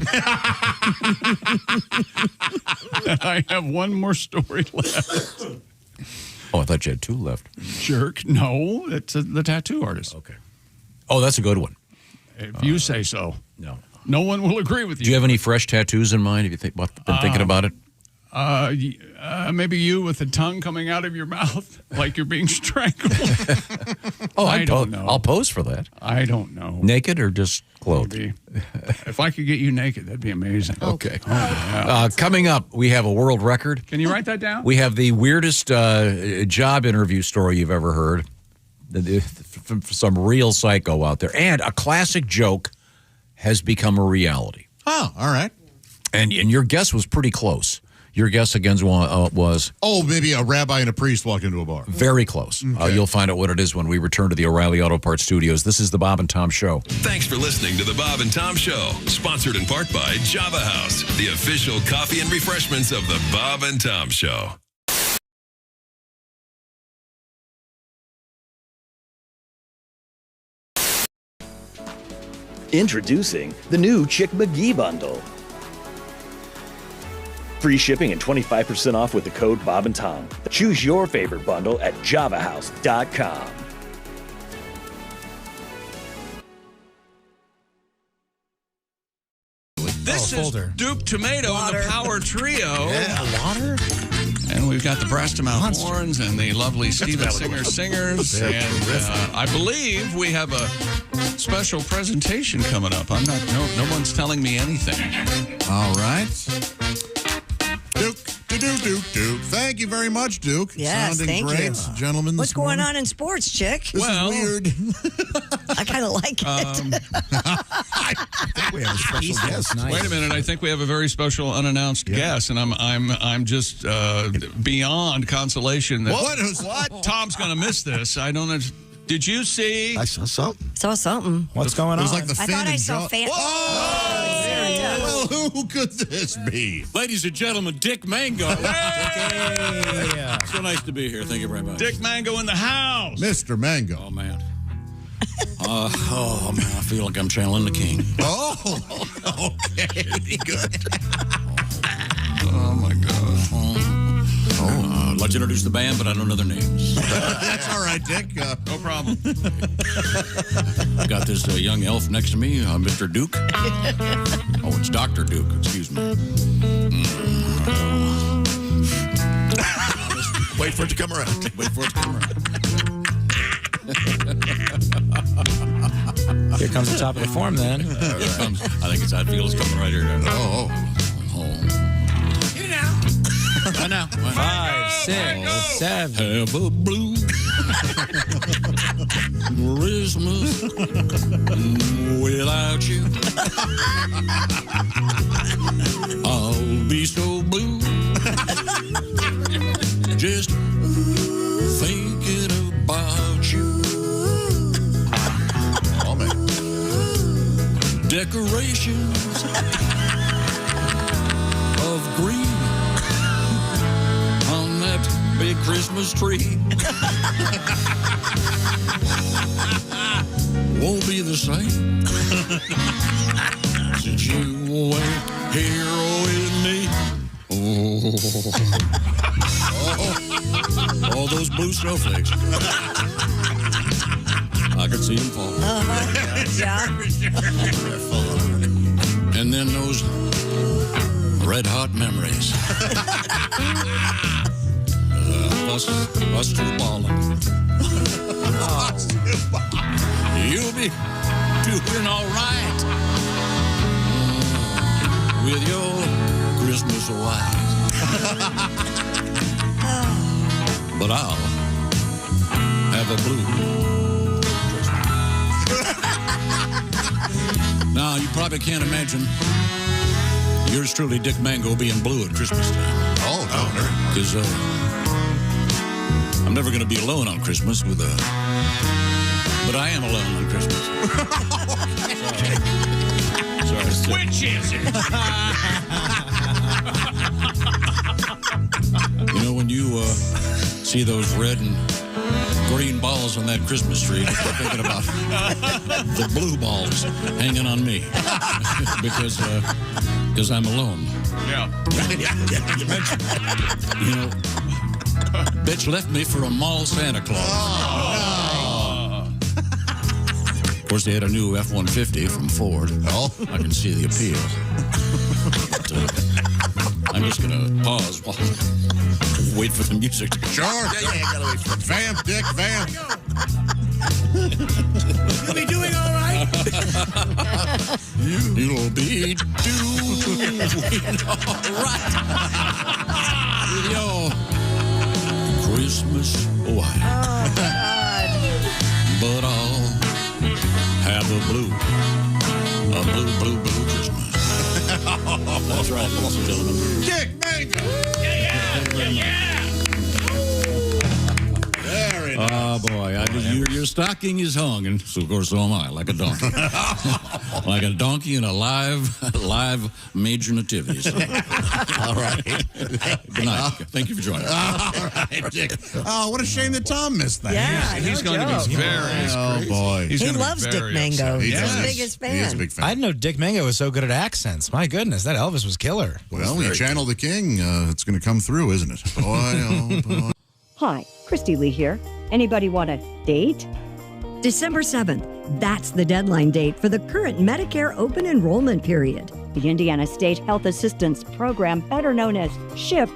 that I have one more story left. Oh, I thought you had two left. Jerk. No, it's the tattoo artist. Okay. Oh, that's a good one. If you say so. No. No one will agree with you. Do you have any fresh tattoos in mind? Have you been thinking about it? Maybe you with the tongue coming out of your mouth like you're being strangled. I don't know. I'll pose for that. I don't know. Naked or just clothed? Maybe. If I could get you naked, that'd be amazing. Okay. Oh, yeah. Coming up, we have a world record. Can you write that down? We have the weirdest job interview story you've ever heard. From some real psycho out there. And a classic joke has become a reality. Oh, all right. And your guess was pretty close. Your guess against was? Oh, maybe a rabbi and a priest walked into a bar. Very close. Okay. You'll find out what it is when we return to the O'Reilly Auto Parts Studios. This is the Bob and Tom Show. Thanks for listening to the Bob and Tom Show, sponsored in part by Java House, the official coffee and refreshments of the Bob and Tom Show. Introducing the new Chick McGee bundle. Free shipping and 25% off with the code Bob and Tom. Choose your favorite bundle at javahouse.com. This is Duke Tomato and the Power Trio. Yeah, water. And we've got the Brass to Mouth Horns and the lovely Steven Singer Singers. They're And I believe we have a special presentation coming up. No one's telling me anything. All right. Duke. Thank you very much, Duke. Yes, Sounding thank great, you. gentlemen. What's this going morning. on in sports, Chick? This is weird. I kind of like it. I think we have a special guest. Wait a minute! I think we have a very special unannounced guest, and I'm just beyond consolation that What? Tom's going to miss this. I don't know. Did you see? I saw something. Saw something. What's going on? It was like the I Finn thought I and saw John. fan. Well, who could this be? Ladies and gentlemen, Dick Mango. Yeah. So nice to be here. Thank you very much. Dick Mango in the house. Mr. Mango. Oh, man. Man, I feel like I'm channeling the king. Oh, okay. Good. Oh my God. I'd like to introduce the band, but I don't know their names. That's all right, Dick. No problem. I've got this young elf next to me, Mr. Duke. Oh, it's Dr. Duke, excuse me. Wait for it to come around. Wait for it to come around. Here comes the top of the form then. Here it comes. I think I feel it's coming right here. Oh. I know. 5, 6, 7. Have a blue Christmas without you. I'll be so blue. Just thinking about you. Oh, man. Decorations of green on that big Christmas tree. Won't be the same since you went here with me. Oh, all those blue snowflakes. I could see them fall. Yeah. And then those red hot memories. Us two balling. You'll be doing all right with your Christmas wife. But I'll have a blue. Now, you probably can't imagine yours truly, Dick Mango, being blue at Christmas time. Oh, no. Because I'm never going to be alone on Christmas with but I am alone on Christmas. Sorry. Which is it? You know, when you see those red and green balls on that Christmas tree, just thinking about the blue balls hanging on me because I'm alone. Yeah. You mentioned that. You know, bitch left me for a mall Santa Claus. Of course, they had a new F-150 from Ford. Oh, I can see the appeal. But, I'm just going to pause while wait for the music to Sure. Yeah, gotta wait for Vamp, Dick, vamp. You'll be doing all right. You'll be doing all right with your Christmas wife. Oh, God. But I'll have a blue Christmas. That's right, ladies and gentlemen. Dick Mango. Very nice. Oh, boy. Your stocking is hung, and so, of course, so am I, like a donkey. Like a donkey in a live major nativity. So. All right. Good night. Thank you for joining us. All right, Dick. Oh, what a shame that Tom missed that. Yeah, He's going to be very. Oh, boy. He's He gonna be loves Dick very Mango. upset. He's does. his biggest fan. He is a big fan. I didn't know Dick Mango was so good at accents. My goodness, that Elvis was killer. Well, we channel the king. It's going to come through, isn't it? Boy, oh, boy. Hi, Christy Lee here. Anybody want a date? December 7th. That's the deadline date for the current Medicare open enrollment period. The Indiana State Health Assistance Program, better known as SHIP,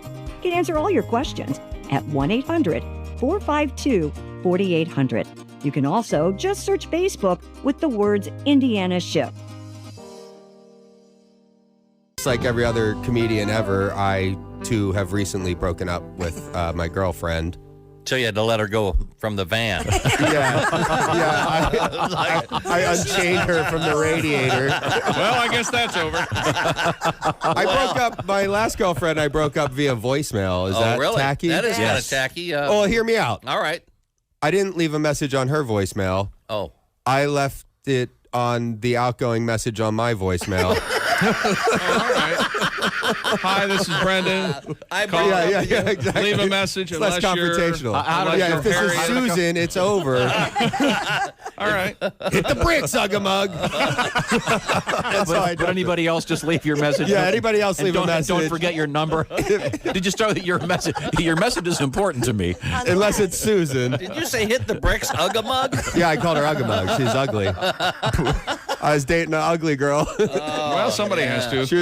can answer all your questions at 1-800-452-4800. You can also just search Facebook with the words Indiana SHIP. Like every other comedian ever, I too have recently broken up with my girlfriend. So you had to let her go from the van. I unchained her from the radiator. Well, I guess that's over. I broke up my last girlfriend. I broke up via voicemail. Is that really? tacky? That is kind of tacky. Oh, hear me out. All right. I didn't leave a message on her voicemail. Oh. I left it on the outgoing message on my voicemail. All right. Hi, this is Brendan. Yeah, exactly. Leave a message. It's less confrontational. If this is Susan, it's over. All right. Hit the bricks, Ugga-Mug. But anybody else just leave your message? Yeah, anybody else leave a message. Don't forget your number. Did you start with your message? Your message is important to me. Unless it's Susan. Did you say hit the bricks, Ugga-Mug? Yeah, I called her Ugga-Mug. She's ugly. I was dating an ugly girl. Well, somebody has to. She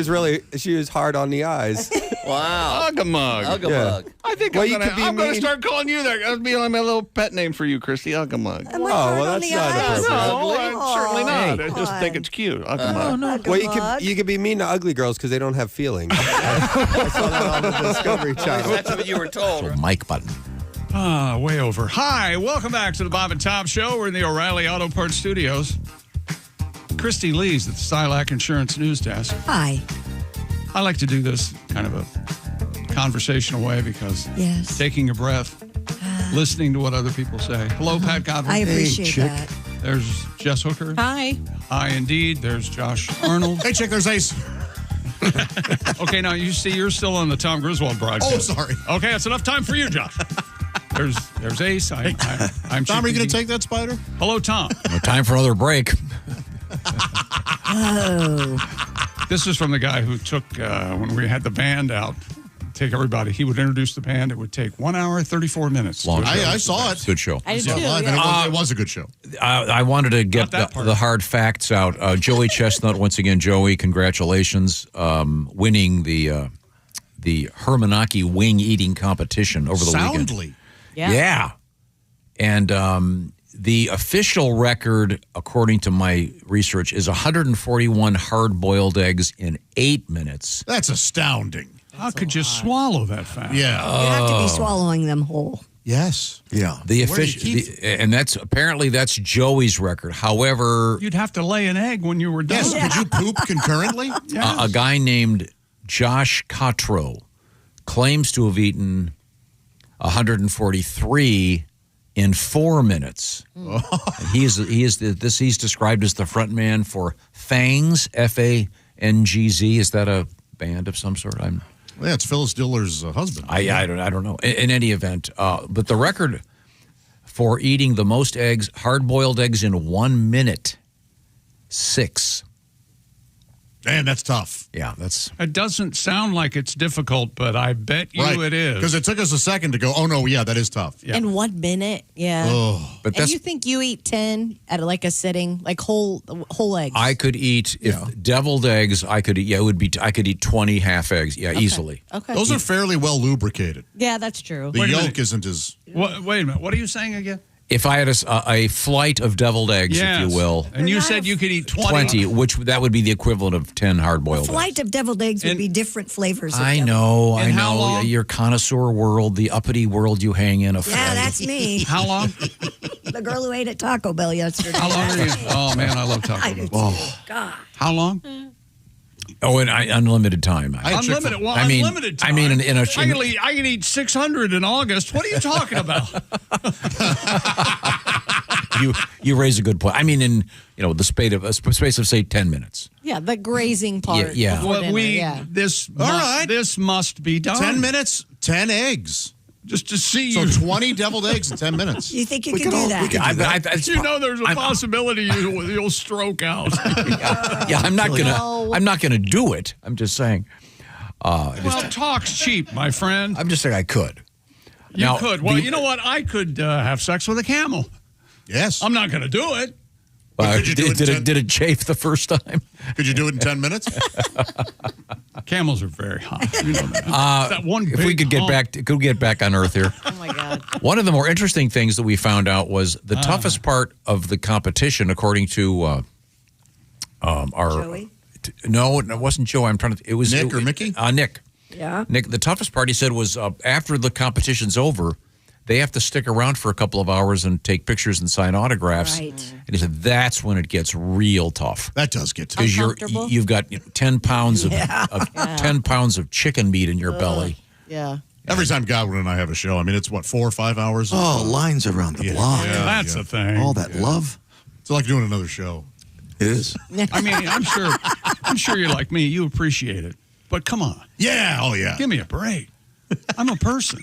was hard on the eyes. Wow. Ugga-Mug. Ugga-Mug. I think Well, I'm you going could be to mean. start calling you that. That'll be like my little pet name for you, Christy. Ugga-Mug. Am I Oh, hard well, on that's the not eyes? appropriate. No, certainly not. Hey. I just think it's cute. Ugga-Mug. Well, you could be mean to ugly girls because they don't have feelings. I saw that on the Discovery Channel. That's what you were told. Mic button. Ah, way over. Hi, welcome back to the Bob and Tom Show. We're in the O'Reilly Auto Parts Studios. Christy Lee's at the Silac Insurance News Desk. Hi. I like to do this kind of a conversational way because Yes. taking a breath, listening to what other people say. Hello, Pat Godwin. I appreciate that. There's Jess Hooker. Hi. Hi, indeed. There's Josh Arnold. Hey, Chick, there's Ace. Okay, now you see you're still on the Tom Griswold broadcast. Oh, sorry. Okay, that's enough time for you, Josh. There's Ace. I'm Tom, are you going Chicky. to take that spider? Hello, Tom. No time for another break. Oh. This is from the guy who took, when we had the band out, take everybody. He would introduce the band. It would take 1 hour, 34 minutes. Long show. I saw it. Good show. I did Saw it too. live, and it was a good show. I wanted to get Not that part. the hard facts out. Joey Chestnut, once again, Joey, congratulations, winning the Hermanaki wing eating competition over the weekend. Soundly. Yeah. Yeah. And The official record, according to my research, is 141 hard-boiled eggs in 8 minutes. That's astounding. How could you swallow that fast? Yeah. You have to be swallowing them whole. Yes. Yeah. The Where do you official, keep- and that's apparently that's Joey's record. However, You'd have to lay an egg when you were done. Yes. Could you poop concurrently? a guy named Josh Cottrell claims to have eaten 143 in 4 minutes. And he's described as the front man for Fangs, Fangz. Is that a band of some sort? Yeah, it's Phyllis Diller's husband. I don't know. In any event, but the record for eating the most eggs, hard-boiled eggs in 1 minute, 6. Man, that's tough. Yeah, that's. It doesn't sound like it's difficult, but I bet you it is. Because it took us a second to go, oh, no, yeah, that is tough. In 1 minute, yeah. Oh. But And that's. you think you eat 10 at like a sitting, like whole eggs? I could eat if deviled eggs. I could eat. Yeah, it would be. I could eat 20 half eggs. Yeah, easily. Okay. Those are fairly well lubricated. Yeah, that's true. The yolk isn't as. Wait a minute. What are you saying again? If I had a flight of deviled eggs, if you will, And you said you could eat 20. which that would be the equivalent of 10 hard-boiled eggs. Flight of deviled eggs would be different flavors. Of I deviled. know, And how long? Your connoisseur world, the uppity world you hang in. Yeah, that's me. How long? The girl who ate at Taco Bell yesterday. How long are you? That's me. Oh, man, I love Taco I do Bell. too. God. How long? Oh, and unlimited time. Unlimited. Well, I mean, unlimited time. I mean, in a I can eat 600 in August. What are you talking about? you raise a good point. I mean, in the space of say 10 minutes. Yeah, the grazing part. Yeah. before dinner, yeah. This must be done. 10 minutes, 10 eggs. Just to see So you. 20 deviled eggs in 10 minutes. You think you could do that? You know, there's a possibility you'll stroke out. Yeah, I'm not gonna do it. I'm just saying. Well, talk's cheap, my friend. I'm just saying I could. You Now, could. Well, you know what? I could have sex with a camel. Yes. I'm not going to do it. Could you do it in did it chafe the first time? Could you do it in 10 minutes? Camels are very hot. You know that. That one if we big could hump. get back on Earth here. Oh my God. One of the more interesting things that we found out was the toughest part of the competition, according to our Joey? No, it wasn't Joe. I'm trying to. It was Nick or Mickey? Nick. Yeah. Nick. The toughest part, he said, was after the competition's over, they have to stick around for a couple of hours and take pictures and sign autographs. Right. And he said that's when it gets real tough. That does get tough. Because Uncomfortable? you've got 10 pounds of 10 pounds of chicken meat in your belly. Yeah. Every time Godwin and I have a show, I mean, it's what, 4 or 5 hours? Oh, lines around the block. That's the thing. All that love. It's like doing another show. It is. I mean, I'm sure you're like me. You appreciate it. But come on. Yeah. Oh, yeah. Give me a break. I'm a person.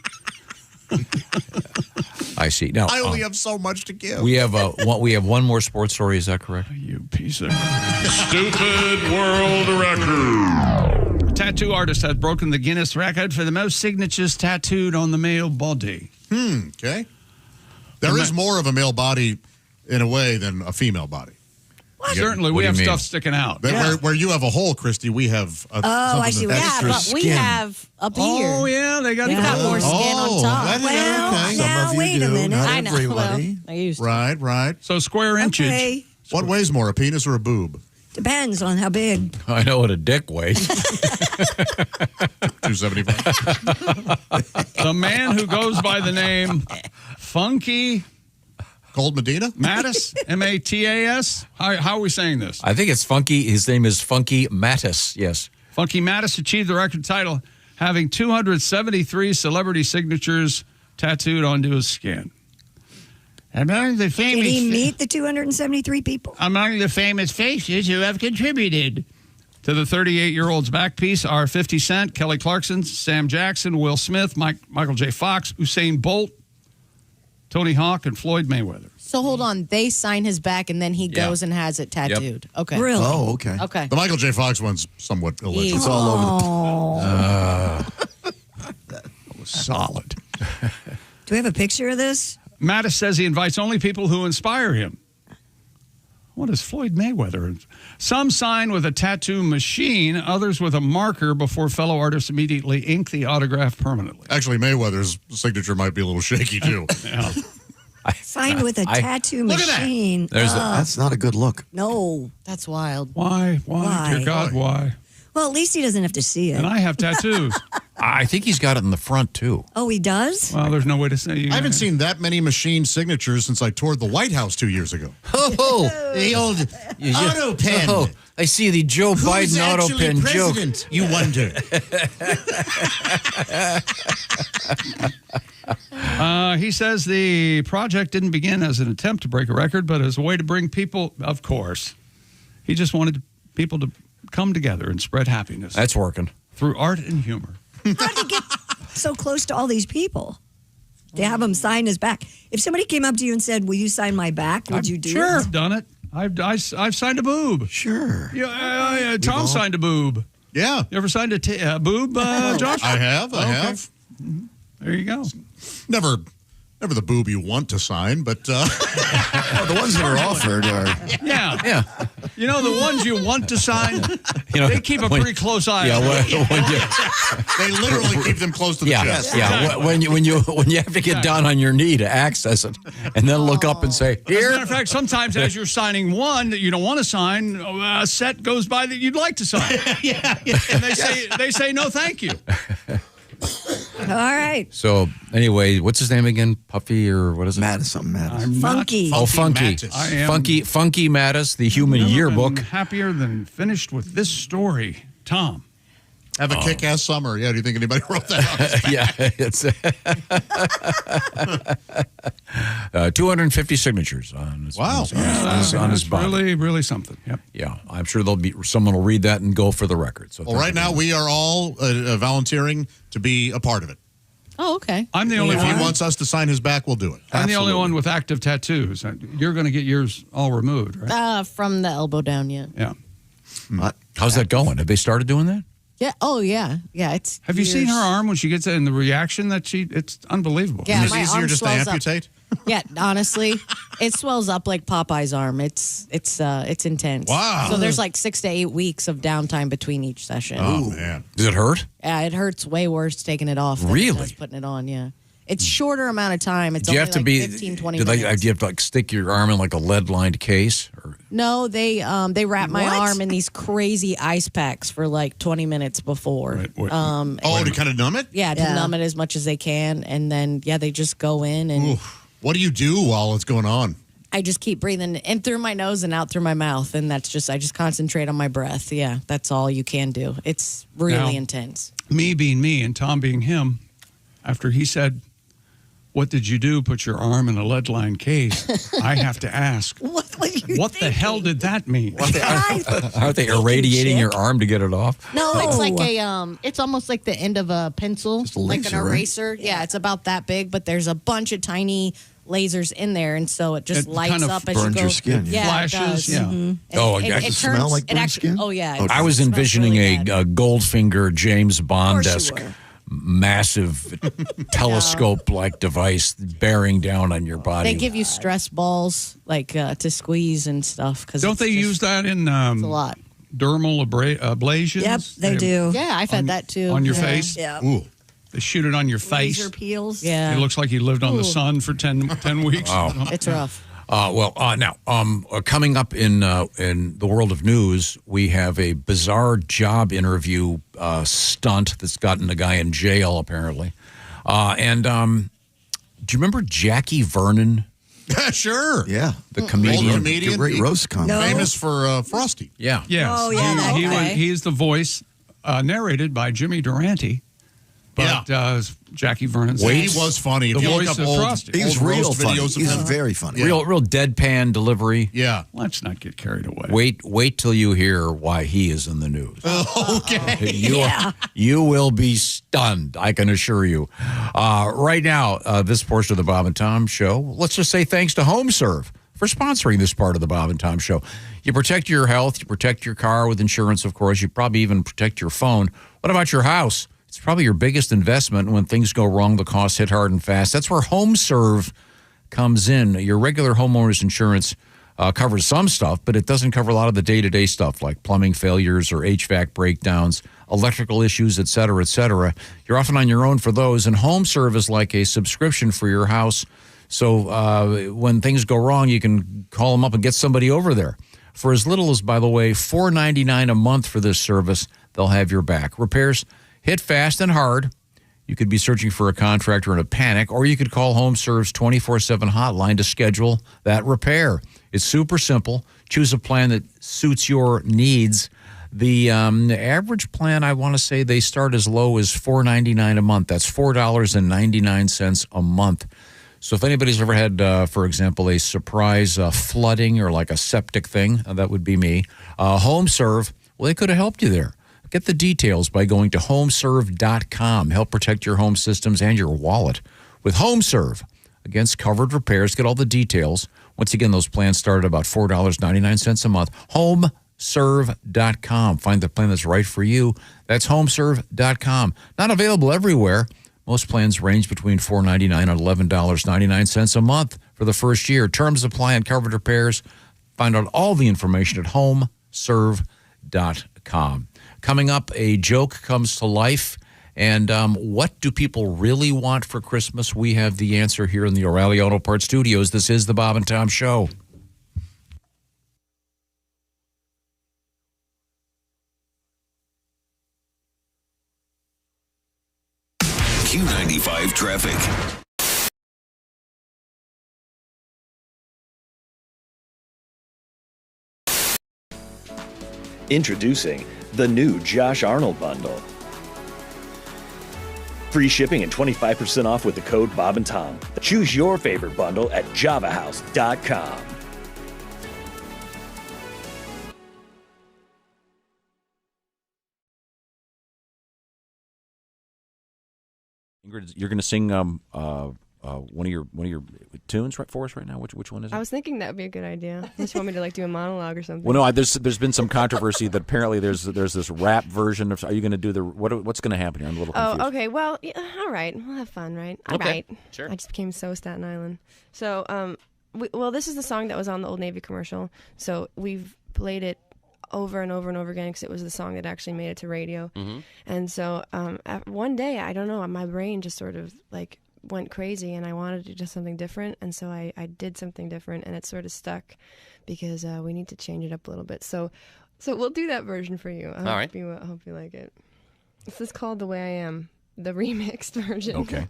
I see. Now I only have so much to give. we have one more sports story. Is that correct? You piece of stupid world record. A tattoo artist has broken the Guinness record for the most signatures tattooed on the male body. Okay. There is more of a male body in a way than a female body. Certainly, what we do you have mean? stuff sticking out. Where you have a hole, Christy, we have I see what Yeah, extra but we have up here. Oh, yeah, they got We've got more skin on top. Well, now, wait a minute. Not I know. everybody. Well, I used to. Right. So square inches. Okay. What weighs more, a penis or a boob? Depends on how big. I know what a dick weighs. 275. The man who goes by the name Funky Cold Medina? Mattis, M-A-T-A-S. How are we saying this? I think it's Funky. His name is Funky Mattis. Yes. Funky Mattis achieved the record title, having 273 celebrity signatures tattooed onto his skin. Among the Did famous, he meet the 273 people? among the famous faces who have contributed to the 38-year-old's back piece are 50 Cent, Kelly Clarkson, Sam Jackson, Will Smith, Michael J. Fox, Usain Bolt, Tony Hawk, and Floyd Mayweather. So hold on. They sign his back and then he goes and has it tattooed. Okay. Really? Oh, okay. Okay. The Michael J. Fox one's somewhat illegible. It's all over That was solid. Do we have a picture of this? Mattis says he invites only people who inspire him. What is Floyd Mayweather? Some sign with a tattoo machine, others with a marker before fellow artists immediately ink the autograph permanently. Actually, Mayweather's signature might be a little shaky, too. Yeah. Signed with a tattoo Look at that. machine. That's not a good look. No. That's wild. Why? Dear God, why? Well, at least he doesn't have to see it. And I have tattoos. I think he's got it in the front, too. Oh, he does? Well, there's no way to say. I haven't seen that many machine signatures since I toured the White House 2 years ago. Oh, the old auto pen. Oh, I see the Joe Who's Biden auto actually pen joke. president, you wonder. He says the project didn't begin as an attempt to break a record, but as a way to bring people, of course. He just wanted people to come together and spread happiness. That's working. Through art and humor. How did he get so close to all these people? To have him sign his back. If somebody came up to you and said, "Will you sign my back?" Would you do it? Sure, I've done it. I've signed a boob. Sure. Yeah, Tom signed a boob. Yeah. You ever signed a boob, Josh? I have. I Okay. have. There you go. Never the boob you want to sign, but the ones that are offered are. Yeah. You know, the ones you want to sign, they keep a pretty close eye on them. they literally keep them close to the chest. Yeah. When you have to get down on your knee to access it, and then look up and say, As a "Here." matter of fact, sometimes as you're signing one that you don't want to sign, a set goes by that you'd like to sign. And they say no, thank you. All right. So anyway, what's his name again? Puffy or what is it? Mattis. Funky. Funky. Mattis. I am Funky Mattis, the Human never Yearbook. been happier than finished with this story, Tom. Have a kick-ass summer. Yeah, do you think anybody wrote that on? Yeah, it's 250 signatures on his, Wow. on his body. Really, really something. Yep. Yeah, I'm sure someone will read that and go for the record. So Well, right now we are all volunteering to be a part of it. Oh, okay. I'm the only If one. he wants us to sign his back, we'll do it. I'm the only one with active tattoos. You're going to get yours all removed, right? From the elbow down, yeah. Yeah. How's that going? Have they started doing that? Yeah. Oh, yeah. Yeah. It's. Have you seen years. her arm when she gets it and the reaction that it's unbelievable. Yeah, Is it my easier arm just to swells up. amputate? Yeah, honestly, it swells up like Popeye's arm. It's intense. Wow. So there's like 6 to 8 weeks of downtime between each session. Oh, man. Does it hurt? Yeah, it hurts way worse taking it off than it Really? does putting it on. Yeah, it's shorter amount of time. It's Do you only have to like be? 15, 20 do minutes. you have to like stick your arm in like a lead-lined case? Or? No, they wrap my What? arm in these crazy ice packs for like 20 minutes before. Wait. To kind of numb it? Yeah, to numb it as much as they can, and then they just go in and. Oof. What do you do while it's going on? I just keep breathing in through my nose and out through my mouth, and I just concentrate on my breath. Yeah, that's all you can do. It's really Now- intense. Me being me and Tom being him, after he said, "What did you do? Put your arm in a lead-lined case?" I have to ask, What you what the hell did that mean? Aren't they irradiating your arm to get it off? No, it's like it's almost like the end of a pencil, Just a like laser, an right? eraser. Yeah, it's about that big, but there's a bunch of tiny lasers in there, and so it just It lights kind of up as you burns go. your skin, yeah. Yeah, Flashes, it does. yeah. Mhm. Oh, And yeah. it Does it turns. smell like it burned actually. skin? Oh yeah. Oh, it I was smells envisioning really bad. a Goldfinger James Bond you esque were. massive telescope-like device bearing down on your body. They give you stress balls to squeeze and stuff. Cause Don't it's they just- use that in It's a lot. dermal ablations? Yep, they do. Yeah, I've had that too. On your Yeah. face? Yeah. Ooh. They shoot it on your face. Laser peels. Yeah, It looks like you lived on the Ooh. sun for 10 weeks. Wow. it's rough. Now, coming up in the world of news, we have a bizarre job interview stunt that's gotten a guy in jail, apparently. Do you remember Jackie Vernon, Sure. Yeah. the comedian? Old comedian. Great roast comic. No. Famous for Frosty. Yeah. Yes. Oh, yeah, okay. He is the voice narrated by Jimmy Durante. But Jackie Vernon. He was funny. The If you look voice up of old, Frosty. He's old real roast funny. videos of He's him. very funny. Real deadpan delivery. Yeah. Let's not get carried away. Wait till you hear why he is in the news. Okay. You will be stunned, I can assure you. Right now, this portion of the Bob and Tom Show, let's just say thanks to HomeServe for sponsoring this part of the Bob and Tom Show. You protect your health, you protect your car with insurance, of course. You probably even protect your phone. What about your house? It's probably your biggest investment. When things go wrong, the costs hit hard and fast. That's where HomeServe comes in. Your regular homeowner's insurance covers some stuff, but it doesn't cover a lot of the day-to-day stuff like plumbing failures or HVAC breakdowns, electrical issues, et cetera, et cetera. You're often on your own for those, and HomeServe is like a subscription for your house So when things go wrong, you can call them up and get somebody over there. For as little as, by the way, $4.99 a month for this service, they'll have your back. Repairs hit fast and hard. You could be searching for a contractor in a panic, or you could call HomeServe's 24/7 hotline to schedule that repair. It's super simple. Choose a plan that suits your needs. The average plan, I want to say they start as low as $4.99 a month. That's $4.99 a month. So if anybody's ever had, for example, a surprise flooding or like a septic thing, that would be me. HomeServe, well, they could have helped you there. Get the details by going to homeserve.com. Help protect your home systems and your wallet. With HomeServe, against covered repairs, get all the details. Once again, those plans start at about $4.99 a month. Homeserve.com. Find the plan that's right for you. That's homeserve.com. Not available everywhere. Most plans range between $4.99 and $11.99 a month for the first year. Terms apply on covered repairs. Find out all the information at homeserve.com. Coming up, a joke comes to life. And what do people really want for Christmas? We have the answer here in the O'Reilly Auto Parts Studios. This is the Bob and Tom Show. Q95 traffic. Introducing the new Josh Arnold bundle. Free shipping and 25% off with the code Bob and Tom. Choose your favorite bundle at javahouse.com. Ingrid, you're going to sing one of your tunes for us right now. Which one is it? I was thinking that would be a good idea. Unless you want me to do a monologue or something. Well, no, there's been some controversy that apparently there's this rap version of. Are you going to do what's going to happen here? I'm a little confused. Oh, okay. Well, yeah, all right. We'll have fun, right? All right. Sure. I just became so Staten Island. So, this is the song that was on the Old Navy commercial. So we've played it over and over and over again because it was the song that actually made it to radio. Mm-hmm. And so one day, I don't know, my brain just sort of went crazy and I wanted to do something different. And so I did something different and it sort of stuck because we need to change it up a little bit. So we'll do that version for you. I hope you like it. This is called The Way I Am, the remixed version. Okay.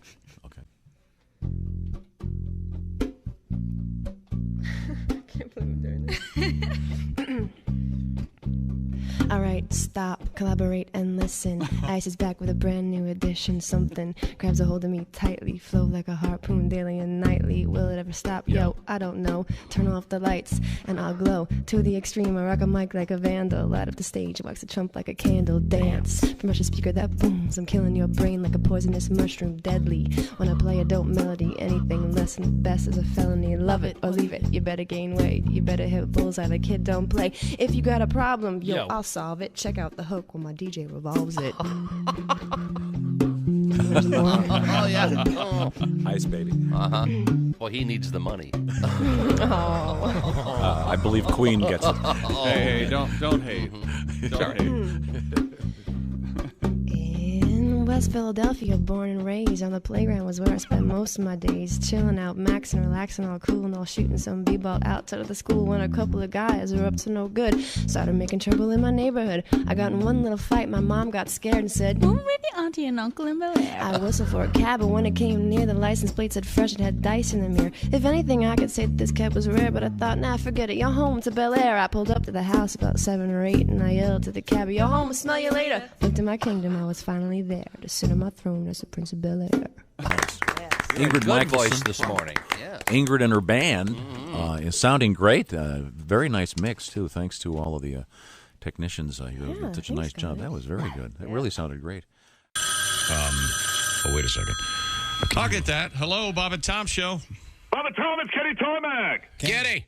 I can't believe I'm doing this. All right, stop, collaborate, and listen. Ice is back with a brand new edition. Something grabs a hold of me tightly, flow like a harpoon daily and nightly. Will it ever stop? Yo, I don't know. Turn off the lights and I'll glow to the extreme. I rock a mic like a vandal. Light up the stage, wax a trump like a candle. Dance from a speaker that booms. I'm killing your brain like a poisonous mushroom. Deadly when I play a dope melody. Anything less than the best is a felony. Love it or leave it. You better gain weight. You better hit bullseye. The kid don't play. If you got a problem, yo. I'll solve it. Check out the hook when my DJ revolves it. Oh, yeah. Ice baby. Uh-huh. Well, he needs the money. I believe Queen gets it. Hey, don't hate. Don't hate. In West Philadelphia, born and raised, on the playground was where I spent most of my days. Chilling out, maxing, relaxing, all cool, and all shooting some b-ball outside of the school when a couple of guys were up to no good. Started making trouble in my neighborhood. I got in one little fight, my mom got scared and said, "Move with your auntie and uncle in Bel Air." I whistled for a cab, but when it came near, the license plate said fresh, it had dice in the mirror. If anything, I could say that this cab was rare, but I thought, nah, forget it, you're home to Bel Air. I pulled up to the house about 7 or 8, and I yelled to the cab, "You're home, I'll smell you later." Looked in my kingdom, I was finally there to sit on my throne as the Prince of Bel Air. Ingrid Good voice Michaelson. this morning. Yeah. Ingrid and her band is sounding great. Very nice mix, too. Thanks to all of the technicians here. Did such a nice job. That was very good. It really sounded great. Wait a second. I'll get that. Hello, Bob and Tom Show. Bob and Tom, it's Kenny Tarmac. Kenny.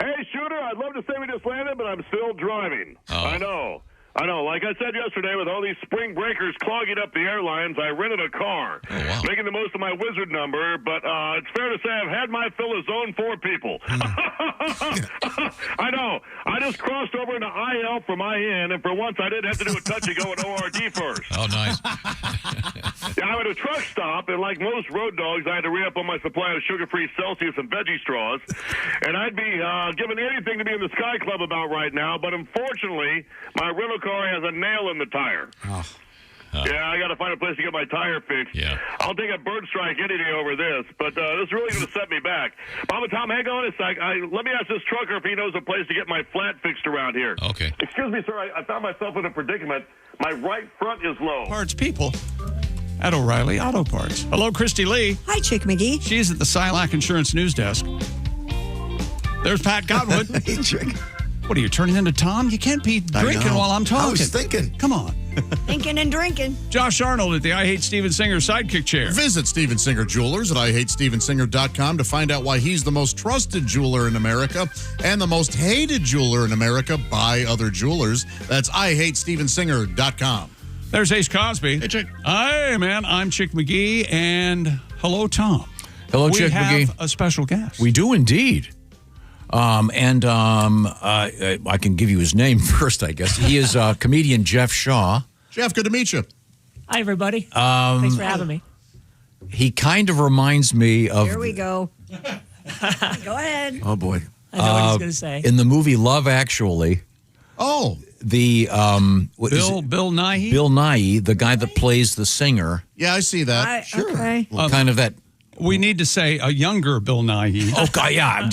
Hey, Shooter, I'd love to say we just landed, but I'm still driving. Oh. I know. I know. Like I said yesterday, with all these spring breakers clogging up the airlines, I rented a car, making the most of my wizard number. But it's fair to say I've had my fill of Zone 4 people. I know. I just crossed over into IL for my in, and for once I didn't have to do a touch-and-go at ORD first. Oh, nice. Yeah, I'm at a truck stop, and like most road dogs, I had to re-up on my supply of sugar-free Celsius and veggie straws. And I'd be giving anything to be in the Sky Club about right now, but unfortunately, my rental car has a nail in the tire. Yeah, I got to find a place to get my tire fixed. Yeah. I'll take a bird strike any day over this, but this is really going to set me back. Bob and Tom, hang on a sec. Let me ask this trucker if he knows a place to get my flat fixed around here. Okay. Excuse me, sir. I found myself in a predicament. My right front is low. Parts people at O'Reilly Auto Parts. Hello, Christy Lee. Hi, Chick McGee. She's at the Silac Insurance News Desk. There's Pat Godwood. Hey, Chick. What are you turning into Tom? You can't be drinking while I'm talking. I was thinking. Come on. Thinking and drinking. Josh Arnold at the I Hate Steven Singer sidekick chair. Visit Steven Singer Jewelers at IHateStevenSinger.com to find out why he's the most trusted jeweler in America and the most hated jeweler in America by other jewelers. That's IHateStevenSinger.com. There's Ace Cosby. Hey, Chick. Hi, man. I'm Chick McGee, and hello, Tom. Hello, Chick McGee. We have a special guest. We do indeed. I can give you his name first, I guess. He is comedian Jeff Shaw. Jeff, good to meet you. Hi, everybody. Thanks for having me. He kind of reminds me of... Here we go. Go ahead. Oh, boy. I know what he's going to say. In the movie Love Actually... Oh. The Bill Nighy? Bill Nighy, the guy that plays the singer. Yeah, I see that. Sure. Okay. Kind of that... We need to say a younger Bill Nighy. Oh, God, yeah. You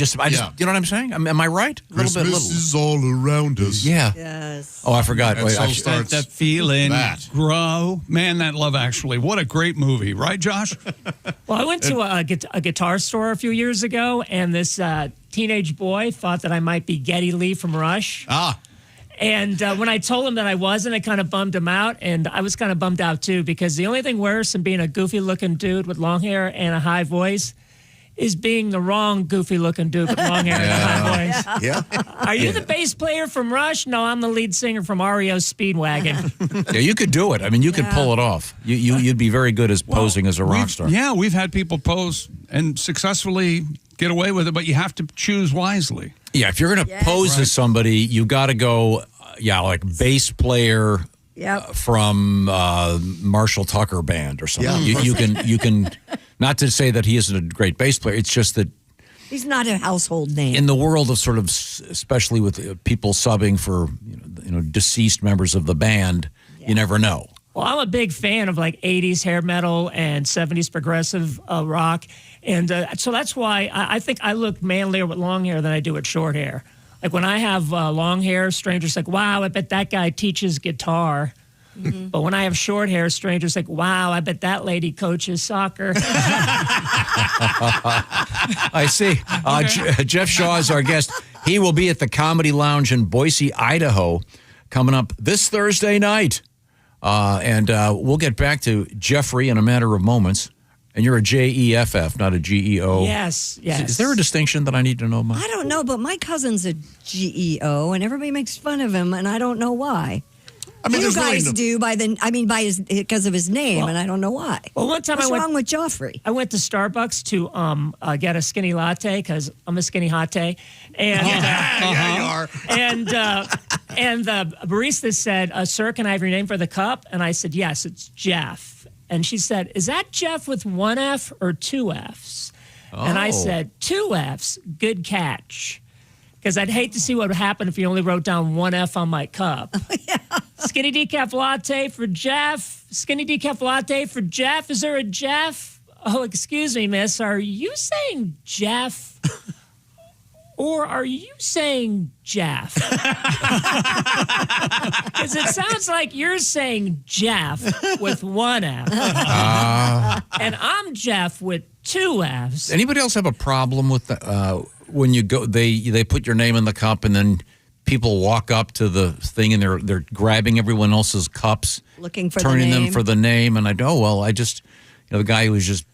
know what I'm saying? Am I right? Christmas is all around us. Yeah. Yes. Oh, I forgot. And so starts that feeling that. grow. Man, that Love Actually. What a great movie, right, Josh? Well, I went to a guitar store a few years ago, and this teenage boy thought that I might be Geddy Lee from Rush. Ah. And when I told him that I wasn't, it kind of bummed him out. And I was kind of bummed out, too, because the only thing worse than being a goofy-looking dude with long hair and a high voice is being the wrong goofy-looking dude with long hair and a high voice. Yeah. Are you the bass player from Rush? No, I'm the lead singer from REO Speedwagon. Yeah, you could do it. I mean, you could pull it off. You'd be very good as posing as a rock star. Yeah, we've had people pose and successfully get away with it, but you have to choose wisely. Yeah, if you're going to pose as somebody, you got to go, like bass player from Marshall Tucker Band or something. Yeah. You can, not to say that he isn't a great bass player, it's just that He's not a household name. in the world of sort of, especially with people subbing for deceased members of the band, you never know. Well, I'm a big fan of like 80s hair metal and 70s progressive rock. And so that's why I think I look manlier with long hair than I do with short hair. Like when I have long hair, strangers like, wow, I bet that guy teaches guitar. Mm-hmm. But when I have short hair, strangers like, wow, I bet that lady coaches soccer. I see. Jeff Shaw is our guest. He will be at the Comedy Lounge in Boise, Idaho, coming up this Thursday night. And we'll get back to Jeffrey in a matter of moments. And you're a Jeff, not a Geo. Yes. Is there a distinction that I need to know about? I don't know, but my cousin's a GEO, and everybody makes fun of him, and I don't know why. I mean, you guys do because of his name, and I don't know why. Well, one time What's wrong with Joffrey? I went to Starbucks to get a skinny latte because I'm a skinny latte, and Yeah, you are. and the barista said, "Sir, can I have your name for the cup?" And I said, "Yes, it's Jeff." And she said, "Is that Jeff with one F or two Fs?" And I said, 2 Fs. Good catch. Because I'd hate to see what would happen if you only wrote down one F on my cup. Skinny decaf latte for Jeff. Skinny decaf latte for Jeff. Is there a Jeff? Oh, excuse me, miss. Are you saying Jeff? Or are you saying Jeff? Because it sounds like you're saying Jeff with one F. And I'm Jeff with 2 Fs. Anybody else have a problem with when you go? They put your name in the cup and then people walk up to the thing and they're grabbing everyone else's cups, looking for turning the name. them for the name. And I go, I just the guy who was just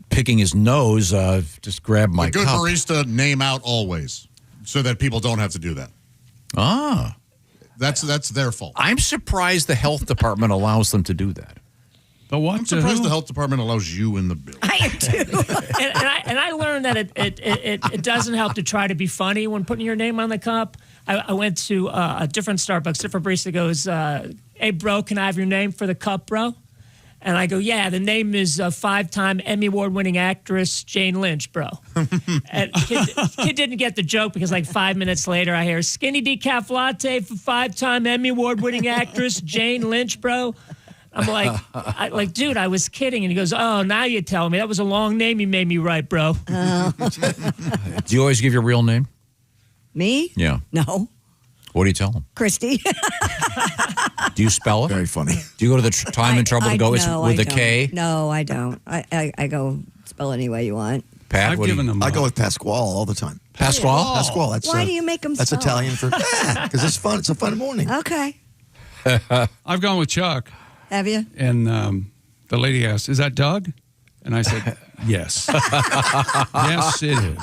picking his nose just grabbed my good cup. barista name out always so that people don't have to do that. That's their fault. I'm surprised the health department allows them to do that. But what? I'm surprised the health department allows you in the bill. I am too. and I learned that it doesn't help to try to be funny when putting your name on the cup. I went to a different Starbucks. Different barista goes, "Hey, bro, can I have your name for the cup, bro?" And I go, "Yeah, the name is 5-time Emmy Award-winning actress Jane Lynch, bro." And kid didn't get the joke because like 5 minutes later, I hear skinny decaf latte for 5-time Emmy Award-winning actress Jane Lynch, bro. I'm like, dude, I was kidding. And he goes, "Oh, now you're telling me. That was a long name you made me write, bro." Do you always give your real name? Me? Yeah. No. What do you tell them? Christy. Do you spell it? Very funny. Do you go to the time and trouble to go with a K? No, I don't. I go spell any way you want. Pat, I've given them. I go with Pasquale all the time. Pasquale? Pasquale. That's, Why do you make them That's spell? Italian for because it's fun. It's a fun morning. Okay. I've gone with Chuck. Have you? And the lady asked, "Is that Doug?" And I said, "Yes." Yes, it is.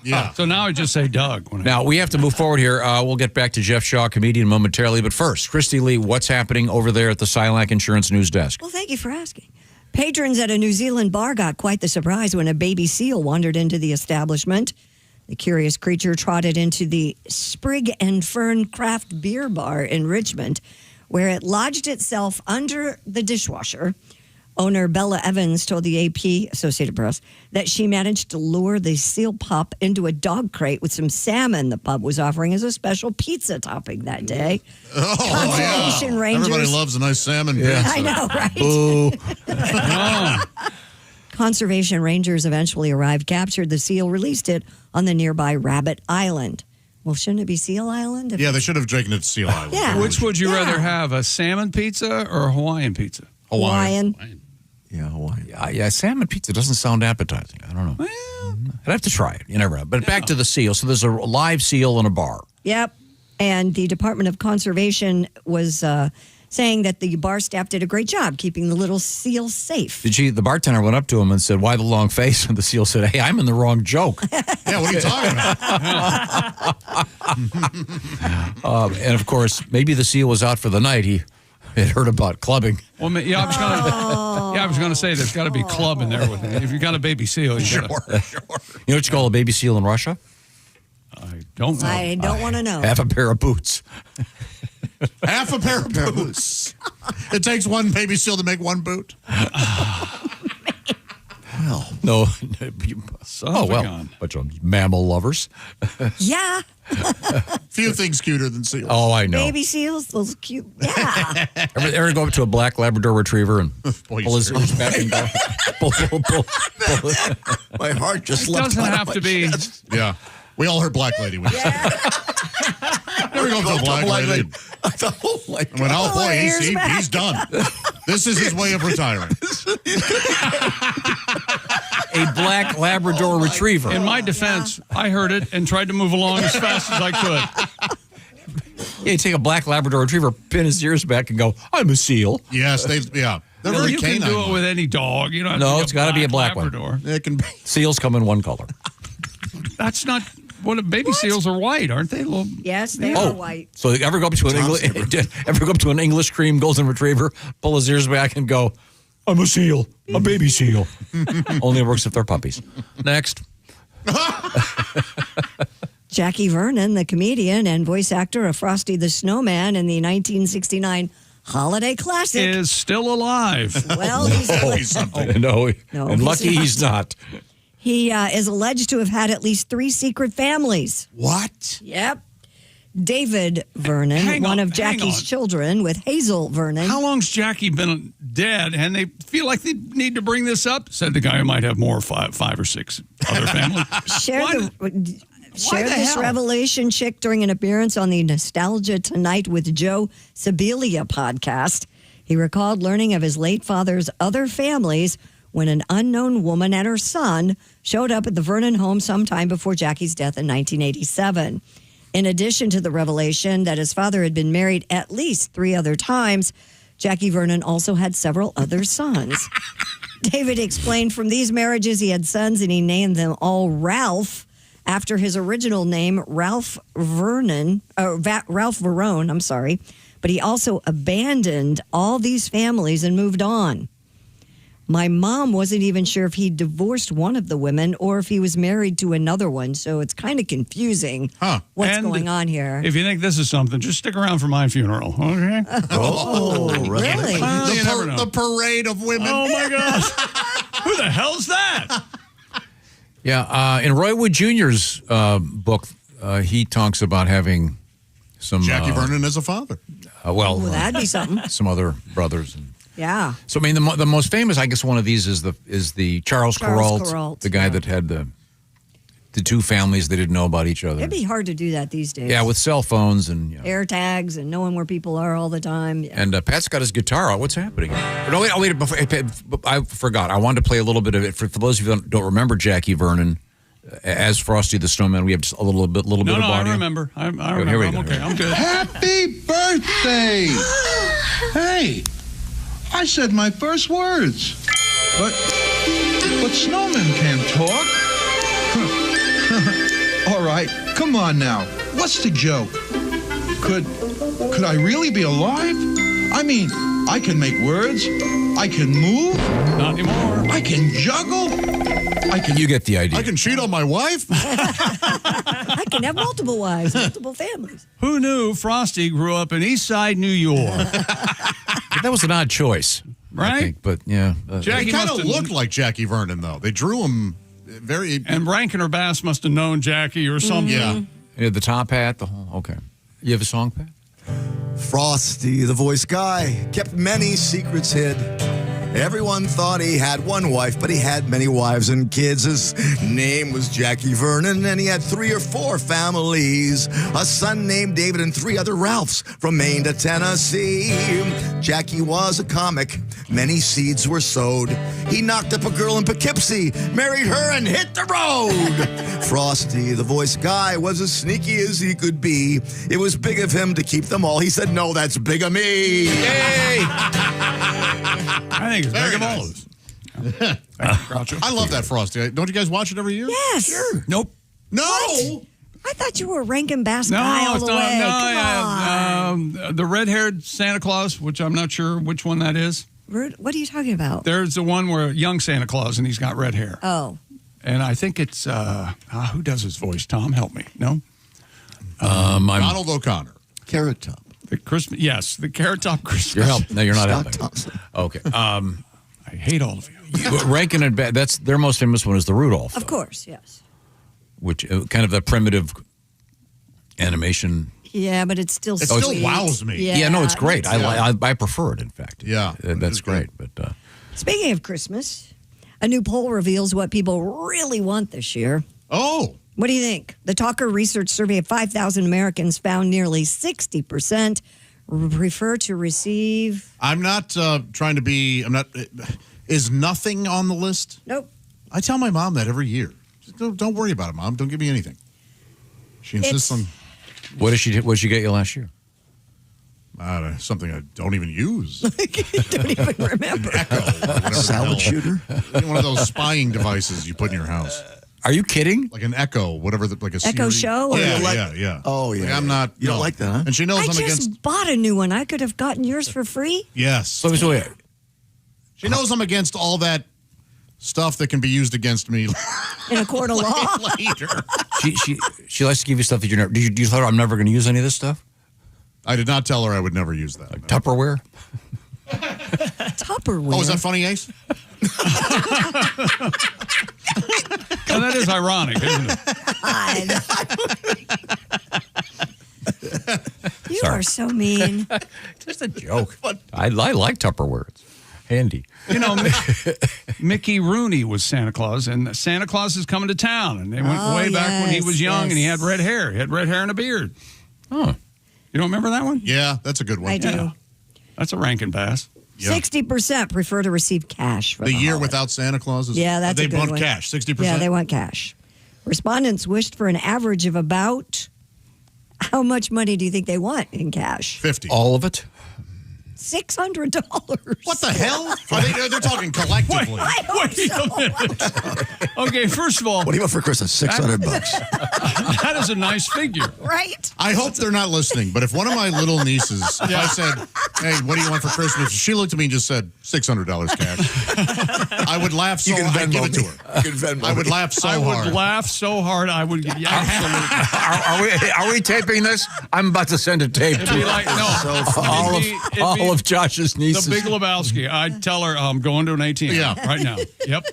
Yeah. So now I just say Doug. Now, we have to move forward here. We'll get back to Jeff Shaw, comedian, momentarily. But first, Christy Lee, what's happening over there at the Silac Insurance News Desk? Well, thank you for asking. Patrons at a New Zealand bar got quite the surprise when a baby seal wandered into the establishment. The curious creature trotted into the Sprig and Fern Craft Beer Bar in Richmond, where it lodged itself under the dishwasher. Owner Bella Evans told the AP, Associated Press, that she managed to lure the seal pup into a dog crate with some salmon the pub was offering as a special pizza topping that day. Oh, Conservation yeah. Rangers. Everybody loves a nice salmon pizza. I know, right? Boo. Conservation Rangers eventually arrived, captured the seal, released it on the nearby Rabbit Island. Well, shouldn't it be Seal Island? Yeah, they should have taken it to Seal Island. Yeah. Which would you rather have, a salmon pizza or a Hawaiian pizza? Hawaiian. Yeah, Hawaiian. Yeah, salmon pizza doesn't sound appetizing. I don't know. Well, I'd have to try it. You never know. But back to the seal. So there's a live seal in a bar. Yep. And the Department of Conservation was saying that the bar staff did a great job keeping the little seal safe. The bartender went up to him and said, "Why the long face?" And the seal said, "Hey, I'm in the wrong joke." Yeah, what are you talking about? And of course, maybe the seal was out for the night. He had heard about clubbing. Well, yeah, I was going to say there's got to be club in there with it. If you got a baby seal, you Sure. You know what you call a baby seal in Russia? I don't know. I don't want to know. Half a pair of boots. Half a pair of boots. It takes one baby seal to make one boot. Well, No. Son of a gun. Bunch of mammal lovers. Yeah. Few things cuter than seals. Oh, I know. Baby seals, those cute. Yeah. Ever go up to a black Labrador Retriever and pull his ears back and go? Pull. my heart just It leapt doesn't out of have my to be. chest. Yeah. We all heard Black Lady. Never go up to a Black Lady. I thought, oh my I went, oh boy, he's done. This is his way of retiring. A black Labrador Retriever. In my defense, I heard it and tried to move along as fast as I could. Yeah, you take a black Labrador Retriever, pin his ears back, and go, "I'm a seal." Yes, they're very You canine. can do it with any dog. You know, No, it's got to be a black Labrador. one. It can be. Seals come in one color. That's not what baby seals are white, aren't they? Yes, they are white. So ever go up to an English cream golden retriever, pull his ears back, and go, "I'm a seal, a baby seal." Only works if they're puppies. Next. Jackie Vernon, the comedian and voice actor of Frosty the Snowman in the 1969 holiday classic, is still alive. Well, he's something. No, and lucky he's not. He is alleged to have had at least 3 secret families. What? Yep. David Vernon, one of Jackie's children, with Hazel Vernon. How long's Jackie been dead? And they feel like they need to bring this up? Said the guy who might have more, five or six other families. Shared this revelation chick during an appearance on the Nostalgia Tonight with Joe Sibilia podcast. He recalled learning of his late father's other families when an unknown woman and her son showed up at the Vernon home sometime before Jackie's death in 1987. In addition to the revelation that his father had been married at least 3 other times, Jackie Vernon also had several other sons. David explained from these marriages he had sons and he named them all Ralph after his original name, Ralph Verone, I'm sorry. But he also abandoned all these families and moved on. My mom wasn't even sure if he divorced one of the women or if he was married to another one. So it's kind of confusing what's going on here. If you think this is something, just stick around for my funeral, okay? Really? You never know. The parade of women. Oh, my gosh. Who the hell's that? Yeah, in Roy Wood Jr.'s book, he talks about having some... Jackie Vernon as a father. That'd be something. Some other brothers. Yeah. So, I mean, the most famous, I guess, one of these is the Charles Kuralt, the guy that had the two families that didn't know about each other. It'd be hard to do that these days. Yeah, with cell phones and... air tags and knowing where people are all the time. Yeah. And Pat's got his guitar out. What's happening? No, wait, I forgot. I wanted to play a little bit of it. For those of you that don't remember Jackie Vernon, as Frosty the Snowman, we have just a little bit of audio. I remember. I remember. Here we go. Okay, I'm good. Happy birthday! Hey, I said my first words. But snowmen can't talk. All right, come on now. What's the joke? Could I really be alive? I mean, I can make words. I can move. Not anymore. I can juggle. You get the idea. I can cheat on my wife. I can have multiple wives, multiple families. Who knew Frosty grew up in East Side New York? That was an odd choice, right? I think, but yeah. He kind of looked like Jackie Vernon, though. They drew him very... And Rankin or Bass must have known Jackie or something. Yeah. Yeah, the top hat, the whole... Okay. You have a song, Pat? Frosty, the voice guy, kept many secrets hid. Everyone thought he had one wife, but he had many wives and kids. His name was Jackie Vernon, and he had 3 or 4 families. A son named David and 3 other Ralphs from Maine to Tennessee. Jackie was a comic. Many seeds were sowed. He knocked up a girl in Poughkeepsie, married her, and hit the road. Frosty, the voice guy, was as sneaky as he could be. It was big of him to keep them all. He said, "No, that's big of me." Yay! I think it's big of all of us. I love that Frosty. Don't you guys watch it every year? Yes. Sure. Nope. No. What? I thought you were a Rankin Bass No, guy all it's the not. way. No, Come on. the red-haired Santa Claus, which I'm not sure which one that is. What are you talking about? There's the one where young Santa Claus, and he's got red hair. Oh. And I think it's, who does his voice? Tom, help me. No? Donald O'Connor. Carrot Top. The Carrot Top Christmas. Your help. No, you're not helping. Thompson. Okay. I hate all of you. Rankin and Bass, that's their most famous one is the Rudolph. Of course, yes. Which kind of the primitive animation. Yeah, but it's still It sweet. still wows me. Yeah, no, it's great. Yeah. I prefer it, in fact. Yeah. That's great. But Speaking of Christmas, a new poll reveals what people really want this year. Oh. What do you think? The Talker Research survey of 5,000 Americans found nearly 60% prefer to receive. I'm not trying to be. I'm not. Is nothing on the list? Nope. I tell my mom that every year. Don't worry about it, Mom. Don't give me anything. She insists on. What did she get you last year? Something I don't even use. Don't even remember. Echo. Salad shooter. One of those spying devices you put in your house. Are you kidding? Like an Echo, whatever, like a Echo Siri. Show? Yeah. Oh, yeah. Like, I'm not. You don't like that, huh? And she knows I I'm just against. bought a new one. I could have gotten yours for free. Yes. So she knows I'm against all that stuff that can be used against me In a court of law. later. She likes to give you stuff that you never. Did you tell her I'm never going to use any of this stuff? I did not tell her I would never use that. Like Tupperware. Tupperware. Oh, is that funny, Ace? Well, that is ironic, isn't it? You are so mean. Just a joke. I like Tupperware. It's handy. You know, Mickey Rooney was Santa Claus, and Santa Claus is coming to town. And they went way back when he was young, and he had red hair. He had red hair and a beard. Oh. You don't remember that one? Yeah, that's a good one. I do. Yeah. That's a Rankin Bass. Yeah. 60% prefer to receive cash for The year holiday. without Santa Claus is. Yeah, that's they a good want one. cash. 60%. Yeah, they want cash. Respondents wished for an average of about how much money do you think they want in cash? 50. All of it. $600. What the hell? They're talking collectively. Wait a minute. Okay, first of all, What do you want for Christmas? $600. that is a nice figure. Right? I hope they're not listening, but if one of my little nieces, if I said, hey, what do you want for Christmas? She looked at me and just said, $600 cash. I would laugh so hard. I'd give it to her. I would laugh so hard. I would laugh so hard. I would give you absolutely. Are we taping this? I'm about to send a tape It'd to be like, no. all of Josh's nieces. The Big Lebowski. I'd tell her I'm going to an ATM right now. Yep.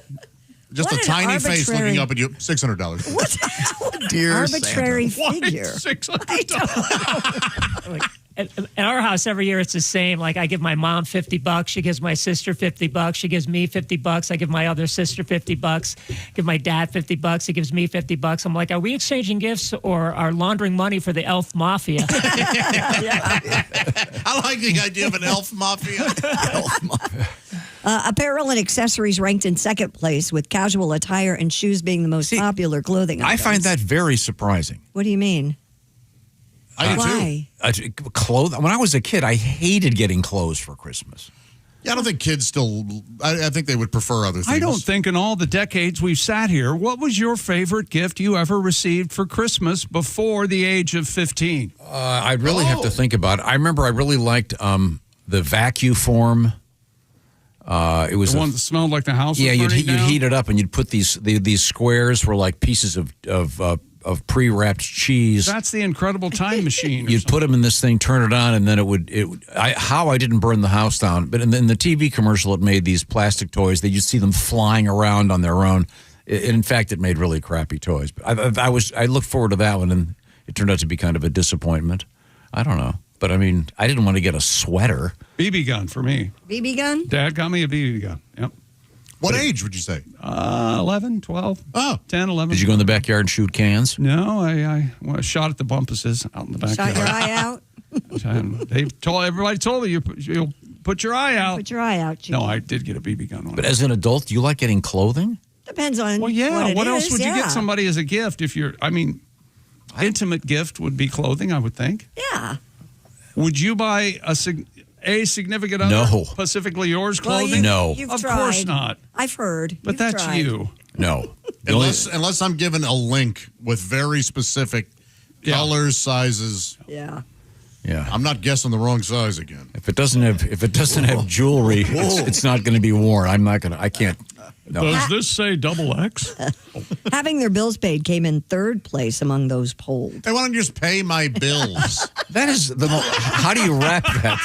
Just What a an tiny face arbitrary- looking up at you. $600. What Dear arbitrary Santa. figure? $600. At our house, every year it's the same. Like I give my mom $50, she gives my sister $50, she gives me $50. I give my other sister $50, give my dad $50, he gives me $50. I'm like, are we exchanging gifts or are laundering money for the elf mafia? I like the idea of an elf mafia. Apparel and accessories ranked in second place, with casual attire and shoes being the most popular clothing I items. find that very surprising. What do you mean? I do Why? Clothes. When I was a kid, I hated getting clothes for Christmas. Yeah, I don't think kids still. I think they would prefer other things. I don't think in all the decades we've sat here, what was your favorite gift you ever received for Christmas before the age of 15? I'd really have to think about it. I remember I really liked the vacuform. It was The one that smelled like the house was you'd burning down? heat it up and you'd put these squares were like pieces of pre-wrapped cheese. That's the incredible time machine. or You'd put them in this thing, turn it on, and then how I didn't burn the house down. But in the TV commercial, it made these plastic toys that you'd see them flying around on their own. In fact, it made really crappy toys. But I looked forward to that one, and it turned out to be kind of a disappointment. I don't know. But I mean, I didn't want to get a sweater. BB gun for me. BB gun? Dad got me a BB gun. Yep. What age would you say? 11, 12, 10, 11. Did you go in the backyard and shoot cans? No, I shot at the bumpuses out in the backyard. Shot your eye out? Everybody told me you'll put your eye out. Put your eye out, Chief. No, I did get a BB gun. But as an adult, do you like getting clothing? Depends on Well, yeah. what else is, would you yeah. get somebody as a gift if you're, intimate gift would be clothing, I would think. Yeah. Would you buy a significant other No. specifically yours Well, clothing? No. You've Of tried. course not. I've heard. But You've that's tried. you. No. Unless I'm given a link with very specific colors, sizes. Yeah. Yeah. I'm not guessing the wrong size again. If it doesn't have jewelry, it's not going to be worn. I can't. No. Does this say double X? Having their bills paid came in third place among those polled. Hey, why don't you just pay my bills? That is how do you wrap that?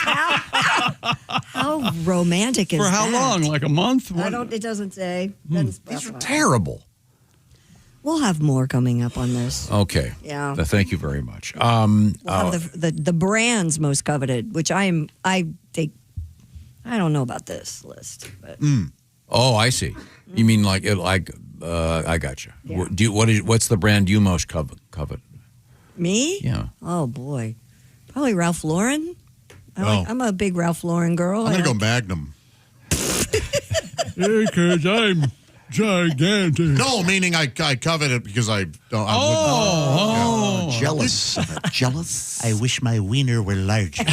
How romantic is For that? how long? Like a month? It doesn't say. Doesn't specify. Terrible. We'll have more coming up on this. Okay. Yeah. Thank you very much. We'll have the brands most coveted, which I don't know about this list, but Oh, I see. You mean like I got you. Yeah. What's the brand you most covet? me? Yeah. Oh boy, probably Ralph Lauren. Oh. I'm a big Ralph Lauren girl. I'm going to I go Magnum. Yeah, because I'm gigantic. No, meaning I covet it because I don't. Jealous. Jealous. I wish my wiener were larger.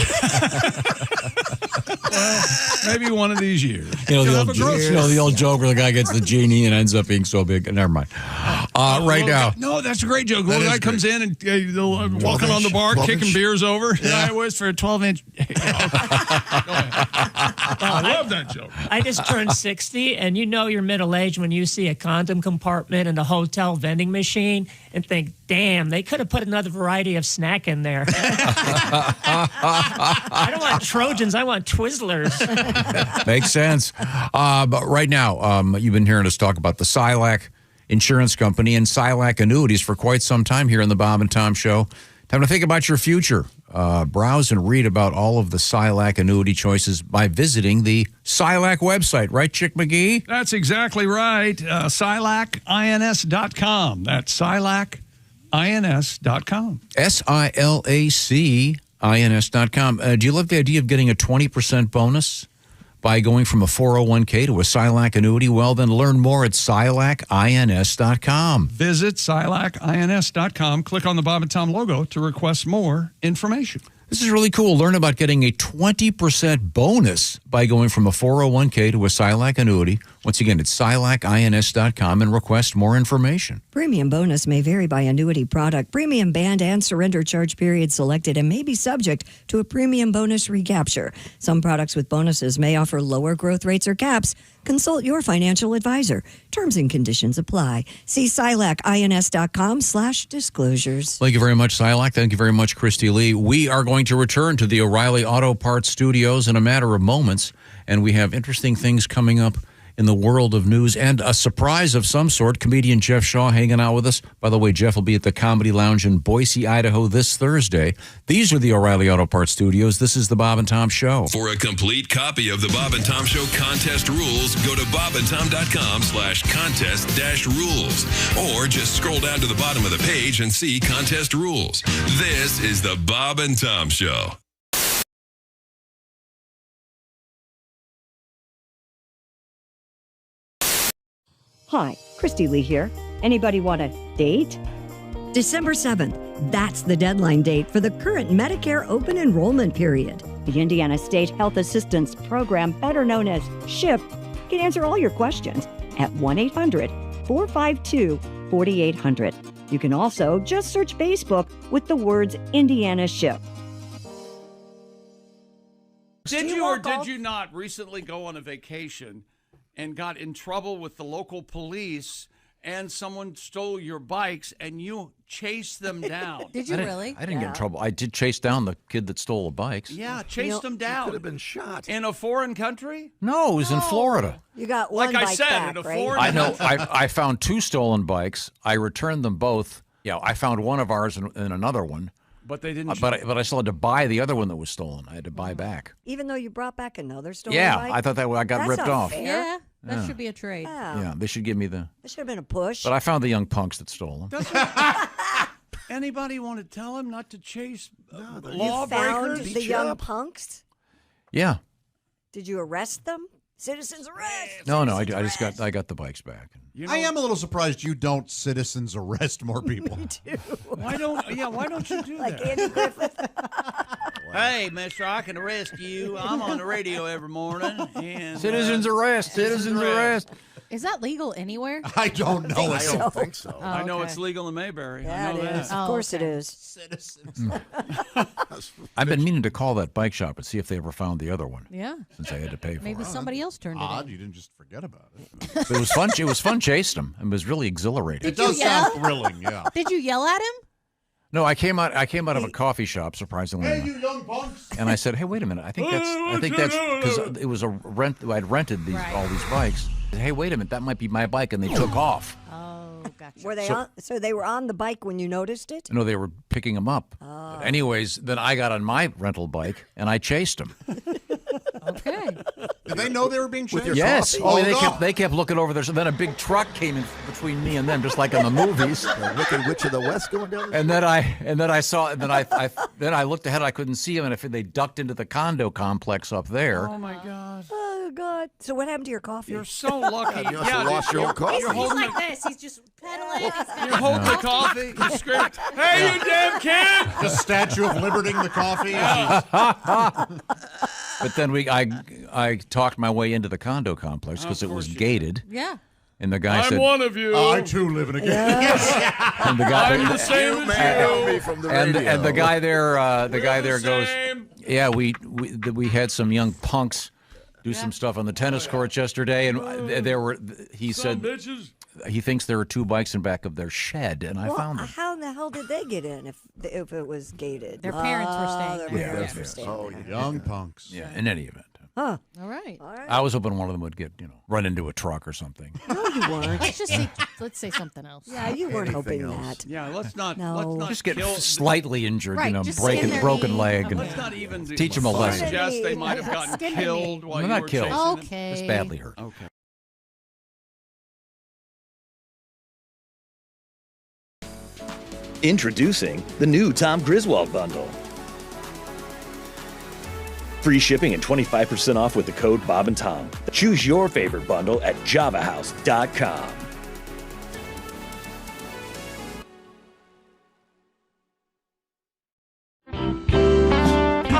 Maybe one of these years. The old joke where the guy gets the genie and ends up being so big. Never mind. Right now. No, that's a great joke. The guy comes in and they'll walking on the bar, kicking beers over. Yeah. I was for a 12-inch. I love that joke. I just turned 60, and you know you're middle-aged when you see a condom compartment in a hotel vending machine and think, damn, they could have put another variety of snack in there. I don't want Trojans, I want Twizzlers. Makes sense. But right now, you've been hearing us talk about the Silac Insurance Company and Silac Annuities for quite some time here in the Bob and Tom Show. Time to think about your future. Browse and read about all of the Silac annuity choices by visiting the Silac website. Right, Chick McGee? That's exactly right. SilacINS.com. That's SilacINS.com. SILACINS.com. Do you love the idea of getting a 20% bonus by going from a 401k to a Silac annuity? Well, then learn more at SilacINS.com. Visit SilacINS.com. Click on the Bob and Tom logo to request more information. This is really cool. Learn about getting a 20% bonus by going from a 401k to a SILAC annuity. Once again, it's SILACINS.com and request more information. Premium bonus may vary by annuity product. Premium band and surrender charge period selected and may be subject to a premium bonus recapture. Some products with bonuses may offer lower growth rates or caps. Consult your financial advisor. Terms and conditions apply. See SILACINS.com/disclosures. Thank you very much, SILAC. Thank you very much, Christy Lee. We are going to return to the O'Reilly Auto Parts studios in a matter of moments, and we have interesting things coming up in the world of news and a surprise of some sort. Comedian Jeff Shaw hanging out with us. By the way, Jeff will be at the Comedy Lounge in Boise, Idaho this Thursday. These are the O'Reilly Auto Parts studios. This is the Bob and Tom Show. For a complete copy of the Bob and Tom Show contest rules, go to bobandtom.com/contest-rules. Or just scroll down to the bottom of the page and see contest rules. This is the Bob and Tom Show. Hi, Christy Lee here. Anybody want a date? December 7th. That's the deadline date for the current Medicare open enrollment period. The Indiana State Health Assistance Program, better known as SHIP, can answer all your questions at 1-800-452-4800. You can also just search Facebook with the words Indiana SHIP. Did you or did you not recently go on a vacation and got in trouble with the local police and someone stole your bikes and you chased them down? Did you really? I didn't get in trouble. I did chase down the kid that stole the bikes. Yeah, chased them down. Could have been shot. In a foreign country? No, it was in Florida. You got one Like I bike said, back, in a right? foreign I know. I found 2 stolen bikes. I returned them both. Yeah, I found one of ours and another one. But they didn't. But I still had to buy the other one that was stolen. I had to buy back. Even though you brought back another stolen Yeah, bike? I thought that I got That's ripped not off. fair. Yeah, that Yeah. should be a trade. Yeah, they should give me the. That should have been a push. But I found the young punks that stole them. Anybody want to tell him not to chase You found lawbreakers? the young punks? Yeah. Did you arrest them? Citizens arrest! No, I got the bikes back. I am a little surprised you don't citizens arrest more people. Why don't you do Like that? Andy Griffith. Hey, mister, I can arrest you. I'm on the radio every morning. And, Citizens arrest! Citizens arrest! Is that legal anywhere? I don't know. I don't think so. Oh, I know okay. it's legal in Mayberry. Yeah, I know it that. is. Of course it is. Citizens. I've been meaning to call that bike shop and see if they ever found the other one. Yeah. Since I had to pay for Maybe it. somebody else turned it Odd, in. you didn't just forget about it. But it was fun. It was fun chasing them. It was really exhilarating. It does sound thrilling, yeah. Did you yell at him? No, I came out of a coffee shop, surprisingly enough. you young punks. And I said, "Hey, wait a minute! I think that's because it was a rent. I'd rented all these bikes. Hey, wait a minute! That might be my bike." And they took off. Oh, gotcha. Were they on? So they were on the bike when you noticed it? No, they were picking them up. Oh. Anyways, then I got on my rental bike and I chased them. Okay. Did they know they were being chased? Yes. Oh, They kept looking over there. So then a big truck came in between me and them, just like in the movies. The Wicked Witch of the West going down. And then I looked ahead. I couldn't see them, and they ducked into the condo complex up there. Oh, my God. Oh, God. So what happened to your coffee? You're so lucky. You must have lost your own coffee. You're He's holding like this. He's just pedaling. You're holding the coffee. You scream, "Hey, you damn kid!" The Statue of Liberty, the coffee. But then I talked my way into the condo complex because it was gated. Yeah. And the guy I'm said, one of you. I too live in a cave. and the guy, I'm the same as you. From the and radio. the guy there, goes, Same. yeah, we had some young punks do some stuff on the tennis courts yesterday, and he said Bitches. he thinks there were 2 bikes in back of their shed, and I found them. How in the hell did they get in if it was gated? Their parents were staying Their there. parents Yeah. were staying Oh, there. young punks. Yeah, in any event. Huh. All right. I was hoping one of them would get, run into a truck or something. No, you weren't. Let's say something else. Yeah, you weren't hoping else. that. Yeah, let's not. No. Let's not Just get kill, slightly injured, Right, just breaking skin their broken knee. leg, and Let's not even teach them a lesson. suggest they might have gotten Skin their killed knee. while They're you not were killed. chasing them. Okay. Just badly hurt. Okay. Introducing the new Tom Griswold bundle. Free shipping and 25% off with the code Bob and Tom. Choose your favorite bundle at javahouse.com.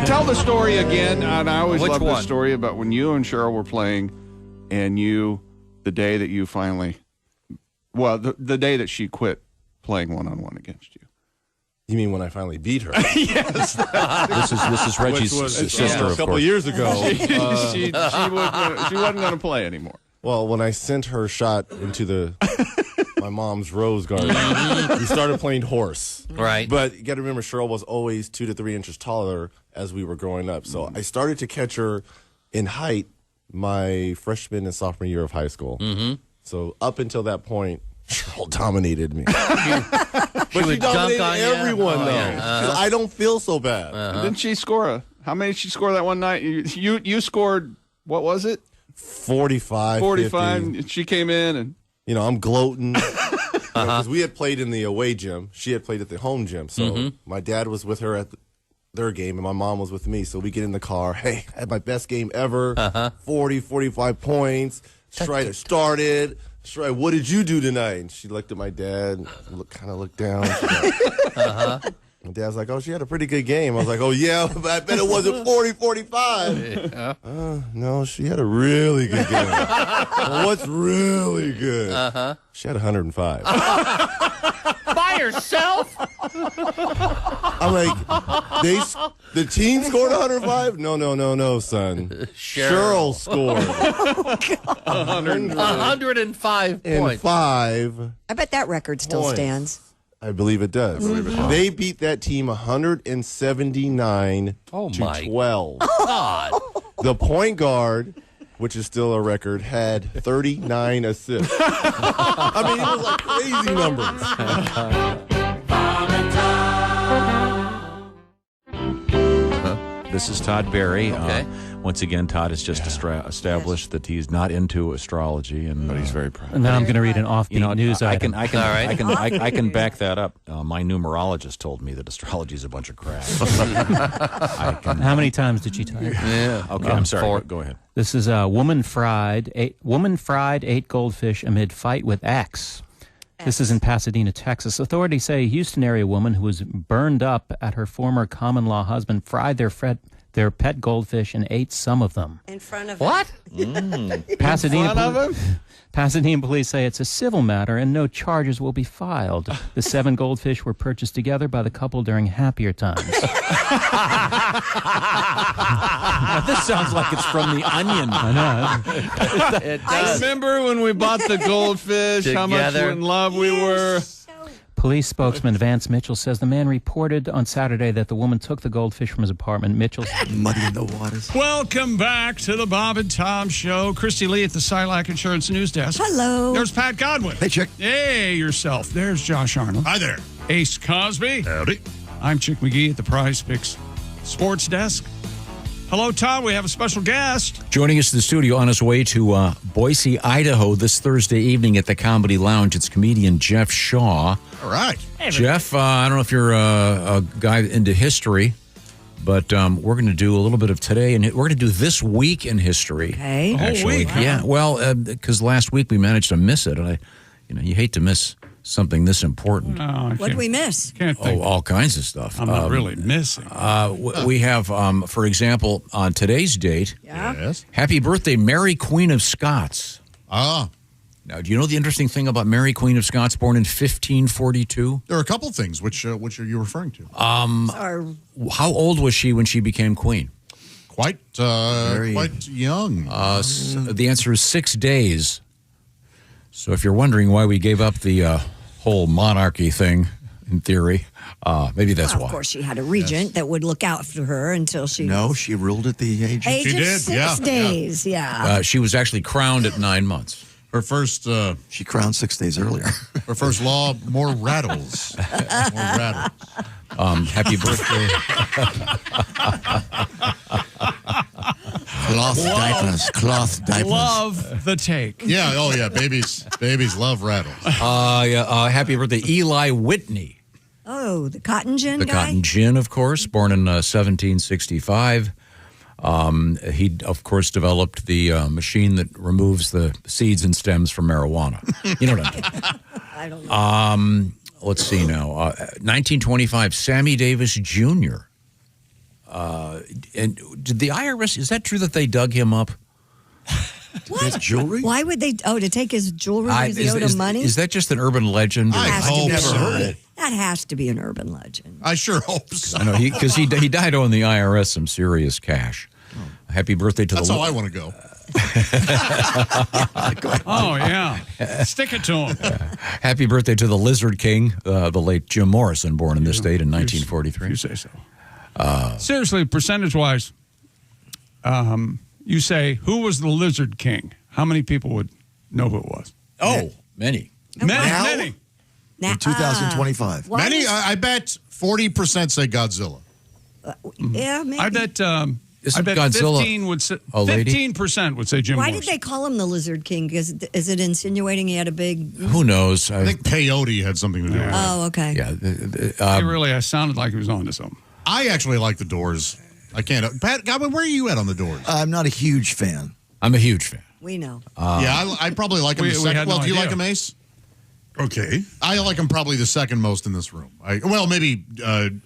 Tell the story again. And I always Which love one? this story about when you and Cheryl were playing, and the day that you finally, the day that she quit playing one-on-one against you. You mean when I finally beat her? Yes. This is Reggie's sister, a of couple course. years ago. She wasn't going to play anymore. Well, when I sent her shot into my mom's rose garden, we started playing horse. Right. But you got to remember, Cheryl was always 2 to 3 inches taller as we were growing up. So I started to catch her in height my freshman and sophomore year of high school. Mm-hmm. So up until that point, Cheryl dominated me. She But she would dunk dominated on you? everyone, Oh, though. yeah. So I don't feel so bad. Didn't she score how many did she score that one night? You scored, what was it? 45, 45. 50. She came in and. I'm gloating. Because we had played in the away gym. She had played at the home gym. So my dad was with her at their game, and my mom was with me. So we get in the car. Hey, I had my best game ever. 40, 45 points. Strider started. Strider, what did you do tonight? And she looked at my dad, kind of looked down. My dad's like, oh, she had a pretty good game. I was like, oh, yeah, but I bet it wasn't 40, 45. No, she had a really good game. Well, what's really good? She had 105. By herself? I'm like, the team scored 105? No, son. Cheryl scored 105 and points. 5. I bet that record still Points. stands. I believe it does. They beat that team 179 to 12. God. The point guard, which is still a record, had 39 assists. I mean, it was like crazy numbers. This is Todd Berry. Okay. Once again, Todd has just established that he's not into astrology, but he's very proud. And then I'm going to read an offbeat news I item. can back that up. My numerologist told me that astrology is a bunch of crap. How many times did you type? Yeah. Okay, I'm sorry. Go ahead. This is woman fried 8 goldfish amid fight with axe. This is in Pasadena, Texas. Authorities say a Houston area woman who was burned up at her former common-law husband fried their pet goldfish and ate some of them. In front of what? Pasadena police say it's a civil matter and no charges will be filed. The 7 goldfish were purchased together by the couple during happier times. Now, this sounds like it's from The Onion. I know. It does. Remember when we bought the goldfish, how much in love we were? Police spokesman Vance Mitchell says the man reported on Saturday that the woman took the goldfish from his apartment. Mitchell muddy in the waters. Welcome back to the Bob and Tom Show. Christy Lee at the Silac Insurance News Desk. Hello. There's Pat Godwin. Hey, Chick. Hey, yourself. There's Josh Arnold. Hi there. Ace Cosby. Howdy. I'm Chick McGee at the Prize Picks Sports Desk. Hello, Tom. We have a special guest. Joining us in the studio on his way to Boise, Idaho this Thursday evening at the Comedy Lounge, it's comedian Jeff Shaw. All right. Hey, Jeff, I don't know if you're a guy into history, but we're going to do a little bit of today, and we're going to do this week in history. Okay. Actually, Whole week, yeah. Well, because last week we managed to miss it, and you hate to miss something this important. What did we miss? Can't think. All kinds of stuff. I'm not really missing. We have, for example, on today's date, Yes. happy birthday, Mary Queen of Scots. Ah. Now, do you know the interesting thing about Mary Queen of Scots, born in 1542? There are a couple things. Which are you referring to? How old was she when she became queen? Quite young. The answer is 6 days. So if you're wondering why we gave up the whole monarchy thing, in theory, maybe that's why. Of course, she had a regent that would look out for her until she No, she ruled at the age of... age of 6 days. Yeah. She was actually crowned at 9 months. Her first... she crowned 6 days earlier. Her first law, more rattles. More rattles. Happy birthday. Cloth diapers. Love the take. Yeah, oh yeah, babies love rattles. Happy birthday, Eli Whitney. Oh, the cotton gin The guy? cotton gin, of course, born in 1765. He, of course, developed the machine that removes the seeds and stems from marijuana. You know what I mean? I don't know. Let's see now. 1925, Sammy Davis Jr. And did the IRS, is that true that they dug him up? What? Jewelry? Why would they? Oh, to take his jewelry because he owed him money? Is that just an urban legend? I hope Never so. heard it. That has to be an urban legend. I sure hope so. I know, because he died owing the IRS some serious cash. Happy birthday to That's the... how I want to go. Oh, yeah. Stick it to him. Happy birthday to the Lizard King, the late Jim Morrison, born in this state in 1943. You say so. Seriously, percentage-wise, you say, who was the Lizard King? How many people would know who it was? Oh, many. Many. Now, In 2025. why Many, is- I bet 40% say Godzilla. yeah, maybe. I bet. Isn't I bet Godzilla 15 would say, a lady? 15% would say Jim Why Morrison. did they call him the Lizard King? Because is it insinuating he had a big? Who knows? I think peyote had something to do with it. Oh, okay. Yeah. I sounded like he was on to something. I actually like the Doors. I can't. Pat, Godwin, where are you at on the Doors? I'm not a huge fan. I'm a huge fan. We know. Yeah, I probably like him we the second. had Well, no do you idea. like him, Ace? Okay. I like him probably the second most in this room. Maybe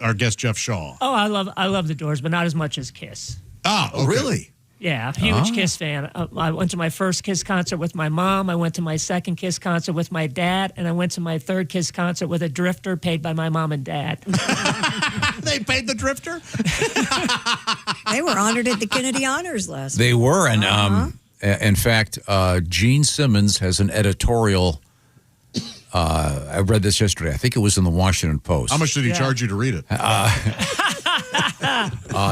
our guest Jeff Shaw. Oh, I love the Doors, but not as much as Kiss. Ah, okay. Really? Yeah, huge Kiss fan. I went to my first Kiss concert with my mom. I went to my second Kiss concert with my dad, and I went to my third Kiss concert with a drifter paid by my mom and dad. They paid the drifter? They were honored at the Kennedy Honors last They week. were, and in fact, Gene Simmons has an editorial. I read this yesterday. I think it was in the Washington Post. How much did he charge you to read it?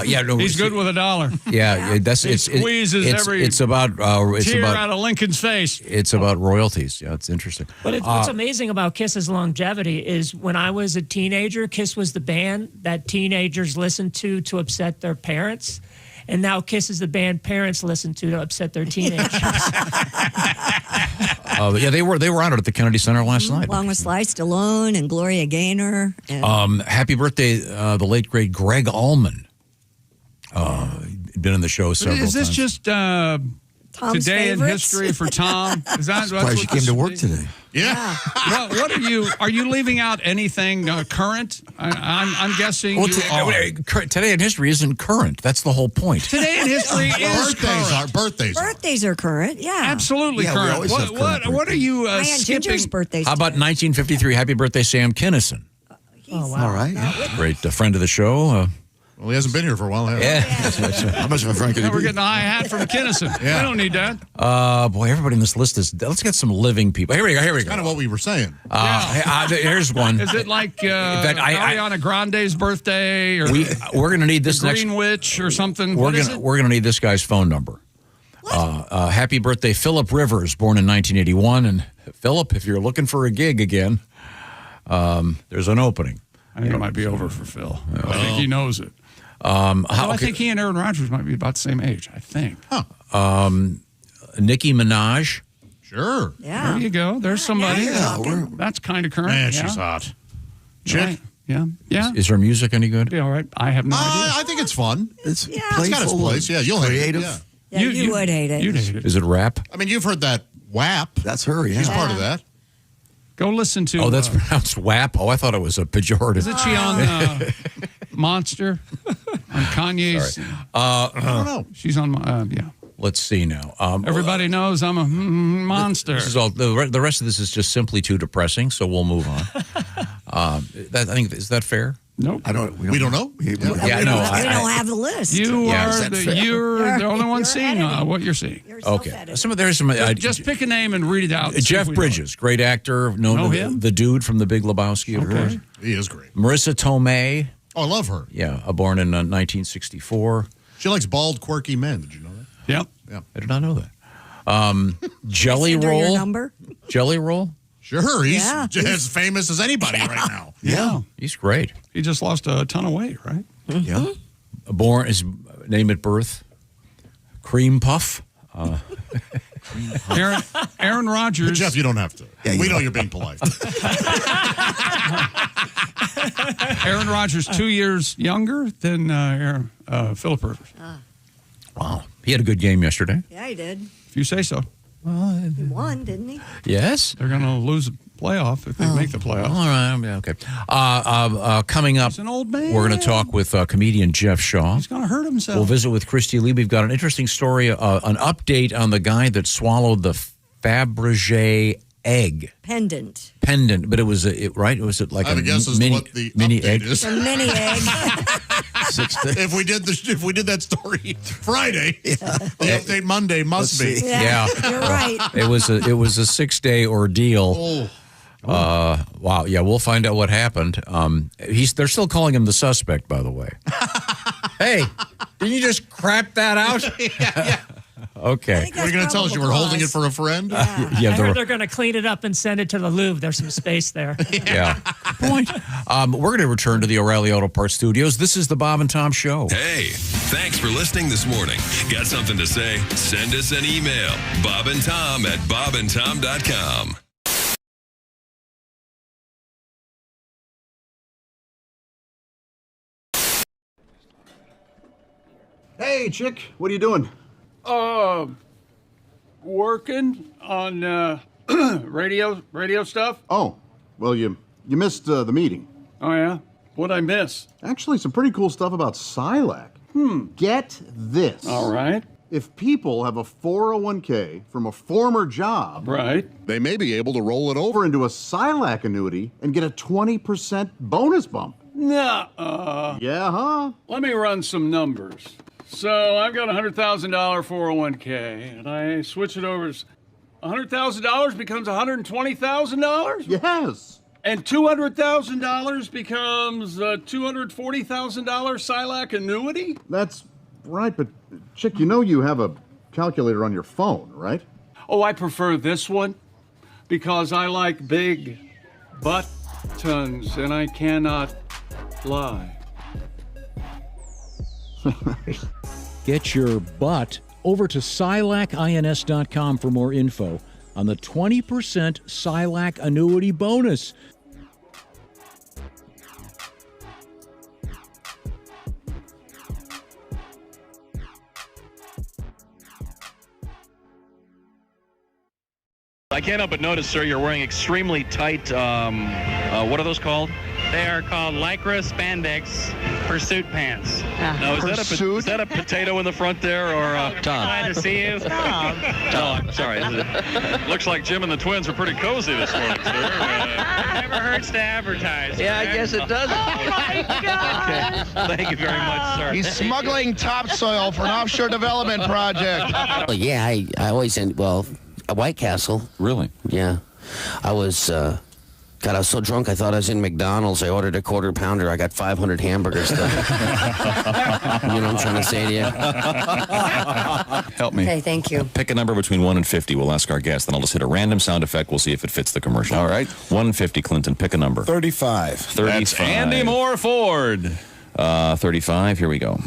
Yeah, no, He's good with $1. Yeah, that's He squeezes every it's about tear out of Lincoln's face. It's about royalties. Yeah, it's interesting. But what's amazing about Kiss's longevity is when I was a teenager, Kiss was the band that teenagers listened to upset their parents. And now Kiss is the band parents listen to upset their teenagers. Yeah, they were honored at the Kennedy Center last night. Along with Sly Stallone and Gloria Gaynor. And Happy birthday, the late great Greg Allman. Been in the show several times. Is this just Tom's today in favorites? history for Tom? Is that Surprised you came to work today. Yeah. What are you leaving out anything current? I'm guessing Well, you are. today in history isn't current. That's the whole point. Today in history is current. Birthdays are current, yeah. Absolutely Yeah, we current. always have current What are you My Aunt skipping? Ginger's birthday's How about 1953? Happy birthday, Sam Kinison. Oh, wow. All right. Yeah. Great friend of the show. Well, he hasn't been here for a while. Yeah. How much of a friend could he We're be? getting a high hat from Kinnison. Yeah. I don't need that. Boy, everybody in this list is. Let's get some living people. Here we go. Kind of what we were saying. Here's one. Is it like fact, Ariana Grande's birthday or We're going to need this next. Green Witch or something? We're What is gonna it? we're gonna need this guy's phone number. Happy birthday, Philip Rivers, born in 1981. And Philip, if you're looking for a gig again, there's an opening. I think it might be over for Phil. I think he knows it. I think he and Aaron Rodgers might be about the same age. I think. Nicki Minaj. Sure. Yeah. There you go. There's somebody. Yeah, That's kind of current. Man, yeah. she's hot. Right. Yeah. Yeah. Is her music any good? Be all right. I have no idea. I think it's fun. It's It's got its playful, place. Yeah, you'll hate it. creative. Yeah. Yeah, you would hate it. You'd hate it. Is it rap? I mean, you've heard that WAP. That's her, yeah. She's part of that. Go listen to. Oh, that's pronounced WAP. Oh, I thought it was a pejorative. Isn't she on Monster? On Kanye's. I don't know. She's on. Yeah. Let's see now. Everybody knows I'm a monster. This is all. The rest of this is just simply too depressing. So we'll move on. I think is that fair? Nope. We don't know. We don't have the list. You're You're the only one seeing what you're seeing. Okay. There's some. Just pick a name and read it out. Jeff Bridges, great actor, Know him? the dude from The Big Lebowski. Of course. He is great. Marissa Tomei. Oh, I love her. Yeah, born in 1964. She likes bald, quirky men. Did you know that? Yep. Yeah. I did not know that. Jelly Send her your Roll. number? Jelly Roll. Sure, he's Yeah. as famous as anybody right now. Yeah. He's great. He just lost a ton of weight, right? Yeah. Born his name at birth, Cream Puff. Aaron Rodgers. Jeff, you don't have to. Yeah, we know you're being polite. Aaron Rodgers 2 years younger than Philip Rivers. Wow, he had a good game yesterday. Yeah, he did. If you say so. He won, didn't he? Yes. They're going to lose playoff if they make the playoffs. All right, yeah, okay. Coming up, He's an old man. we're going to talk with comedian Jeff Shaw. He's going to hurt himself. We'll visit with Christy Lee. We've got an interesting story, an update on the guy that swallowed the Fabergé egg. Pendant. But it was right? Was it like I would guess is what the mini update egg? is. A mini egg. If we did that story Friday, the update Monday must be. Yeah. You're right. It was a 6-day ordeal. Wow. Yeah, we'll find out what happened. They're still calling him the suspect, by the way. Hey, didn't you just crap that out? Yeah. Okay. What are you going to tell us? You were holding it for a friend? Yeah, I heard they're going to clean it up and send it to the Louvre. There's some space there. Yeah. Point. We're going to return to the O'Reilly Auto Parts studios. This is the Bob and Tom Show. Hey, thanks for listening this morning. Got something to say? Send us an email. bobandtom@bobandtom.com. Hey, chick, what are you doing? Working on radio stuff. Oh, well, you missed the meeting. Oh, yeah? What'd I miss? Actually, some pretty cool stuff about Silac. Get this. All right. If people have a 401k from a former job, Right. they may be able to roll it over into a Silac annuity and get a 20% bonus bump. Nah. Yeah, huh? Let me run some numbers. So I've got a $100,000 401k, and I switch it over. $100,000 becomes $120,000? Yes. And $200,000 becomes a $240,000 Silac annuity? That's right, but chick, you know you have a calculator on your phone, right? Oh, I prefer this one because I like big buttons, and I cannot lie. Get your butt over to SilacINS.com for more info on the 20% Silac annuity bonus. I can't help but notice, sir, you're wearing extremely tight, what are those called? They are called Lycra Spandex Pursuit Pants. Now, is that a potato in the front there, or Tom. Glad to see you. Tom. No, I'm sorry. Looks like Jim and the twins are pretty cozy this morning, sir. Never hurts to advertise. Yeah, I guess it doesn't. Oh, my God. Okay. Thank you very much, sir. He's smuggling topsoil for an offshore development project. Well, yeah, I always a White Castle. Really? Yeah. I was so drunk I thought I was in McDonald's. I ordered a quarter pounder. I got 500 hamburgers. You know what I'm trying to say to you? Help me. Okay, thank you. Pick a number between 1 and 50. We'll ask our guest. Then I'll just hit a random sound effect. We'll see if it fits the commercial. All right. 1 and 50, Clinton. Pick a number. 35. 35. That's Andy Moore Ford. 35. Here we go.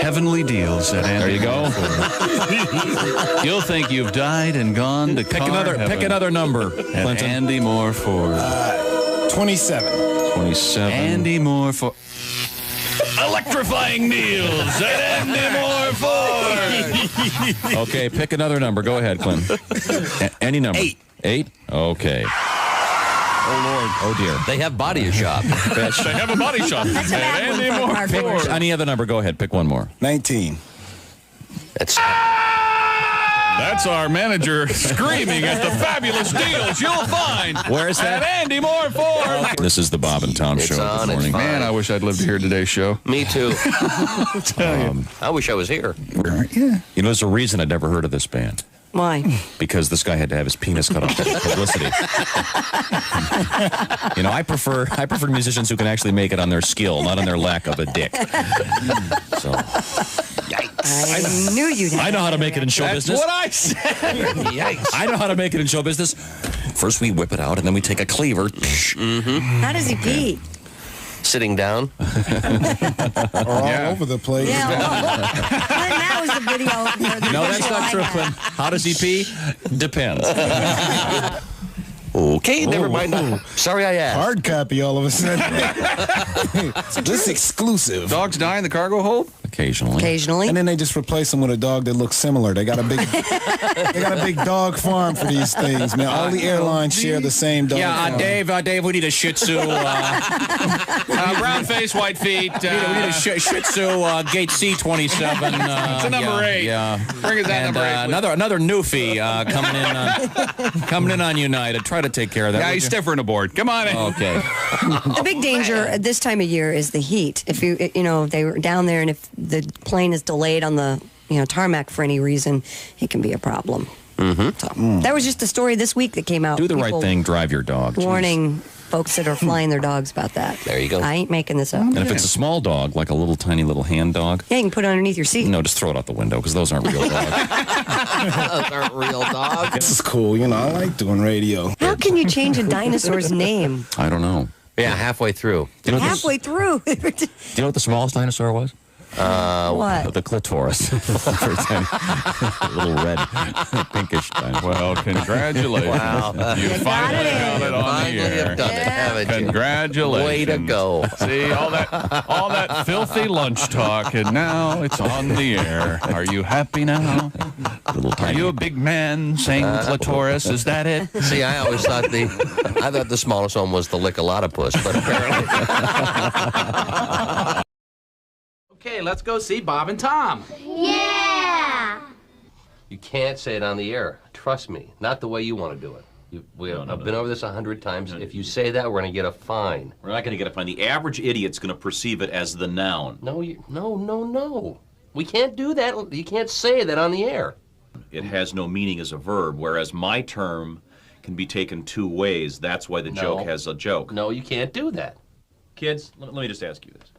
Heavenly deals at Andy. There you go. You'll think you've died and gone to Pick another number, Clinton. Andy Moore Ford. 27. 27. Andy Moore Ford. Electrifying deals at Andy Moore Ford. Okay, pick another number. Go ahead, Clinton. Any number. 8. 8? Okay. Oh, Lord. Oh, dear. They have body shop. They have a body shop at Andy Moore Ford. Any other number. Go ahead. Pick one more. 19. That's our manager screaming at the fabulous deals you'll find. Where's that? At Andy Moore Ford. This is the Bob and Tom It's Show. on, Good morning. it's fine. Man, I wish I'd lived to hear today's show. Me too. I wish I was here. You know, there's a reason I'd never heard of this band. Why? Because this guy had to have his penis cut off for publicity. You know, I prefer musicians who can actually make it on their skill, not on their lack of a dick. So, I knew you'd have I know how to make it in show business. That's what I said. Yikes. I know how to make it in show business. First we whip it out, and then we take a cleaver. How does he pee? Sitting down. All over the place. Yeah. That was the video. No, that's not true, Clint. How does he pee? Depends. Okay, never mind. Sorry I asked. Hard copy all of a sudden. This exclusive. Dogs die in the cargo hold? Occasionally. And then they just replace them with a dog that looks similar. They got a big dog farm for these things, man. All the airlines share the same dog farm. Dave, we need a Shih Tzu. Brown face, white feet. We need a Shih Tzu, gate C27. It's a number 8. Yeah. Bring us that number 8. Another newfie coming in on United. Try to take care of that. Yeah, he's stiffer than a board. Come on in. Okay. The big danger at this time of year is the heat. If they were down there and if the plane is delayed on the tarmac for any reason, it can be a problem. Mm-hmm. So that was just the story this week that came out. Do the right thing. Drive your dog. Warning folks that are flying their dogs about that. There you go. I ain't making this up. And if it's a small dog, like a little tiny little hand dog, yeah, you can put it underneath your seat. No, just throw it out the window because those aren't real dogs. Those aren't real dogs. This is cool. I like doing radio. How can you change a dinosaur's name? I don't know. Yeah, halfway through. Halfway through. Do you know what the smallest dinosaur was? What? The clitoris. Little red, pinkish dinosaur. Well, congratulations. Wow. You finally got it on the air. Have done it, haven't you? Congratulations. Way to go. See, all that filthy lunch talk, and now it's on the air. Are you happy now? Are you a big man saying clitoris? Is that it? See, I always thought the smallest one was the lickalotopus, but apparently. Okay, let's go see Bob and Tom. Yeah! You can't say it on the air. Trust me. Not the way you want to do it. I've been over this 100 times. If you say that, we're going to get a fine. We're not going to get a fine. The average idiot's going to perceive it as the noun. No. We can't do that. You can't say that on the air. It has no meaning as a verb, whereas my term can be taken 2 ways. That's why the joke has a joke. No, you can't do that. Kids, let me just ask you this.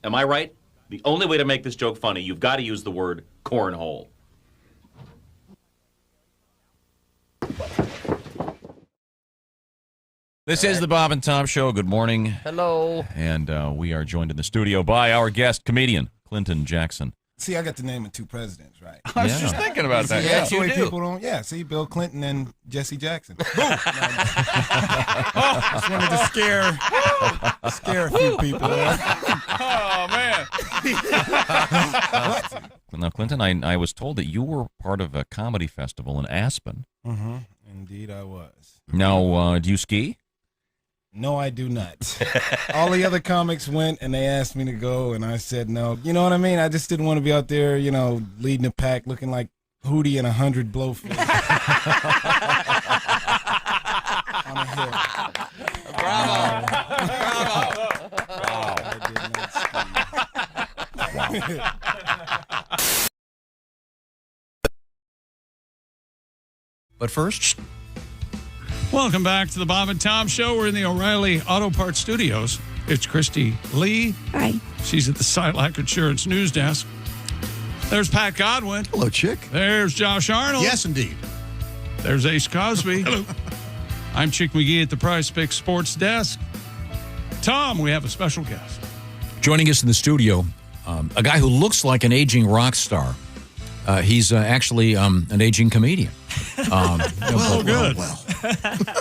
Am I right? The only way to make this joke funny, you've got to use the word cornhole. This is the Bob and Tom Show. Good morning. Hello. And we are joined in the studio by our guest comedian, Clinton Jackson. See, I got the name of 2 presidents, right? I was just thinking about that. Yeah, that's the way people don't. Yeah, see, Bill Clinton and Jesse Jackson. Boom. Just wanted to scare a few people. Oh man. Now, Clinton, I was told that you were part of a comedy festival in Aspen. Mm-hmm. Indeed, I was. Now, do you ski? No, I do not. All the other comics went, and they asked me to go, and I said no. You know what I mean? I just didn't want to be out there, leading the pack, looking like Hootie and 100 blowfish. On a hill. Bravo. Wow. But first, welcome back to the Bob and Tom Show. We're in the O'Reilly Auto Parts Studios. It's Christy Lee. Hi. She's at the Silac Insurance News Desk. There's Pat Godwin. Hello, chick. There's Josh Arnold. Yes, indeed. There's Ace Cosby. Hello. I'm Chick McGee at the Prize Picks Sports Desk. Tom, we have a special guest. joining us in the studio, a guy who looks like an aging rock star. He's actually an aging comedian. Good.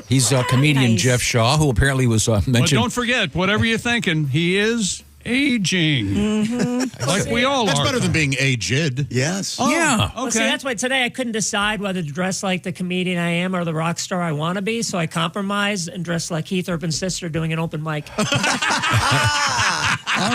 He's comedian Nice. Jeff Shaw, who apparently was mentioned. But don't forget, whatever you're thinking, he is aging. Mm-hmm. Like we all That's are. better than being aged. Yes. Oh, Yeah. Okay. Well, see, that's why today I couldn't decide whether to dress like the comedian I am or the rock star I want to be, so I compromised and dressed like Keith Urban's sister doing an open mic. All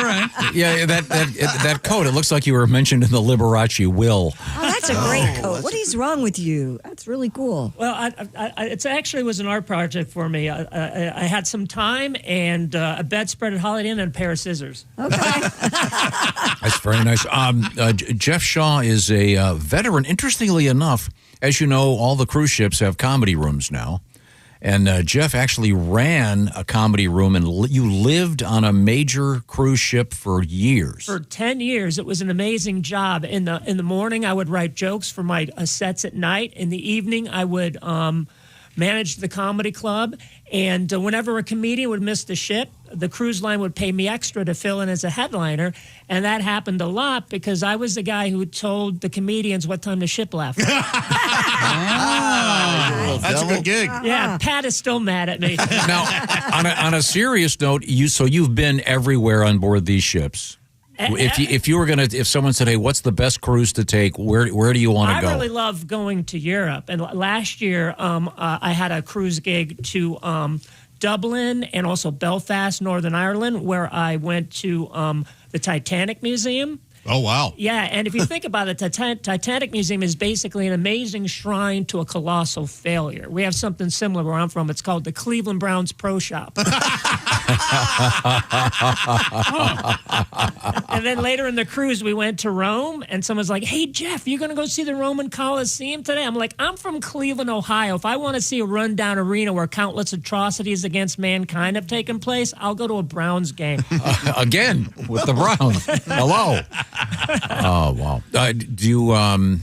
right. Yeah, that coat, it looks like you were mentioned in the Liberace will. Oh, that's a great coat. What is wrong with you? That's really cool. Well, it actually was an art project for me. I had some time and a bedspread at Holiday Inn and a pair of scissors. That's very nice. Jeff Shaw is a veteran. Interestingly enough, as you know, all the cruise ships have comedy rooms now. And Jeff actually ran a comedy room, and you lived on a major cruise ship for years. For 10 years, it was an amazing job. In the morning, I would write jokes for my sets at night. In the evening, I would manage the comedy club. And whenever a comedian would miss the ship, the cruise line would pay me extra to fill in as a headliner. And that happened a lot because I was the guy who told the comedians what time the ship left. That's a good gig. Yeah, Pat is still mad at me. Now, on a serious note, you've been everywhere on board these ships. If someone said, "Hey, what's the best cruise to take? Where do you want to go?" I really love going to Europe. And last year, I had a cruise gig to Dublin and also Belfast, Northern Ireland, where I went to the Titanic Museum. Oh, wow. Yeah, and if you think about it, the Titanic Museum is basically an amazing shrine to a colossal failure. We have something similar where I'm from. It's called the Cleveland Browns Pro Shop. And then later in the cruise, we went to Rome, and someone's like, "Hey, Jeff, you going to go see the Roman Coliseum today?" I'm like, "I'm from Cleveland, Ohio. If I want to see a rundown arena where countless atrocities against mankind have taken place, I'll go to a Browns game." Again, with the Browns. Hello. Oh, wow. Do you...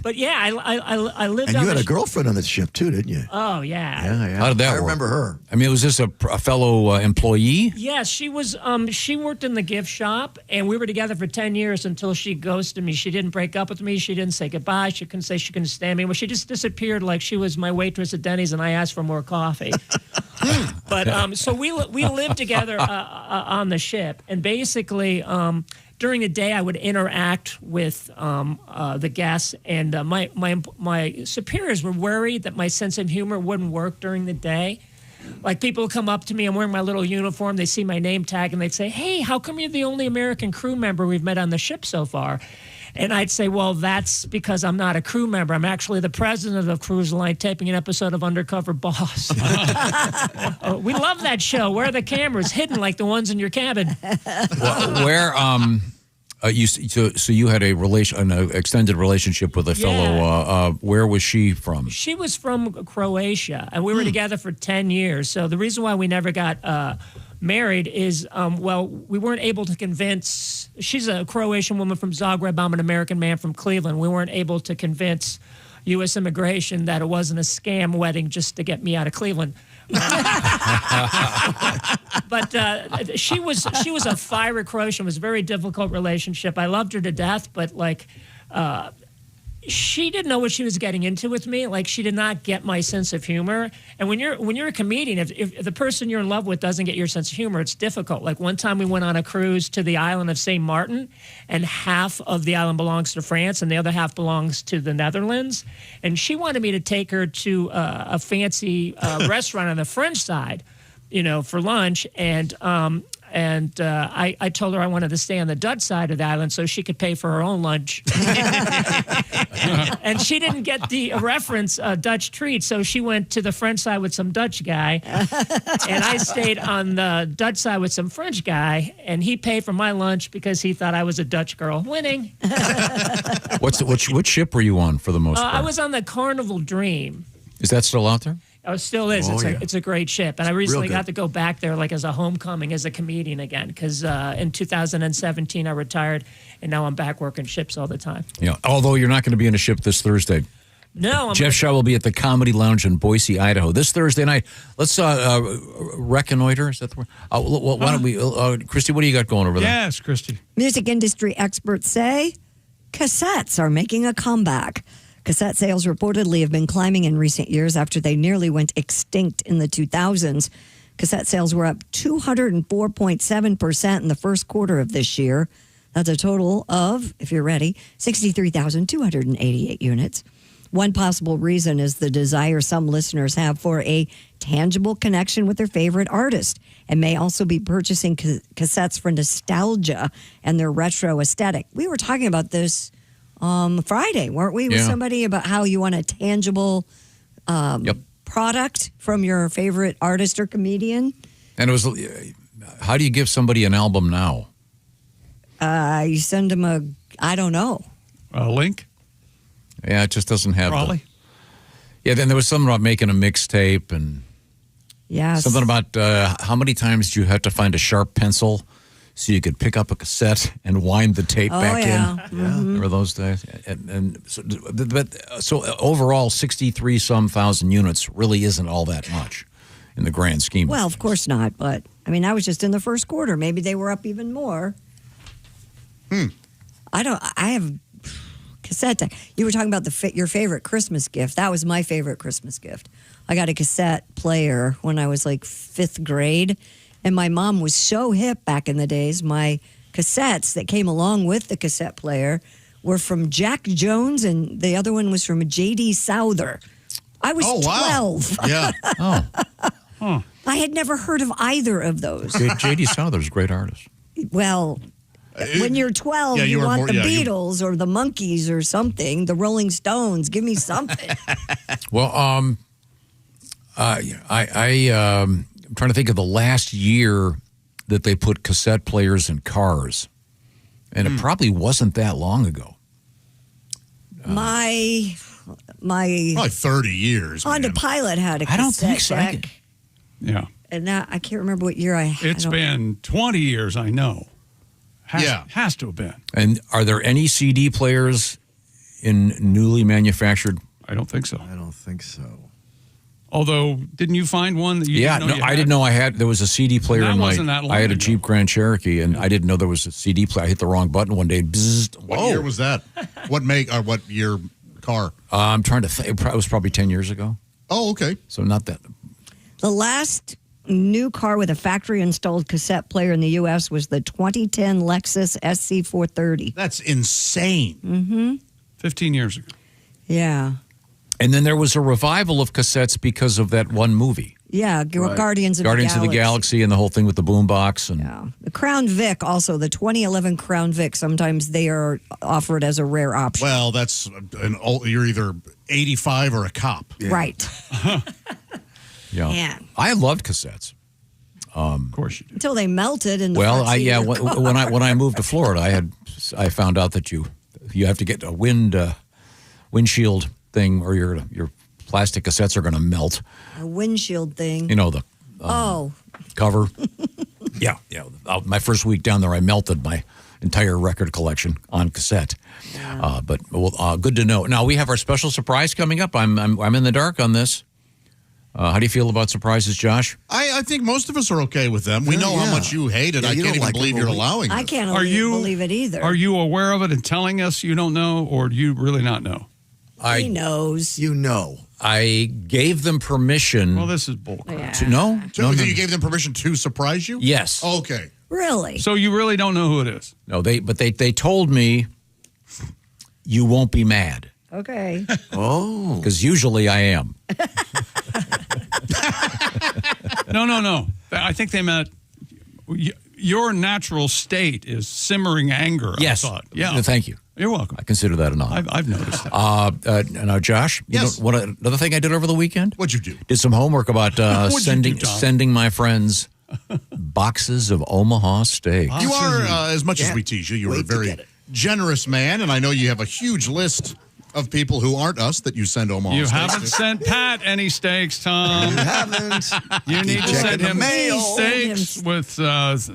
But yeah, I lived And on you had the a girlfriend on the ship, too, didn't you? Oh, yeah. Yeah. How did that work? I remember her. I mean, was this a fellow employee? Yeah, she was. She worked in the gift shop, and we were together for 10 years until she ghosted me. She didn't break up with me. She didn't say goodbye. She couldn't say she couldn't stand me. Well, she just disappeared like she was my waitress at Denny's, and I asked for more coffee. But so we lived together on the ship, and basically. During the day, I would interact with the guests, and my superiors were worried that my sense of humor wouldn't work during the day. Like, people would come up to me, I'm wearing my little uniform, they see my name tag, and they'd say, "Hey, how come you're the only American crew member we've met on the ship so far?" And I'd say, "Well, that's because I'm not a crew member. I'm actually the president of the cruise line taping an episode of Undercover Boss." We love that show. Where are the cameras? Hidden like the ones in your cabin. Where so you had an extended relationship with a fellow. Where was she from? She was from Croatia, and we were together for 10 years. So the reason why we never got married is, we weren't able to convince. She's a Croatian woman from Zagreb. I'm an American man from Cleveland. We weren't able to convince U.S. immigration that it wasn't a scam wedding just to get me out of Cleveland. But she was a fiery Croatian. It was a very difficult relationship. I loved her to death, but she didn't know what she was getting into with me. Like, she did not get my sense of humor. And when you're a comedian, if the person you're in love with doesn't get your sense of humor, it's difficult. Like, one time we went on a cruise to the island of St. Martin, and half of the island belongs to France and the other half belongs to the Netherlands. And she wanted me to take her to a fancy restaurant on the French side, for lunch. And I told her I wanted to stay on the Dutch side of the island so she could pay for her own lunch. And she didn't get the reference Dutch treat, so she went to the French side with some Dutch guy. And I stayed on the Dutch side with some French guy, and he paid for my lunch because he thought I was a Dutch girl. Winning. Which ship were you on for the most part? I was on the Carnival Dream. Is that still out there? Oh, it still is. Oh, It's a great ship. And I recently got to go back there as a homecoming as a comedian again, because in 2017 I retired, and now I'm back working ships all the time. Yeah. Although you're not going to be in a ship this Thursday. No. Jeff Shaw will be at the Comedy Lounge in Boise, Idaho this Thursday night. Let's reconnoiter. Is that the word? Why don't we, Christy, what do you got going over there? Yes, Christy. Music industry experts say cassettes are making a comeback. Cassette sales reportedly have been climbing in recent years after they nearly went extinct in the 2000s. Cassette sales were up 204.7% in the first quarter of this year. That's a total of, if you're ready, 63,288 units. One possible reason is the desire some listeners have for a tangible connection with their favorite artist, and may also be purchasing cassettes for nostalgia and their retro aesthetic. We were talking about this Friday, weren't we, with somebody about how you want a tangible product from your favorite artist or comedian? And it was, how do you give somebody an album now? You send them I don't know. A link? Yeah, it just doesn't have. Probably. Yeah, then there was something about making a mixtape and something about how many times do you have to find a sharp pencil so you could pick up a cassette and wind the tape back in. Mm-hmm. Remember those days? And so overall, 63-some thousand units really isn't all that much in the grand scheme. Well, of course not. But, I mean, I was just in the first quarter. Maybe they were up even more. I have cassette. You were talking about your favorite Christmas gift. That was my favorite Christmas gift. I got a cassette player when I was like 5th grade. And my mom was so hip back in the days. My cassettes that came along with the cassette player were from Jack Jones, and the other one was from J.D. Souther. I was 12. Yeah. I had never heard of either of those. J.D. Souther's a great artist. Well, when you're 12, Yeah, you you are want more- the yeah, you- Beatles or the Monkees or something, the Rolling Stones. Give me something. Well, I'm trying to think of the last year that they put cassette players in cars, and it probably wasn't that long ago. My Probably 30 years. Honda Pilot had a cassette I don't think so. deck, Yeah. and that, I can't remember what year I had. It's been 20 years, I know. Has to have been. And are there any CD players in newly manufactured? I don't think so. I don't think so. Although, didn't you find one that you Yeah, didn't know no, you I had? didn't know I had. There was a CD player That in my. wasn't that long I had a ago. Jeep Grand Cherokee, and I didn't know there was a CD player. I hit the wrong button one day. Bzzzt, What whoa. year was that? What make or what year car? I'm trying to think. It was probably 10 years ago. Oh, okay. So not that. The last new car with a factory-installed cassette player in the U.S. was the 2010 Lexus SC430. That's insane. Mm-hmm. 15 years ago. Yeah. And then there was a revival of cassettes because of that one movie. Yeah, Guardians of Guardians the of the Galaxy and the whole thing with the boombox. And The Crown Vic, also the 2011 Crown Vic, sometimes they are offered as a rare option. Well, that's you're either 85 or a cop. Right. yeah. Man. I loved cassettes. Of course you do. Until they melted in the Well, front seat of your car. when I moved to Florida, I found out that you have to get a windshield thing, or your plastic cassettes are going to melt. A windshield thing. You know the cover. Yeah. My first week down there, I melted my entire record collection on cassette. But good to know. Now we have our special surprise coming up. I'm in the dark on this. How do you feel about surprises, Josh? I think most of us are okay with them. We know how much you hate it. Yeah, I you can't don't even like believe it, you're Louie. allowing I this. can't Are you- believe it either. Are you aware of it and telling us you don't know, or do you really not know? He knows. You know. I gave them permission. Well, this is bullcrap. No. You gave them permission to surprise you? Yes. Okay. Really? So you really don't know who it is? No, they told me you won't be mad. Okay. Oh. Because usually I am. No. I think they meant your natural state is simmering anger. Yes. I thought. Yeah. Thank you. You're welcome. I consider that an honor. I've noticed that. Now, Josh, Yes. you know, another thing I did over the weekend? What'd you do? Did some homework about What'd you do, Tom? sending my friends boxes of Omaha steak. You are, as much as we tease you, you're a very generous man, and I know you have a huge list of people who aren't us that you send Omaha You steaks haven't to. sent Pat any steaks, Tom. You haven't. You need to Check send the him mail. steaks with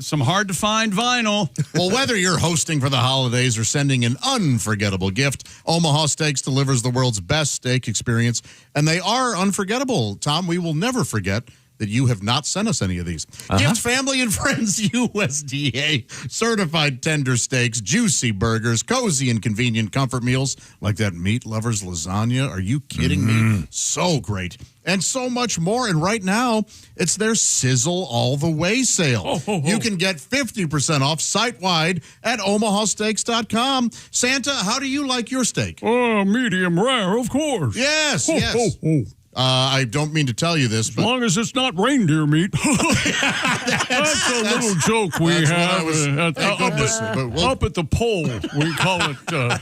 some hard-to-find vinyl. Well, whether you're hosting for the holidays or sending an unforgettable gift, Omaha Steaks delivers the world's best steak experience, and they are unforgettable. Tom, we will never forget that you have not sent us any of these. Gift Family and Friends USDA certified tender steaks, juicy burgers, cozy and convenient comfort meals like that meat lovers lasagna. Are you kidding me? So great. And so much more. And right now, it's their Sizzle All the Way sale. You can get 50% off site-wide at omahasteaks.com. Santa, how do you like your steak? Oh, medium rare, of course. Yes, yes. I don't mean to tell you this, but As long as it's not reindeer meat. That's a little joke we that's what I have was- thank goodness, but we'll- up at the pole. We call it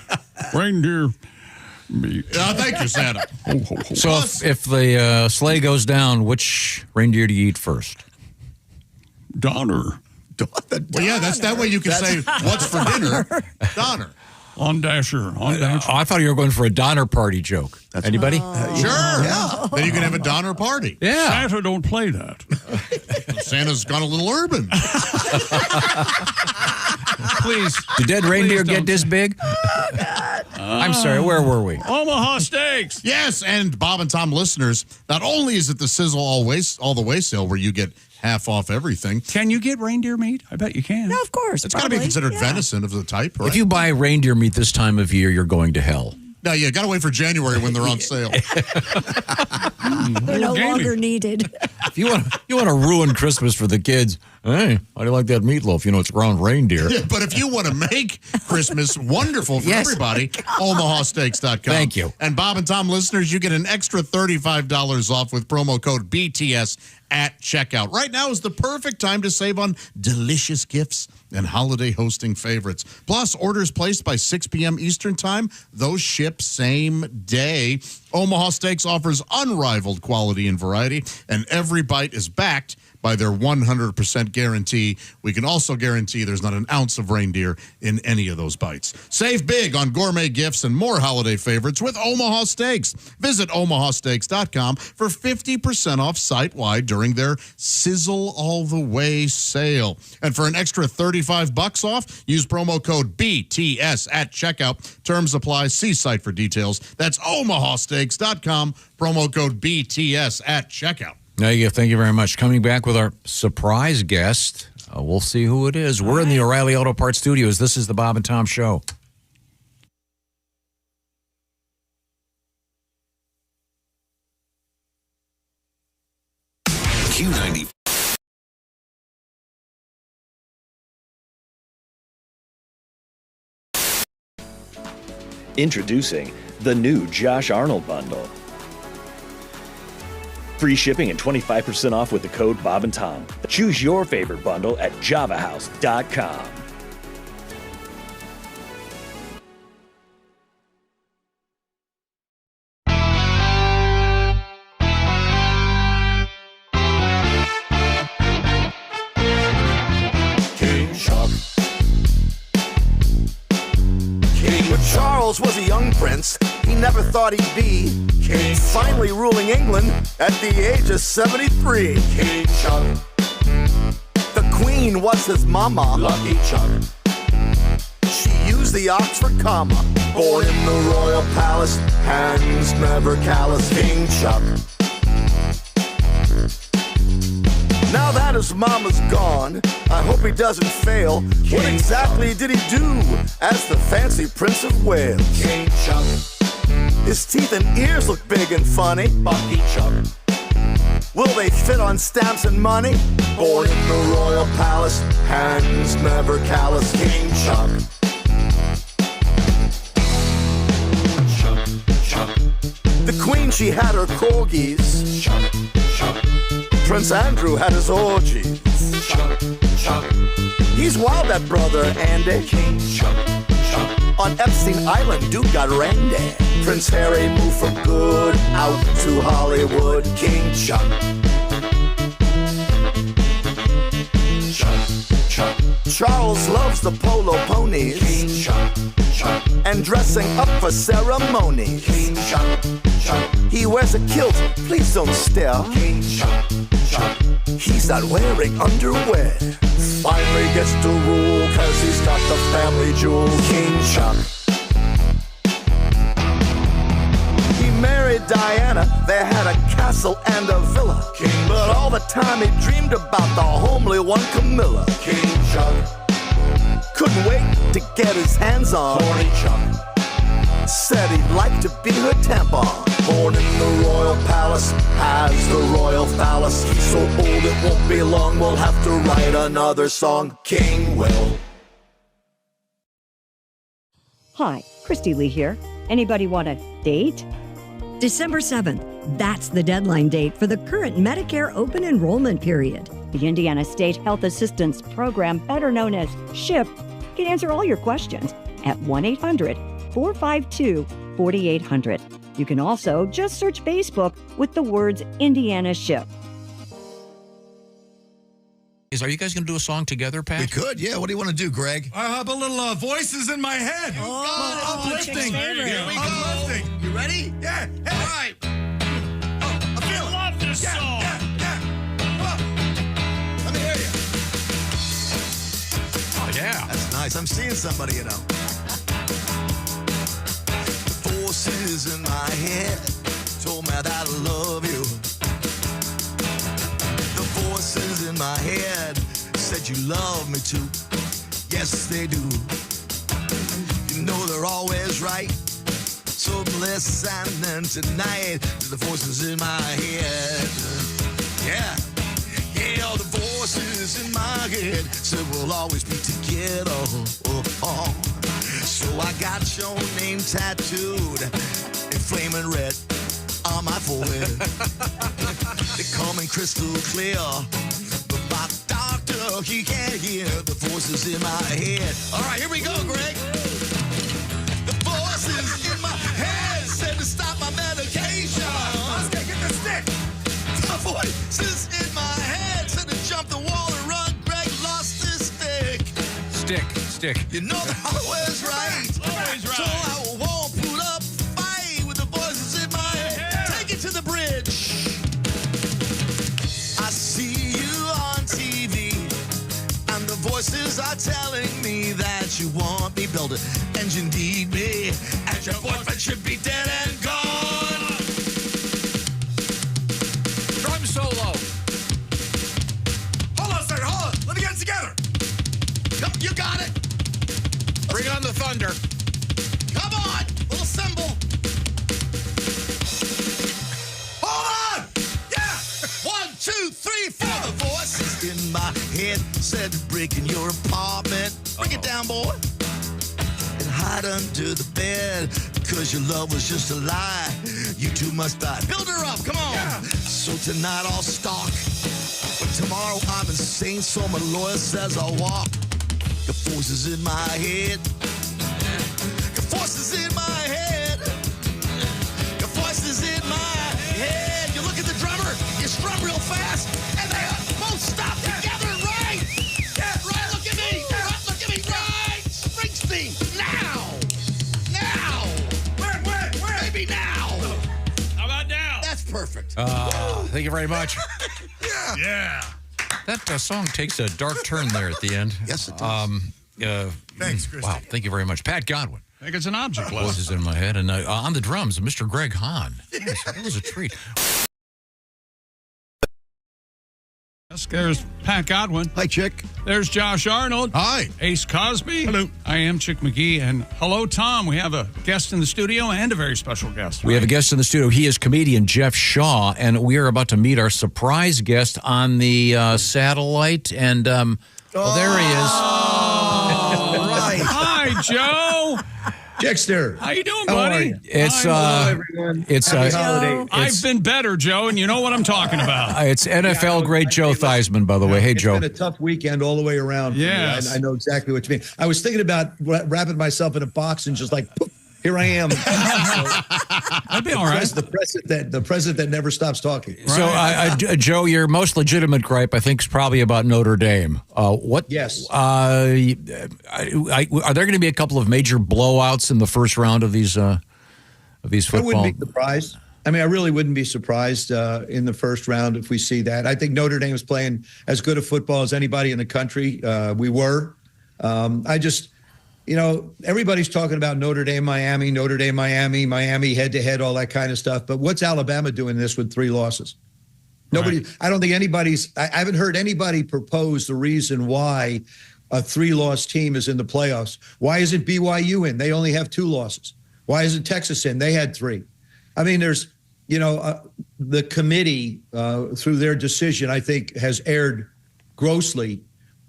reindeer meat. thank you, Santa. So if the sleigh goes down, which reindeer do you eat first? Donner. Well, yeah, that's that way you can say, what's for dinner? Donner. On Dasher. I thought you were going for a Donner party joke. Anybody? Sure. Yeah. Then you can have a Donner party. Yeah. Santa don't play that. Santa's gone a little urban. Please. Do dead reindeer don't get this big? I'm sorry, where were we? Omaha Steaks. Yes, and Bob and Tom listeners, not only is it the Sizzle All the Way sale where you get half off everything. Can you get reindeer meat? I bet you can. No, of course. It's got to be considered venison of the type, right? If you buy reindeer meat this time of year, you're going to hell. No, you got to wait for January when they're on sale. They're no longer needed. If you want to ruin Christmas for the kids, hey, how do you like that meatloaf? You know, it's ground reindeer. Yeah, but if you want to make Christmas wonderful for everybody, omahasteaks.com. Thank you. And Bob and Tom listeners, you get an extra $35 off with promo code BTS at checkout. Right now is the perfect time to save on delicious gifts and holiday hosting favorites. Plus, orders placed by 6 p.m. Eastern Time, those ship same day. Omaha Steaks offers unrivaled quality and variety, and every bite is backed by their 100% guarantee. We can also guarantee there's not an ounce of reindeer in any of those bites. Save big on gourmet gifts and more holiday favorites with Omaha Steaks. Visit omahasteaks.com for 50% off site-wide during their Sizzle All the Way sale. And for an extra $35 off, use promo code BTS at checkout. Terms apply. See site for details. That's omahasteaks.com, promo code BTS at checkout. Thank you very much. Coming back with our surprise guest. We'll see who it is. We're in the O'Reilly Auto Parts Studios. This is the Bob and Tom Show. Q90. Introducing the new Josh Arnold bundle. Free shipping and 25% off with the code Bob and Tom. Choose your favorite bundle at javahouse.com. King Chuck. King Charles was a young prince. He never thought he'd be king. Finally ruling England at the age of 73. King Chuck. The Queen was his mama. Lucky Chuck. She used the Oxford comma. Born in the royal palace, hands never callous. King Chuck. Now that his mama's gone, I hope he doesn't fail. King what exactly Chuck. Did he do as the fancy Prince of Wales? King Chuck. His teeth and ears look big and funny. Bucky Chuck. Will they fit on stamps and money? Born in the royal palace, hands never callous. King Chuck. Chuck, Chuck. The Queen, she had her corgis. Chuck, Chuck. Prince Andrew had his orgies. Chuck, Chuck. He's wild, that brother Andy. King Chuck, Chuck. On Epstein Island, dude got randy. Prince Harry moved for good out to Hollywood. King Chuck. Chuck, Chuck. Charles loves the polo ponies. King Chuck, Chuck. And dressing up for ceremonies. King Chuck, Chuck. He wears a kilt, please don't stare. King Chuck, Chuck. He's not wearing underwear. Finally gets to rule, cause he's got the family jewel. King Chuck. He married Diana, they had a castle and a villa. King but all the time he dreamed about the homely one, Camilla. King Chuck. Couldn't wait to get his hands on Horny Chuck. Said he'd like to be her tampon. Born in the royal palace, has the royal phallus. He's so old it won't be long, we'll have to write another song. King Will. Hi, Christy Lee here. Anybody want a date? December 7th. That's the deadline date for the current Medicare open enrollment period. The Indiana State Health Assistance Program, better known as SHIP, can answer all your questions at 1-800-452-4800. You can also just search Facebook with the words Indiana SHIP. Are you guys going to do a song together, Pat? We could, yeah. What do you want to do, Greg? I have a little voices in my head. Uplifting. Here we go. Uplifting. You ready? Yeah. Hey. All right. I love this song. Yeah. Let me hear you. Oh, yeah. That's nice. I'm seeing somebody, you know. The voices in my head told me that I love you. The voices in my head said you love me too. Yes, they do. You know they're always right. so listening tonight to the voices in my head. Yeah. Yeah, the voices in my head said we'll always be together. So I got your name tattooed in flaming red on my forehead. They coming crystal clear, but my doctor, he can't hear the voices in my head. All right, here we go, Greg. The voices in my head said to stop my medication. Let's get the stick. The voices in my head said to jump the wall and run. Greg lost his stick. Stick. You know they're always right. Always right. So I won't put up a fight with the voices in my head. Take it to the bridge. I see you on TV, and the voices are telling me that you want me, build it, and you need me, and your boyfriend should be dead and gone. Drum solo. Hold on a second. Hold on. Let me get it together. You got it. Bring on the thunder. Come on, little cymbal. Hold on. Yeah. 1, 2, 3, 4. The voices in my head said to break in your apartment. Bring it down, boy. And hide under the bed, cause your love was just a lie. You two must die. Build her up, come on. Yeah. So tonight I'll stalk, but tomorrow I'm insane, so my lawyer says I'll walk. The voices in my head. The voices in my head. The voices in my head. You look at the drummer, you strum real fast, and they both stop together, right? Yeah, right, look at me. Right, look at me, right? Springsteen, now. Where? Maybe now. How about now? That's perfect. Thank you very much. Yeah. That song takes a dark turn there at the end. Yes, it does. Thanks, Christy. Wow, thank you very much. Pat Godwin. I think it's an object lesson. Voices in my head. And on the drums, Mr. Greg Hahn. Yes, that was a treat. Yes, there's Pat Godwin. Hi, Chick. There's Josh Arnold. Hi. Ace Cosby. Hello. I am Chick McGee. And hello, Tom. We have a guest in the studio and a very special guest. We have a guest in the studio. He is comedian Jeff Shaw, and we are about to meet our surprise guest on the satellite. And there he is. Oh, right. Hi, Joe. Chickster. How you doing, How buddy? are you? It's Hello, everyone. It's Happy holidays. I've been better, Joe, and you know what I'm talking about. It's NFL great Joe Theismann, by the way. Hey, Joe. It's been a tough weekend all the way around. for me. Yes. I know exactly what you mean. I was thinking about wrapping myself in a box and just like, poof, here I am. That'd be all right. The president that never stops talking. So, Joe, your most legitimate gripe, I think, is probably about Notre Dame. What? Yes. Are there going to be a couple of major blowouts in the first round of these I football? wouldn't be surprised. I mean, I really wouldn't be surprised in the first round if we see that. I think Notre Dame is playing as good a football as anybody in the country. We were. Everybody's talking about Notre Dame, Miami, Miami head-to-head, all that kind of stuff. But what's Alabama doing this with 3 losses? Nobody. Right. I don't think I haven't heard anybody propose the reason why a 3-loss team is in the playoffs. Why isn't BYU in? They only have 2 losses. Why isn't Texas in? They had 3. I mean, there's, the committee through their decision, I think, has erred grossly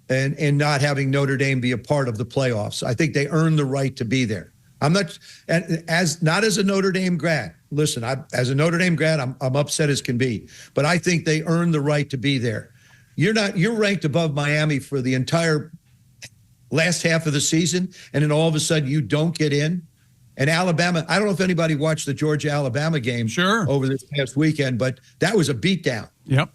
and not having Notre Dame be a part of the playoffs. I think they earned the right to be there. I'm not, and not as a Notre Dame grad. Listen, as a Notre Dame grad, I'm upset as can be, but I think they earned the right to be there. You're ranked above Miami for the entire last half of the season, and then all of a sudden you don't get in. And Alabama, I don't know if anybody watched the Georgia-Alabama game over this past weekend, but that was a beatdown. Yep.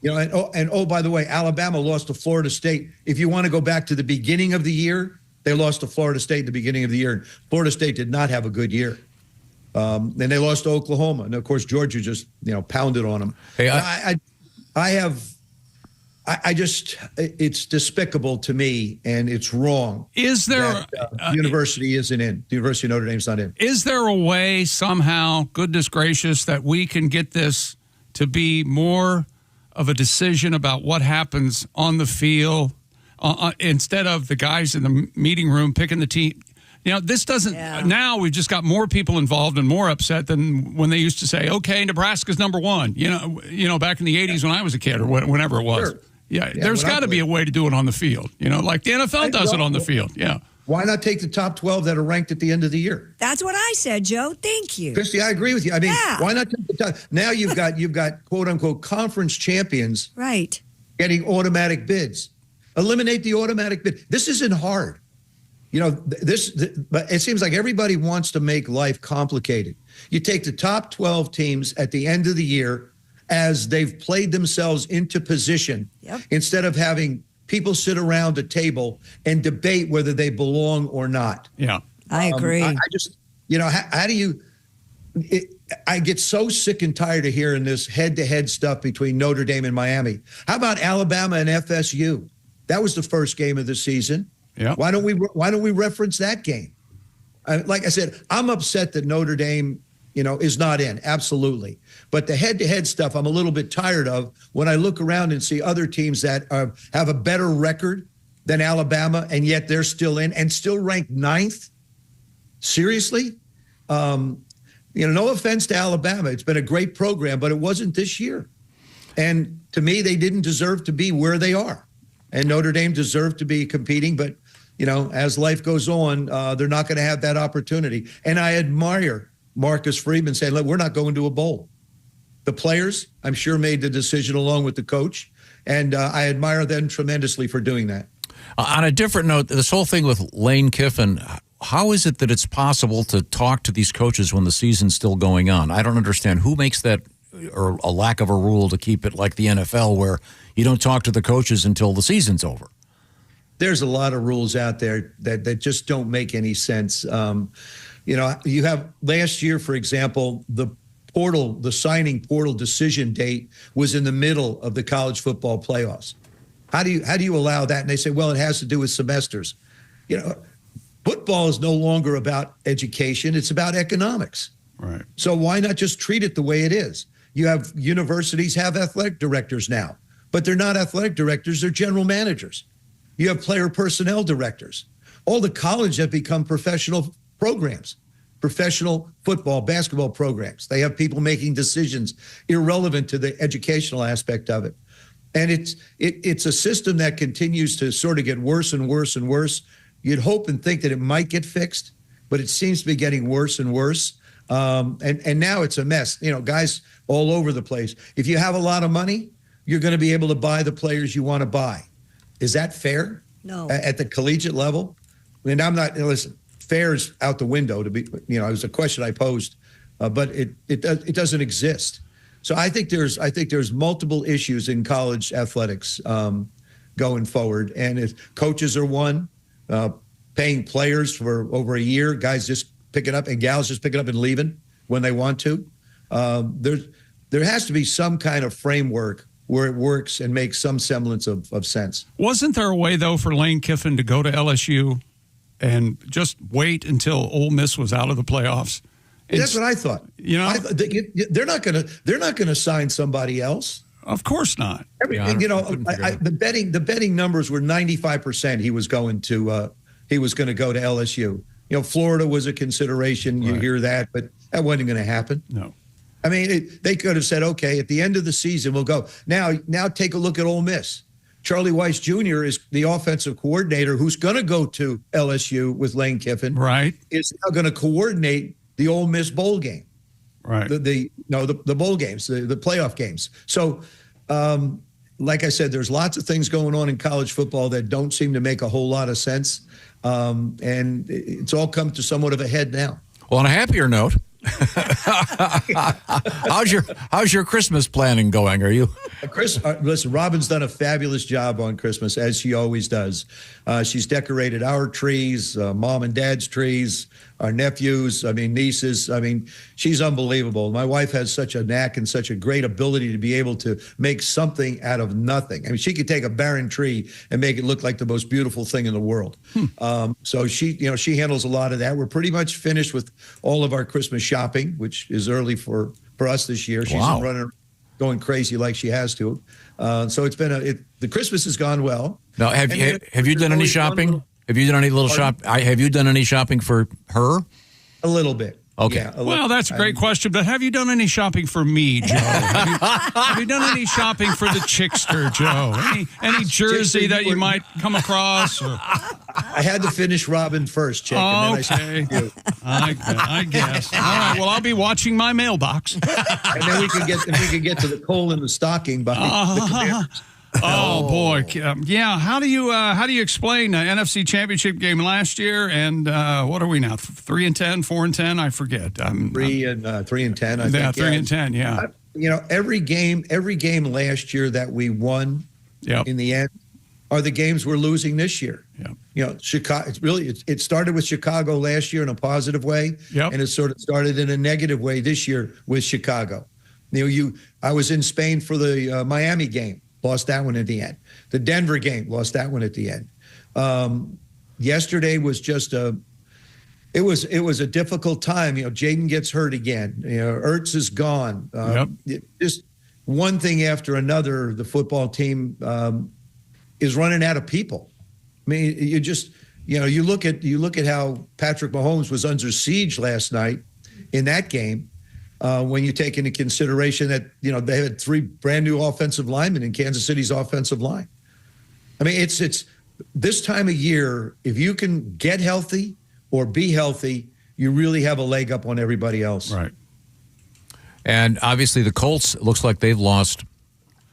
And by the way, Alabama lost to Florida State. If you want to go back to the beginning of the year, they lost to Florida State at the beginning of the year. Florida State did not have a good year. And they lost to Oklahoma. And, of course, Georgia just, pounded on them. Hey, it's despicable to me, and it's wrong. Is there the university isn't in? The University of Notre Dame's not in. Is there a way somehow, goodness gracious, that we can get this to be more of a decision about what happens on the field instead of the guys in the meeting room picking the team? This doesn't. Now we've just got more people involved and more upset than when they used to say, "Okay, Nebraska's number one." Back in the '80s when I was a kid, or whenever it was. Sure. Yeah, there's got to be a way to do it on the field. Like the NFL does it on the field. Yeah. Why not take the top 12 that are ranked at the end of the year? That's what I said, Joe. Thank you. Christy, I agree with you. I mean, why not take the top? Now you've got quote unquote conference champions right getting automatic bids. Eliminate the automatic bid. This isn't hard. But it seems like everybody wants to make life complicated. You take the top 12 teams at the end of the year as they've played themselves into position instead of having people sit around a table and debate whether they belong or not. Yeah, I agree. I just, how do you? I get so sick and tired of hearing this head-to-head stuff between Notre Dame and Miami. How about Alabama and FSU? That was the first game of the season. Yeah. Why don't we reference that game? Like I said, I'm upset that Notre Dame, is not in. Absolutely. But the head-to-head stuff, I'm a little bit tired of when I look around and see other teams that have a better record than Alabama, and yet they're still in and still ranked 9th. Seriously? No offense to Alabama. It's been a great program, but it wasn't this year. And to me, they didn't deserve to be where they are. And Notre Dame deserved to be competing, but, as life goes on, they're not going to have that opportunity. And I admire Marcus Freeman saying, look, we're not going to a bowl. The players, I'm sure, made the decision along with the coach, and I admire them tremendously for doing that. On a different note, this whole thing with Lane Kiffin, how is it that it's possible to talk to these coaches when the season's still going on? I don't understand. Who makes that, or a lack of a rule to keep it like the NFL where you don't talk to the coaches until the season's over? There's a lot of rules out there that just don't make any sense. You have last year, for example, the signing portal decision date was in the middle of the college football playoffs. How do you allow that? And they say, well, it has to do with semesters. Football is no longer about education. It's about economics. Right. So why not just treat it the way it is? You have universities have athletic directors now, but they're not athletic directors. They're general managers. You have player personnel directors. All the colleges have become professional programs, professional football, basketball programs. They have people making decisions irrelevant to the educational aspect of it. And it's a system that continues to sort of get worse and worse and worse. You'd hope and think that it might get fixed, but it seems to be getting worse and worse. And now it's a mess. Guys all over the place. If you have a lot of money, you're going to be able to buy the players you want to buy. Is that fair? No. At the collegiate level? And I'm not, listen, fair is out the window to be, it was a question I posed, but it doesn't exist. So I think there's multiple issues in college athletics going forward. And if coaches are one, paying players for over a year, guys just picking up and gals just picking up and leaving when they want to. There has to be some kind of framework where it works and makes some semblance of sense. Wasn't there a way, though, for Lane Kiffin to go to LSU and just wait until Ole Miss was out of the playoffs? That's what I thought. They're not going to sign somebody else. Of course not. The betting numbers were 95%. He was going to go to LSU. Florida was a consideration. You hear that, but that wasn't going to happen. No. I mean, they could have said, okay, at the end of the season, we'll go. Now take a look at Ole Miss. Charlie Weiss Jr. is the offensive coordinator who's going to go to LSU with Lane Kiffin. Right. Is now going to coordinate the Ole Miss bowl game. Right. The bowl games, the playoff games. So, like I said, there's lots of things going on in college football that don't seem to make a whole lot of sense. And it's all come to somewhat of a head now. Well, on a happier note, how's your Christmas planning going? Are you? Listen, Robin's done a fabulous job on Christmas, as she always does. She's decorated our trees, mom and dad's trees, our nephews, nieces. She's unbelievable. My wife has such a knack and such a great ability to be able to make something out of nothing. She could take a barren tree and make it look like the most beautiful thing in the world. So she handles a lot of that. We're pretty much finished with all of our Christmas shopping, which is early for us this year. She's running, going crazy like she has to. So it's been the Christmas has gone well. Now, have you done any shopping? Have you done any little Have you done any shopping for her? A little bit. Okay. Yeah, well, that's a great question, but have you done any shopping for me, Joe? Have you done any shopping for the chickster, Joe? Any jersey that you might come across? Or? I had to finish Robin first, Chick. Okay. I guess. All right. Well, I'll be watching my mailbox. And then we can get to the coal in the stocking by the Commanders. Oh boy, yeah. How do you explain the NFC Championship game last year? And what are we now? 3-10, 4-10? I forget. 3-10. I think. Yeah, 3-10. Yeah. Every game last year that we won. Yep. In the end, are the games we're losing this year. Yeah. Chicago. It started with Chicago last year in a positive way, yep. and it sort of started in a negative way this year with Chicago. I was in Spain for the Miami game. Lost that one at the end. The Denver game, lost that one at the end. Yesterday was just it was a difficult time. Jaden gets hurt again. Ertz is gone. Just one thing after another. The football team is running out of people. I mean, you look at how Patrick Mahomes was under siege last night in that game. When you take into consideration that, they had 3 brand new offensive linemen in Kansas City's offensive line. I mean, it's this time of year, if you can get healthy or be healthy, you really have a leg up on everybody else. Right. And obviously the Colts, it looks like they've lost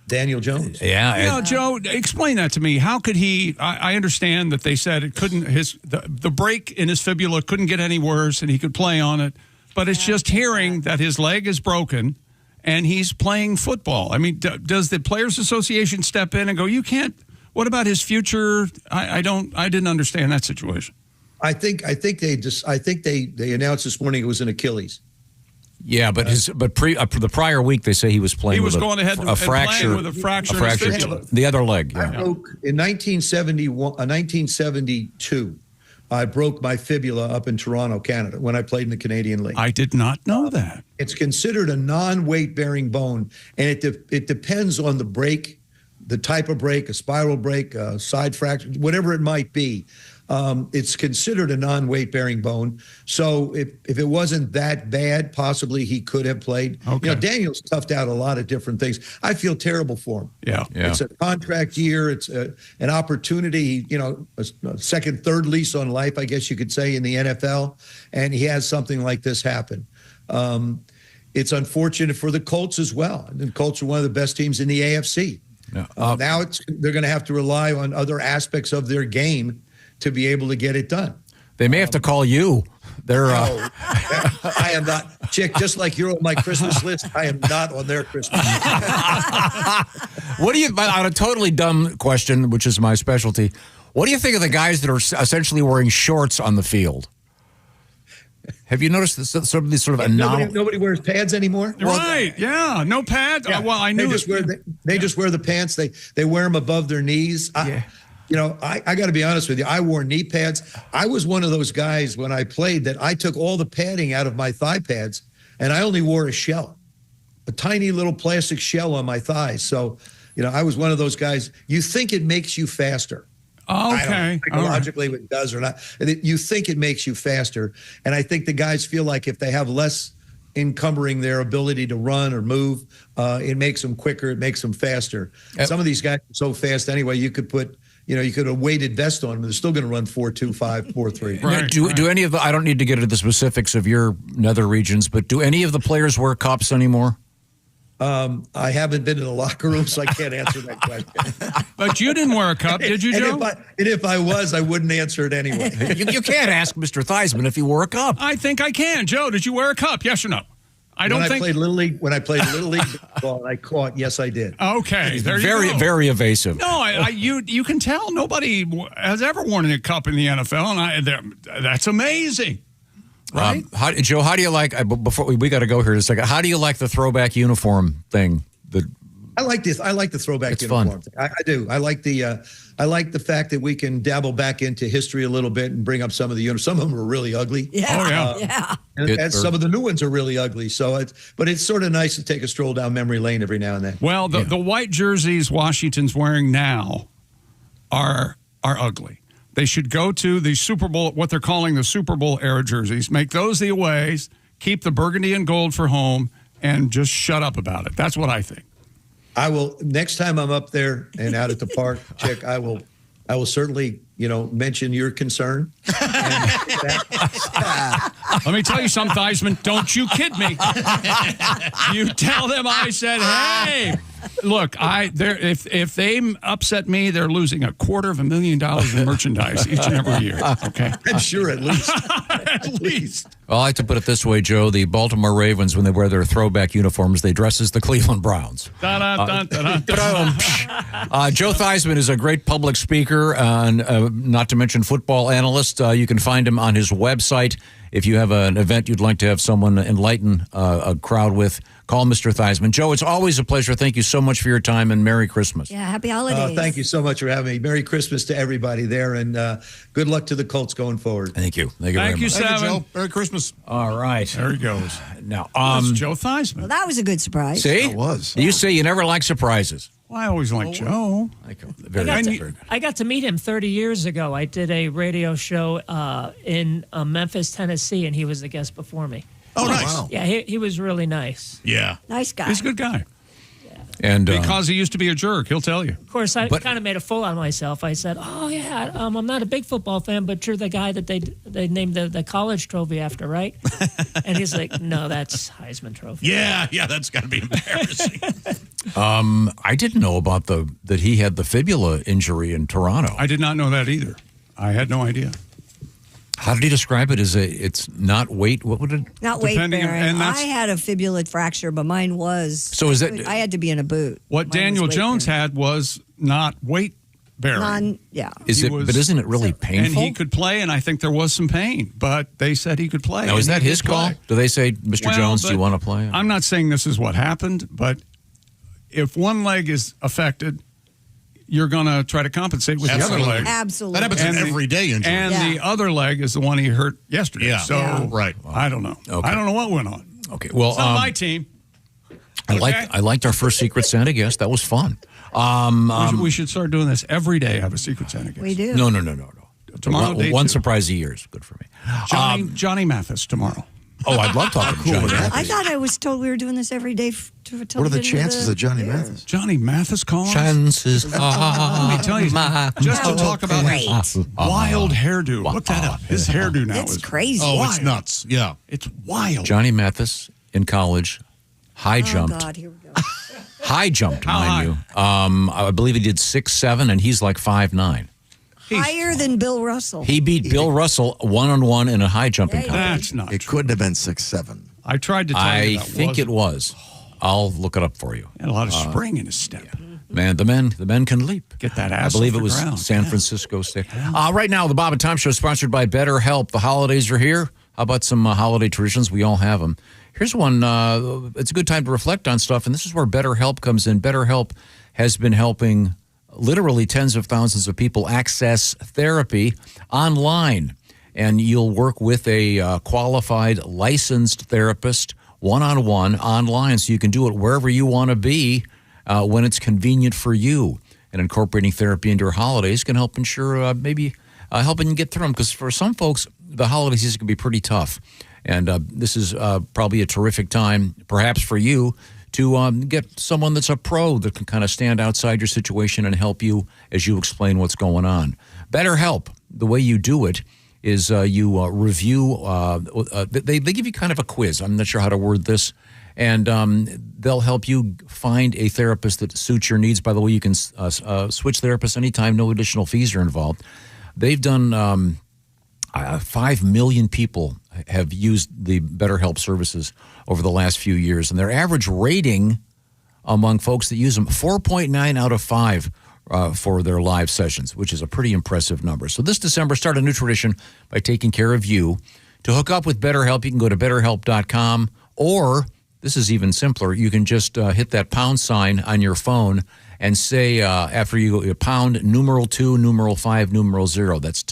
Daniel Jones. Yeah. Joe, explain that to me. How could he? I understand that they said it couldn't. The break in his fibula couldn't get any worse, and he could play on it. But it's just hearing that his leg is broken and he's playing football. I mean, does the Players Association step in and go, you can't, what about his future? I didn't understand that situation. I think they announced this morning it was an Achilles. Yeah, but the prior week they say he was playing. He was with going ahead a fracture with a fracture. In his fibula. The other leg. Yeah. I broke in 1972. I broke my fibula up in Toronto, Canada, when I played in the Canadian League. I did not know that. It's considered a non-weight-bearing bone, and it depends on the break, the type of break, a spiral break, a side fracture, whatever it might be. It's considered a non-weight-bearing bone. So if it wasn't that bad, possibly he could have played. Okay. Daniel's toughed out a lot of different things. I feel terrible for him. Yeah. It's a contract year. It's an opportunity, a second, third lease on life, I guess you could say, in the NFL. And he has something like this happen. It's unfortunate for the Colts as well. The Colts are one of the best teams in the AFC. Yeah. Now they're going to have to rely on other aspects of their game to be able to get it done. They may have to call you. I am not, Chick, just like you're on my Christmas list, I am not on their Christmas list. What do you, on a totally dumb question, which is my specialty, what do you think of the guys that are essentially wearing shorts on the field? Have you noticed this sort of anomaly? Nobody wears pads anymore? Right, yeah, no pads. Yeah. Well, I knew they just wear the pants. They wear them above their knees. I got to be honest with you. I wore knee pads. I was one of those guys when I played that I took all the padding out of my thigh pads, and I only wore a shell, a tiny little plastic shell on my thighs. So, I was one of those guys. You think it makes you faster. Okay. I don't know psychologically it does or not. You think it makes you faster. And I think the guys feel like if they have less encumbering their ability to run or move, it makes them quicker. It makes them faster. Some of these guys are so fast anyway, you could put you could have weighted vest on them. They're still going to run 4.25, 4.3. Right, do any of the, I don't need to get into the specifics of your nether regions, but do any of the players wear cups anymore? I haven't been in the locker room, so I can't answer that question. But you didn't wear a cup, did you, Joe? If I was, I wouldn't answer it anyway. You can't ask Mr. Theismann if he wore a cup. I think I can. Joe, did you wear a cup? Yes or no? When I played Little League baseball, I caught. Yes, I did. Okay, there very, you go. very evasive. No, you can tell nobody has ever worn a cup in the NFL, and that's amazing, right? Joe, how do you like? Before we got to go here in a second. How do you like the throwback uniform thing? I like this. I like the throwback uniform thing. I do. I like the fact that we can dabble back into history a little bit and bring up some of the uniforms. Some of them are really ugly. Yeah. And some of the new ones are really ugly. But it's sort of nice to take a stroll down memory lane every now and then. Well, the white jerseys Washington's wearing now are ugly. They should go to the Super Bowl, what they're calling the Super Bowl era jerseys, make those the aways, keep the burgundy and gold for home, and just shut up about it. That's what I think. I will, next time I'm up there and out at the park, Chick, I will certainly, mention your concern. Let me tell you something, Theismann. Don't you kid me. You tell them I said, hey, look, if they upset me, they're losing $250,000 in merchandise each and every year. Okay, I'm sure at least. At least. Well, I like to put it this way, Joe. The Baltimore Ravens, when they wear their throwback uniforms, they dress as the Cleveland Browns. Joe Theismann is a great public speaker, and not to mention football analyst. You can find him on his website. If you have an event you'd like to have someone enlighten a crowd with, call Mr. Theismann. Joe, it's always a pleasure. Thank you so much for your time, and Merry Christmas. Yeah, happy holidays. Thank you so much for having me. Merry Christmas to everybody there, and good luck to the Colts going forward. Thank you. Thank you, Seven. Joe. Merry Christmas. All right. There he goes. Now, That's Joe Theismann. Well, that was a good surprise. See? It was. You say you never like surprises. Well, I always like Joe. I got to meet him 30 years ago. I did a radio show in Memphis, Tennessee, and he was the guest before me. Oh, nice. Wow. Yeah, he was really nice. Yeah. Nice guy. He's a good guy. And because he used to be a jerk, he'll tell you. Of course, I kind of made a fool out of myself. I said, "Oh yeah, I'm not a big football fan, but you're the guy that they named the college trophy after, right?" And he's like, "No, that's Heisman Trophy." Yeah, that's got to be embarrassing. I didn't know about that he had the fibula injury in Toronto. I did not know that either. I had no idea. How did he describe it? It's not weight? What would it? Not weight bearing. and I had a fibulate fracture, but mine was. So is that? I had to be in a boot. What Daniel Jones had was not weight bearing. Yeah. But isn't it really painful? And he could play, and I think there was some pain, but they said he could play. Now, is that his call? Do they say, Mr. Jones, do you want to play? I'm not saying this is what happened, but if one leg is affected, you're going to try to compensate with the other leg. Absolutely. That happens in everyday injury. And the other leg is the one he hurt yesterday. Yeah. So, right. I don't know. Okay. I don't know what went on. Okay. Well, it's not my team. I liked our first Secret Santa guest. That was fun. We should start doing this every day. Have a Secret Santa guest. We do. No. Tomorrow, one surprise a year is good for me. Johnny Mathis tomorrow. Oh, I'd love talking to Johnny Mathis. I thought I was told we were doing this every day. What are the chances of Johnny Mathis? Johnny Mathis calling? Chances are. Let me tell you, just to talk about his wild hairdo. Look that up. His hairdo now is crazy. Oh, wild. it's nuts. Yeah. It's wild. Johnny Mathis in college, high jumped. Oh, God, here we go. High jumped, How mind you. I believe he did 6'7", and he's like 5'9". Higher than Bill Russell. He beat Bill Russell one-on-one in a high jumping contest. That's not It couldn't have been 6'7". I tried to tell you I think it was. I'll look it up for you. Had a lot of spring in his step. Man, the men can leap. Get that I ass believe off it the was ground. San Francisco State. Right now, the Bob and Tom Show is sponsored by BetterHelp. The holidays are here. How about some holiday traditions? We all have them. Here's one. It's a good time to reflect on stuff, and this is where BetterHelp comes in. BetterHelp has been helping literally tens of thousands of people access therapy online. And you'll work with a qualified, licensed therapist one-on-one online, so you can do it wherever you want to be when it's convenient for you. And incorporating therapy into your holidays can help ensure maybe helping you get through them, because for some folks, the holiday season can be pretty tough. And this is probably a terrific time, perhaps for you, to get someone that's a pro that can kind of stand outside your situation and help you as you explain what's going on. BetterHelp, the way you do it is you review, they give you kind of a quiz. I'm not sure how to word this. And they'll help you find a therapist that suits your needs. By the way, you can switch therapists anytime, no additional fees are involved. They've done 5 million people have used the BetterHelp services over the last few years, and their average rating among folks that use them, 4.9 out of 5 for their live sessions, which is a pretty impressive number. So this December, start a new tradition by taking care of you. To hook up with BetterHelp, you can go to BetterHelp.com, or this is even simpler. You can just hit that pound sign on your phone and say, after you go, pound numeral 2, numeral 5, numeral 0. That's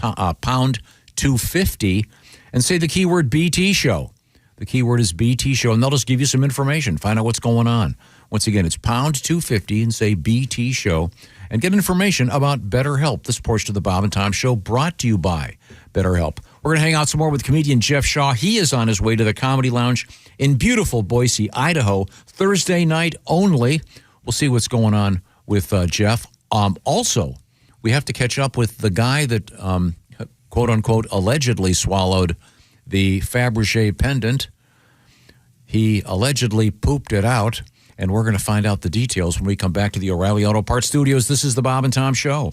pound 250, and say the keyword BT Show. The keyword is BT Show, and they'll just give you some information. Find out what's going on. Once again, it's pound 250 and say BT Show, and get information about BetterHelp. This portion of the Bob and Tom Show brought to you by BetterHelp. We're going to hang out some more with comedian Jeff Shaw. He is on his way to the Comedy Lounge in beautiful Boise, Idaho, Thursday night only. We'll see what's going on with Jeff. Also, we have to catch up with the guy that, quote unquote, allegedly swallowed the Fabergé pendant. He allegedly pooped it out, and we're going to find out the details when we come back to the O'Reilly Auto Parts Studios. This is the Bob and Tom Show.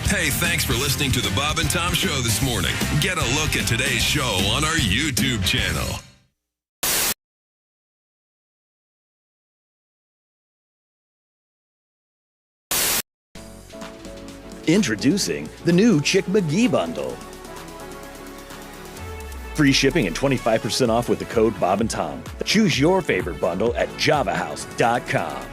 Hey, thanks for listening to the Bob and Tom Show this morning. Get a look at today's show on our YouTube channel. Introducing the new Chick McGee bundle. Free shipping and 25% off with the code Bob and Tom. Choose your favorite bundle at javahouse.com.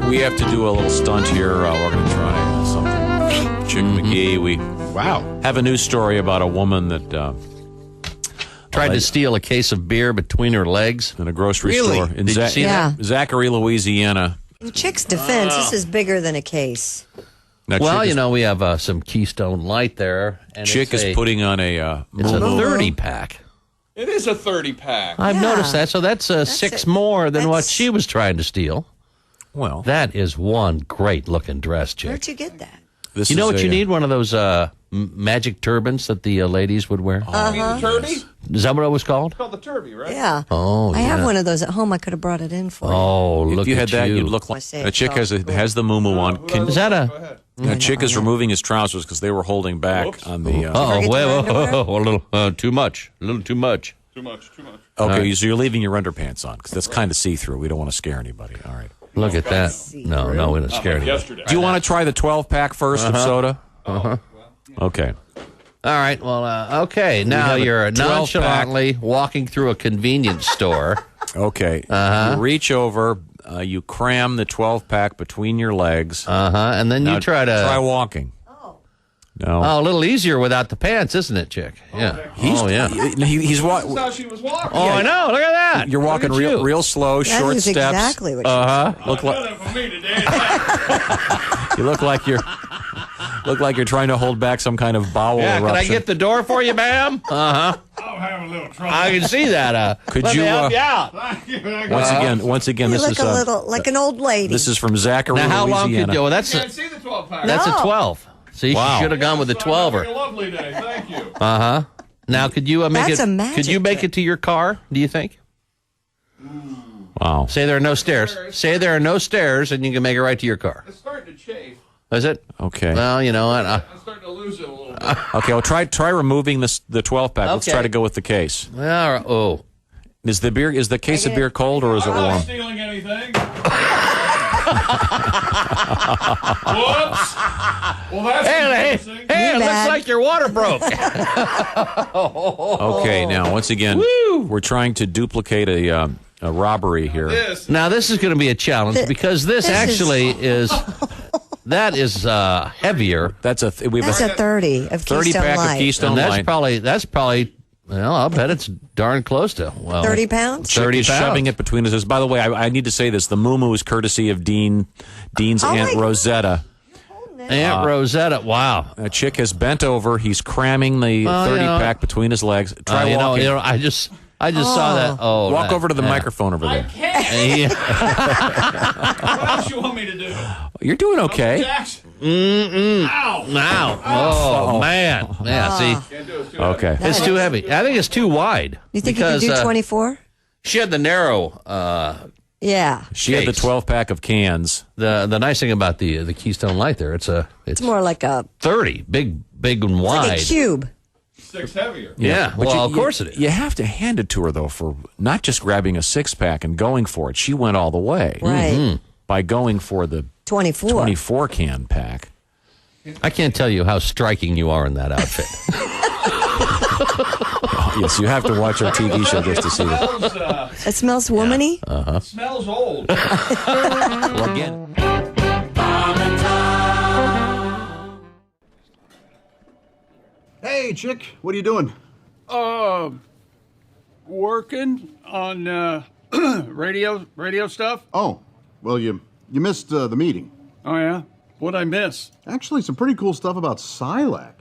We have to do a little stunt here. We're going to try something. Chick McGee. We have a news story about a woman that tried to steal a case of beer between her legs in a grocery Really? store in Did you see that? Zachary, Louisiana. In Chick's defense, this is bigger than a case. Now, well, Chick you know, we have some Keystone Light there. And Chick it's is putting on a it's a moo-moo. 30-pack. It is a 30-pack. I've noticed that. So that's six more than what she was trying to steal. Well, that is one great-looking dress, Chick. Where'd you get that? You know what you need? One of those magic turbans that the ladies would wear. You mean the turby? Is that what it was called? It's called the turby, right? Yeah. Oh, I have yeah. one of those at home. I could have brought it in for you. Oh, look If you had at that, you. you'd look like say the it Chick has the moo on. Is that a? Chick is removing his trousers because they were holding back on the. Whoa, a little too much. A little too much. Too much. Okay, so you're leaving your underpants on because that's kind of see-through. We don't want to scare anybody. All right. Look at that. No, we don't scare you. Do you want to try the 12-pack first of soda? Okay. All right. Well, okay. Now have a you're 12-pack. nonchalantly walking through a convenience store. Okay. You reach over, you cram the 12-pack between your legs. And then Now you try to try walking. No. Oh, a little easier without the pants, isn't it, Chick? Yeah. He's This is how she was walking. Oh, I know. Look at that. You're walking Look at you. real slow, That short is steps. exactly what Look like you look like you're trying to hold back some kind of bowel Yeah, eruption. can I get the door for you, ma'am? I'm having a little trouble. I can see that. Could let you, me help you out? Thank you. Once again, You this look is a little like an old lady. this is from Zachary, Now, how long Louisiana. could you? Well, that's Can't see the 12-pack. that's a 12. See, Wow. she should have gone with the So I'm having 12er. a lovely day. Thank you. Now, could you make That's it? a magic Could you make trick. it to your car? Do you think? Wow. Say there are no stairs. Say there are no stairs, and you can make it right to your car. It's starting to chafe. Is it? Okay. Well, you know what? I'm starting to lose it a little bit. Okay. Well, try removing the 12-pack. Let's Okay. try to go with the case. Oh. Is the case of beer cold or is it I'm not warm? stealing anything. Whoops. Well, that's embarrassing. Hey, it looks bad. like your water broke. Okay. Now, once again, we're trying to duplicate a robbery here. This. Now, this is going to be a challenge because this this actually is that is heavier. That's a 30 of 30 Keystone pack Light. of Keystone And Light. that's probably. Well, I'll bet it's darn close to 30 pounds? Chick 30 is pounds. shoving it between his. By the way, I need to say this: the moo is courtesy of Dean's Oh Aunt my- Rosetta. Aunt Rosetta. Wow. Chick has bent over. He's cramming the 30 pack between his legs. Try walking. I just saw that. Oh, Walk that- over to the yeah. microphone over there. Yeah. What else you want me to do? You're doing okay. Jackson. Ow. Oh, man. Yeah, see. Can't do it. It's too Okay. It's too heavy. I think it's too wide. You think you could do 24? She had the narrow. Yeah. She had the 12 pack of cans. The nice thing about the Keystone Light there, it's It's more like a 30, big and wide. like a cube. 6 heavier. Yeah, But well, of course it is. You have to hand it to her, though, for not just grabbing a 6-pack and going for it. She went all the way. Right. By going for the 24. can pack. I can't tell you how striking you are in that outfit. Yes, you have to watch our TV show just to see it. It smells womany? It smells old. Well, again. Hey, Chick, what are you doing? working on radio stuff? Oh, well, you missed the meeting. Oh, yeah? What'd I miss? Actually, some pretty cool stuff about Silac.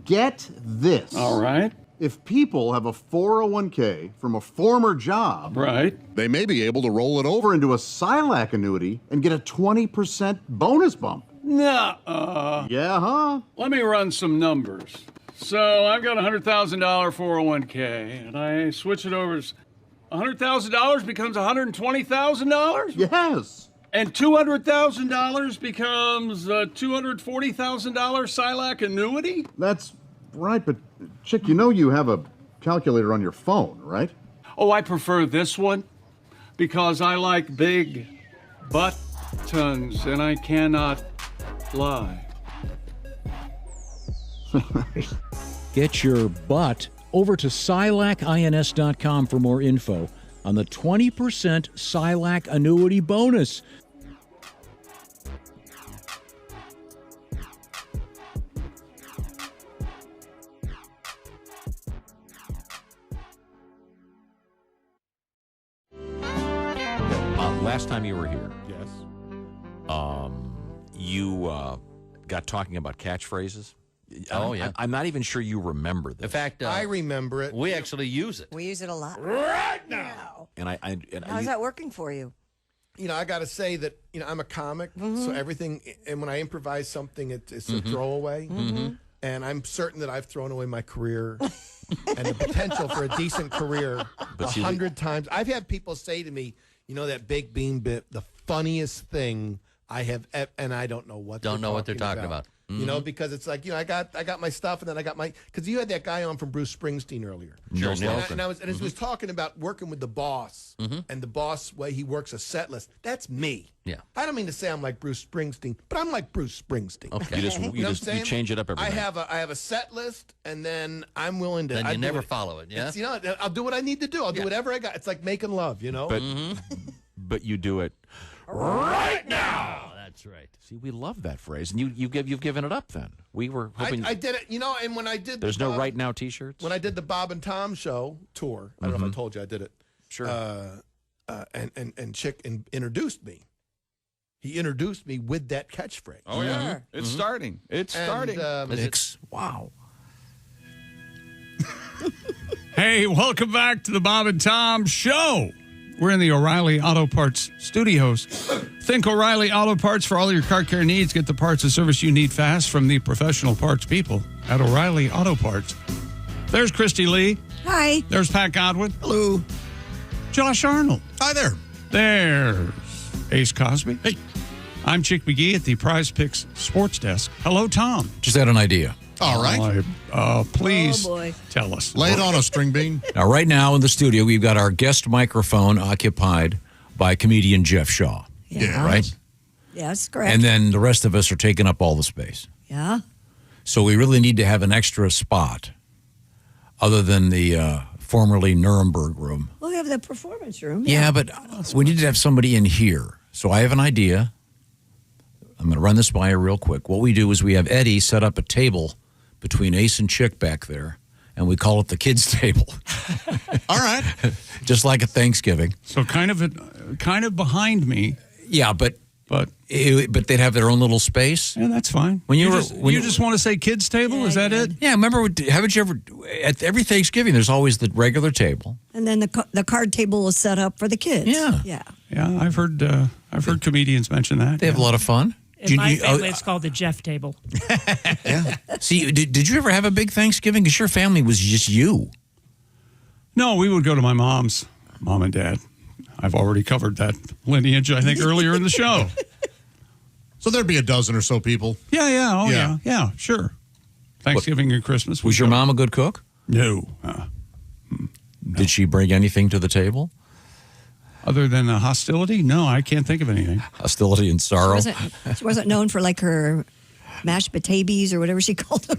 Get this. All right. If people have a 401k from a former job, right, they may be able to roll it over into a Silac annuity and get a 20% bonus bump. Nuh-uh. Yeah, huh? Let me run some numbers. So I've got a $100,000 401k, and I switch it over. $100,000 becomes $120,000? Yes. And $200,000 becomes a $240,000 Silac annuity? That's right, but Chick, you know you have a calculator on your phone, right? Oh, I prefer this one because I like big buttons and I cannot lie. Get your butt over to SilacINS.com for more info on the 20% Silac annuity bonus. Last time you were here, yes, you got talking about catchphrases. Oh, yeah. I'm not even sure you remember this. In fact, I remember it. we actually use it. We use it a lot. Right now. And How's that working for you? You know, I got to say that, you know, I'm a comic, so everything, and when I improvise something, it's a throwaway. And I'm certain that I've thrown away my career and the potential for a decent career 100 times. I've had people say to me, you know, that baked bean bit, the funniest thing I have, and I don't know what they're talking about. You know, because it's like, you know, I got my stuff, and then I got my, because you had that guy on from Bruce Springsteen earlier. Sure, and he was talking about working with the boss and the boss way he works a set list. That's me. Yeah. I don't mean to say I'm like Bruce Springsteen, but I'm like Bruce Springsteen. Okay. You know what I'm saying? You change it up every I night. have a set list, and then I'm willing to. Then I you do never it. follow it, yeah? It's, you know, I'll do what I need to do. I'll do whatever I got. It's like making love, you know? But, but you do it right now. Oh, that's right. See, we love that phrase, and you've given it up. Then we were hoping. I did it, you know, and when I did, There's no right now T-shirts. When I did the Bob and Tom show tour, I don't know if I told you I did it. Sure. And Chick introduced me. He introduced me with that catchphrase. Oh, yeah. It's starting. It's starting. Mix. Wow. Hey, welcome back to the Bob and Tom Show. We're in the O'Reilly Auto Parts studios. Think O'Reilly Auto Parts for all your car care needs. Get the parts and service you need fast from the professional parts people at O'Reilly Auto Parts. There's Christy Lee. Hi. There's Pat Godwin. Hello. Josh Arnold. Hi there. There's Ace Cosby. Hey. I'm Chick McGee at the Prize Picks Sports Desk. Hello, Tom. Just had an idea. All right. Please Oh, boy. tell us. Lay it on us, String Bean. Now, right now in the studio, we've got our guest microphone occupied by comedian Jeff Shaw. Yeah. Right? Yes, correct. And then the rest of us are taking up all the space. Yeah. So we really need to have an extra spot other than the formerly Nuremberg room. We'll have the performance room. Yeah, but we need to have somebody in here. So I have an idea. I'm going to run this by you real quick. What we do is we have Eddie set up a table between Ace and Chick back there, and we call it the kids' table. All right. Just like at Thanksgiving. So kind of behind me. Yeah, but they'd have their own little space. Yeah, that's fine. When you just want to say kids' table? Is that it? Yeah, remember, haven't you ever, at every Thanksgiving, there's always the regular table. And then the card table is set up for the kids. Yeah. Yeah. Yeah, I've heard comedians mention that. They have a lot of fun. In my family, it's called the Jeff table. Yeah. See, did you ever have a big Thanksgiving? Because your family was just you. No, we would go to my mom and dad. I've already covered that lineage, I think, earlier in the show. So there'd be a dozen or so people. Yeah. Yeah, sure. Thanksgiving and Christmas. Was your mom a good cook? No. Did she bring anything to the table? Other than hostility? No, I can't think of anything. Hostility and sorrow. She wasn't known for like her mashed potatoes or whatever she called them.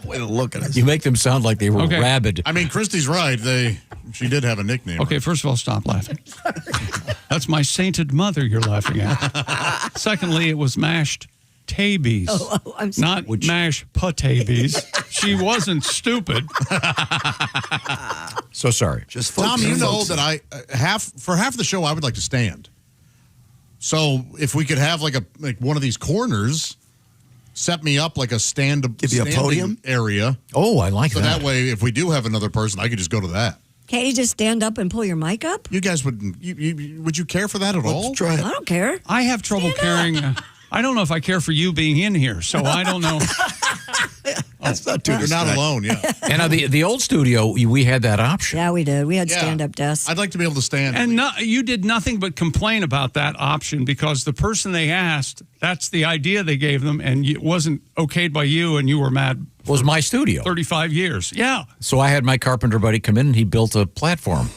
Way to look at us. You make them sound like they were rabid. I mean, Christy's right. She did have a nickname. Okay, first of all, stop laughing. That's my sainted mother you're laughing at. Secondly, it was mashed tabies. I'm sorry. Not mashed potatoes. She wasn't stupid. So sorry. Just Tom, you know that I for half the show I would like to stand. So if we could have like one of these corners, set me up like a Give you a podium area. Oh, I like so that way, if we do have another person, I could just go to that. Can't you just stand up and pull your mic up? You guys would you care for that at all? Let's try it. I don't care. I have trouble carrying. I don't know if I care for you being in here, so I don't know. That's not too. You're not alone, yeah. And the old studio, we had that option. Yeah, we did. We had Yeah. stand-up desks. I'd like to be able to stand. And you did nothing but complain about that option because the person they asked, that's the idea they gave them, and it wasn't okayed by you, and you were mad. It was my studio. 35 years. Yeah. So I had my carpenter buddy come in, and he built a platform.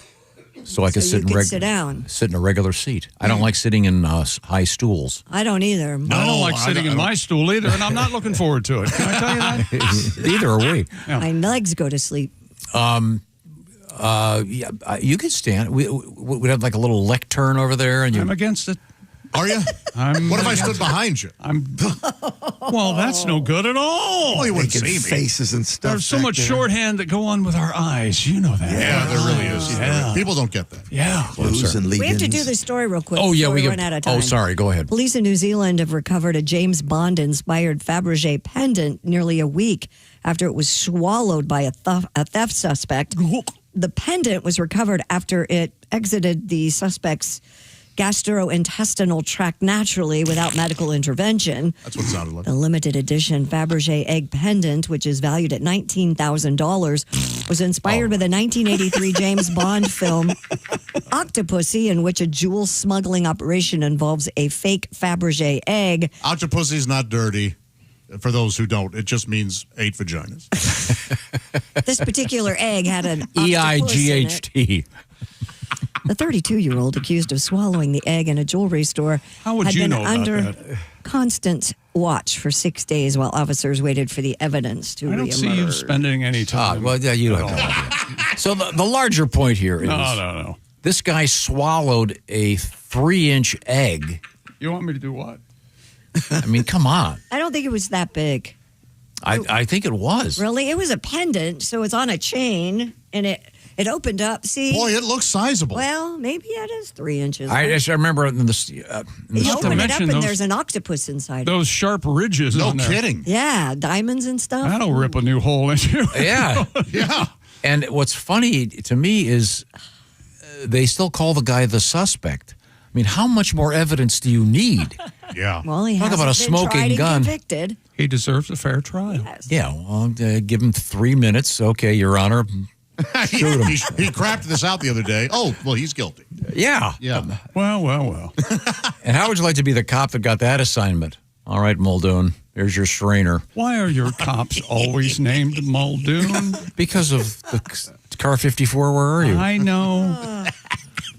So I could So you sit could sit down. sit in a regular seat. I don't like sitting in high stools. I don't either. I don't like sitting in my stool either, and I'm not looking forward to it. Can I tell you that? Neither are we. My legs go to sleep. Yeah, you could stand. We'd have like a little lectern over there, and I'm against it. Are you? What if I stood behind you? Well, that's no good at all. Well, you wouldn't see me. Faces and stuff. There's so back much there. shorthand that go on with our eyes. You know that. Yeah, there really is. Yeah. People don't get that. Yeah. Blues and We have to Legions. do this story real quick. Oh, yeah, before we run out of time. Oh, sorry. Go ahead. Police in New Zealand have recovered a James Bond-inspired Fabergé pendant nearly a week after it was swallowed by a theft suspect. The pendant was recovered after it exited the suspect's gastrointestinal tract naturally without medical intervention. That's what it sounded like. The limited edition Fabergé egg pendant, which is valued at $19,000, was inspired by the 1983 James Bond film Octopussy, in which a jewel smuggling operation involves a fake Fabergé egg. Octopussy's not dirty. For those who don't, it just means 8 vaginas. This particular egg had an octopus in it. EIGHT. The 32-year-old accused of swallowing the egg in a jewelry store How would had you been know about under that? constant watch for 6 days while officers waited for the evidence to I don't reemerge. see you spending any time. Well, yeah, you don't know. So the larger point here is No. this guy swallowed a 3-inch egg. You want me to do what? I mean, come on. I don't think it was that big. I think it was. Really? It was a pendant, so it's on a chain, and it opened up. See? Boy, it looks sizable. Well, maybe it is 3 inches. I remember in the you open it up, and there's an octopus inside. Those sharp ridges No on there. kidding. Yeah, diamonds and stuff. That'll rip a new hole in you. Yeah. Yeah. And what's funny to me is they still call the guy the suspect. I mean, how much more evidence do you need? Yeah. Well, he Talk hasn't about a been smoking tried and gun. convicted. He deserves a fair trial. Yeah, well, give him 3 minutes. Okay, Your Honor. Shoot him. he crapped this out the other day. Oh, well, he's guilty. Yeah. Yeah. Well. And how would you like to be the cop that got that assignment? All right, Muldoon, here's your strainer. Why are your cops always named Muldoon? Because of the car 54, where are you? I know.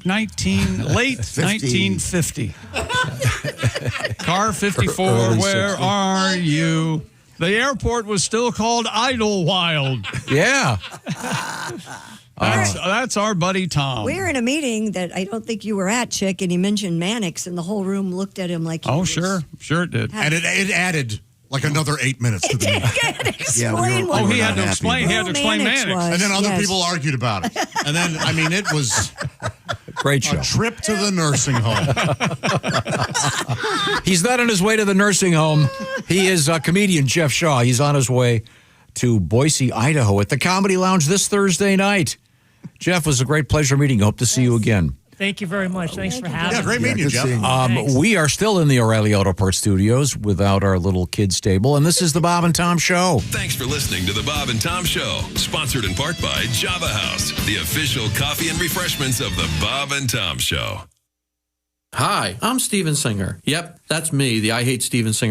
Late 1950. Car 54, Early where 60. are you? The airport was still called Idlewild. Yeah. That's our buddy Tom. We were in a meeting that I don't think you were at, Chick, and he mentioned Mannix, and the whole room looked at him like he was- Sure it did. And it added like another 8 minutes to the meeting. Explain what he had to explain. He had to explain Mannix Mannix. was. And then other Yes. people argued about it. And then, I mean, it was Great show. a trip to the nursing home. He's not on his way to the nursing home. He is comedian Jeff Shaw. He's on his way to Boise, Idaho at the Comedy Lounge this Thursday night. Jeff, it was a great pleasure meeting you. Hope to see you again. Thank you very much. Thanks for having me. Yeah, great meeting you, Jeff. Thanks. We are still in the O'Reilly Auto Parts studios without our little kids table, and this is the Bob and Tom Show. Thanks for listening to the Bob and Tom Show, sponsored in part by Java House, the official coffee and refreshments of the Bob and Tom Show. Hi, I'm Steven Singer. Yep, that's me, the I Hate Steven Singer